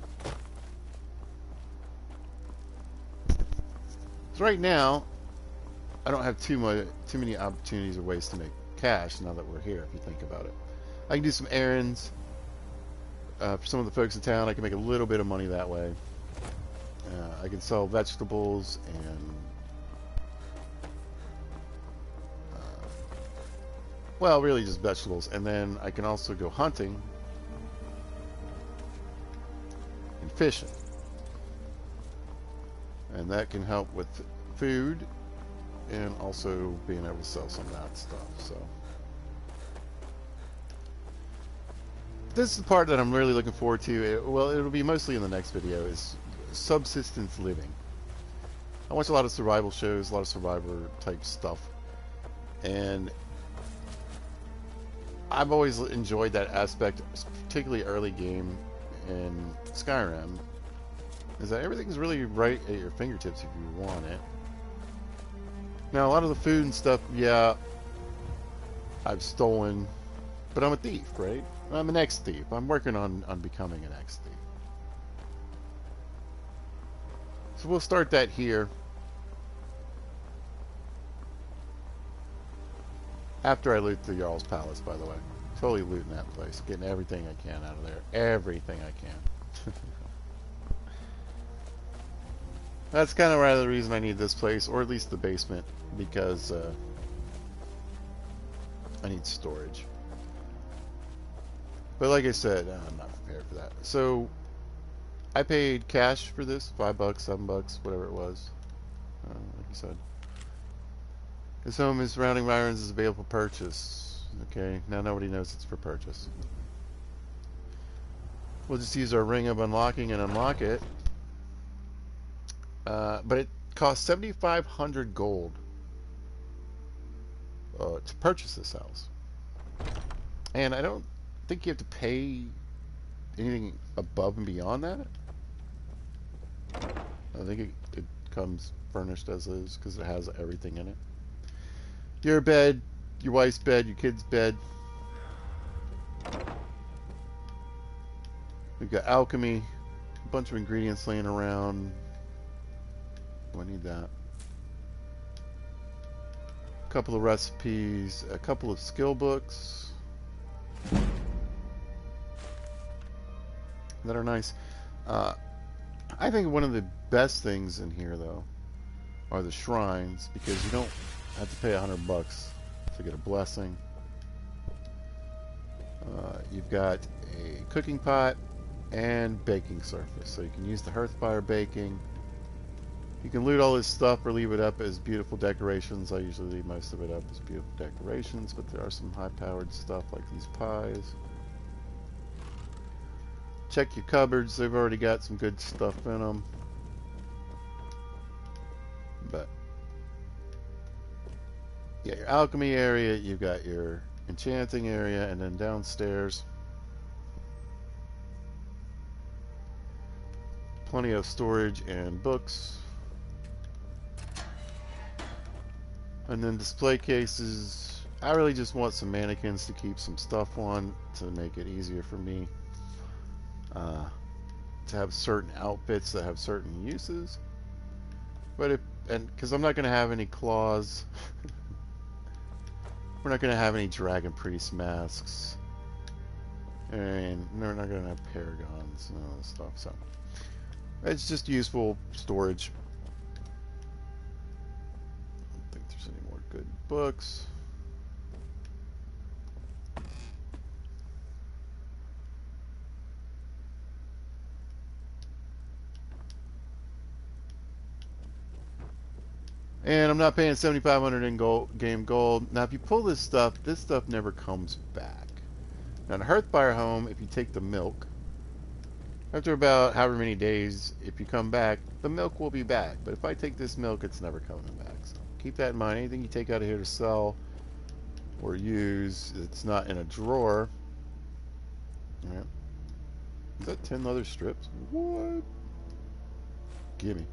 So right now, I don't have too many opportunities or ways to make cash now that we're here, if you think about it. I can do some errands for some of the folks in town. I can make a little bit of money that way. I can sell vegetables and well, really just vegetables, and then I can also go hunting and fishing, and that can help with food and also being able to sell some of that stuff. So this is the part that I'm really looking forward to. Well, it'll be mostly in the next video, is subsistence living. I watch a lot of survival shows, a lot of survivor type stuff, and I've always enjoyed that aspect, particularly early game in Skyrim, is that everything's really right at your fingertips if you want it. Now, a lot of the food and stuff, yeah, I've stolen, but I'm a thief, right? I'm an ex-thief. I'm working on becoming an ex-thief. So we'll start that here. After I loot the Jarl's Palace, by the way. Totally looting that place. Getting everything I can out of there. Everything I can. That's kind of the reason I need this place, or at least the basement, because I need storage. But like I said, I'm not prepared for that. So I paid cash for this, $5, $7, whatever it was. Like you said. This home is surrounding environs is available for purchase. Okay, now nobody knows it's for purchase. We'll just use our ring of unlocking and unlock it. But it costs 7,500 gold to purchase this house. And I don't think you have to pay anything above and beyond that. I think it comes furnished as is because it has everything in it. Your bed, your wife's bed, your kid's bed. We've got alchemy, a bunch of ingredients laying around. Oh, I need that. A couple of recipes, a couple of skill books that are nice. I think one of the best things in here, though, are the shrines, because you don't have to pay $100 to get a blessing. You've got a cooking pot and baking surface, so you can use the hearth fire baking. You can loot all this stuff or leave it up as beautiful decorations. I usually leave most of it up as beautiful decorations, but there are some high-powered stuff like these pies. Check your cupboards. They've already got some good stuff in them. But yeah, your alchemy area, you've got your enchanting area, and then downstairs plenty of storage and books. And then display cases. I really just want some mannequins to keep some stuff on to make it easier for me to have certain outfits that have certain uses. But because I'm not going to have any claws We're not going to have any Dragon Priest masks. And we're not going to have Paragons and all that stuff. So it's just useful storage. I don't think there's any more good books. And I'm not paying $7,500 in game gold. Now, if you pull this stuff never comes back. Now, in a Hearthfire home, if you take the milk, after about however many days, if you come back, the milk will be back. But if I take this milk, it's never coming back. So keep that in mind. Anything you take out of here to sell or use, it's not in a drawer. All right. Is that 10 leather strips? What? Gimme.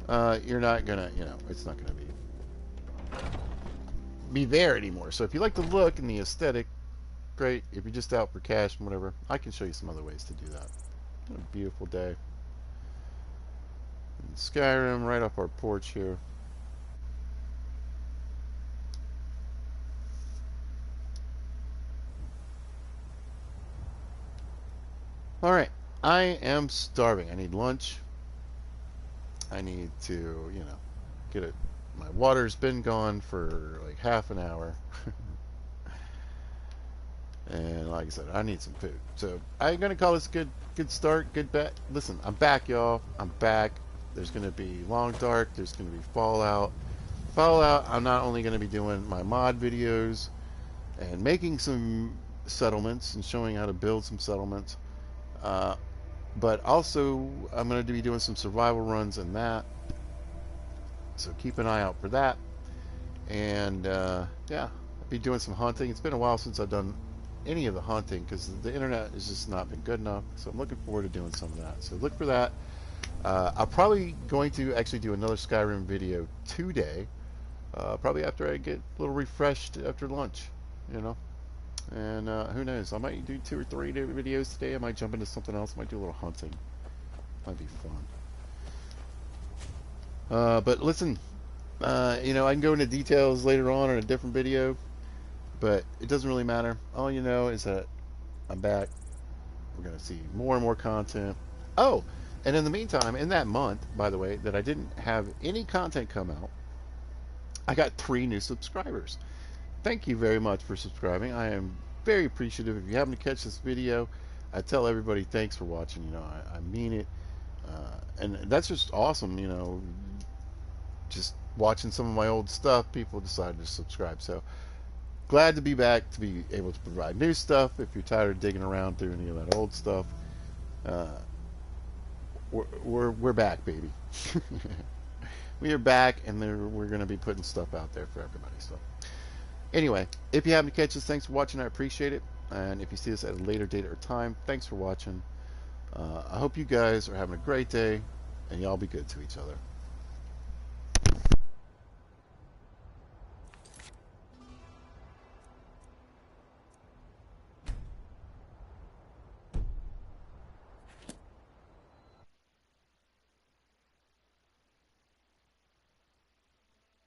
You're not gonna, it's not gonna be there anymore. So if you like the look and the aesthetic, great. If you're just out for cash and whatever, I can show you some other ways to do that. What a beautiful day. In Skyrim, right off our porch here. Alright, I am starving. I need lunch. I need to, get it. My water's been gone for like half an hour. And like I said, I need some food. So I'm going to call this a good start, good bet. Listen, I'm back, y'all. I'm back. There's going to be Long Dark. There's going to be Fallout. Fallout, I'm not only going to be doing my mod videos and making some settlements and showing how to build some settlements. But also, I'm going to be doing some survival runs and that. So keep an eye out for that. And, yeah, I'll be doing some hunting. It's been a while since I've done any of the hunting because the internet has just not been good enough. So I'm looking forward to doing some of that. So look for that. I'm probably going to actually do another Skyrim video today. Probably after I get a little refreshed after lunch, And who knows? I might do 2 or 3 videos today. I might jump into something else. I might do a little hunting. Might be fun. But listen, I can go into details later on in a different video. But it doesn't really matter. All you know is that I'm back. We're going to see more and more content. Oh, and in the meantime, in that month, by the way, that I didn't have any content come out, I got 3 new subscribers. Thank you very much for subscribing. I am very appreciative. If you happen to catch this video, I tell everybody thanks for watching. I mean it. And that's just awesome, just watching some of my old stuff, people decided to subscribe. So glad to be back, to be able to provide new stuff. If you're tired of digging around through any of that old stuff, we're back, baby. We are back, and we're going to be putting stuff out there for everybody. So anyway, if you happen to catch this, thanks for watching. I appreciate it. And if you see this at a later date or time, thanks for watching. I hope you guys are having a great day, and y'all be good to each other.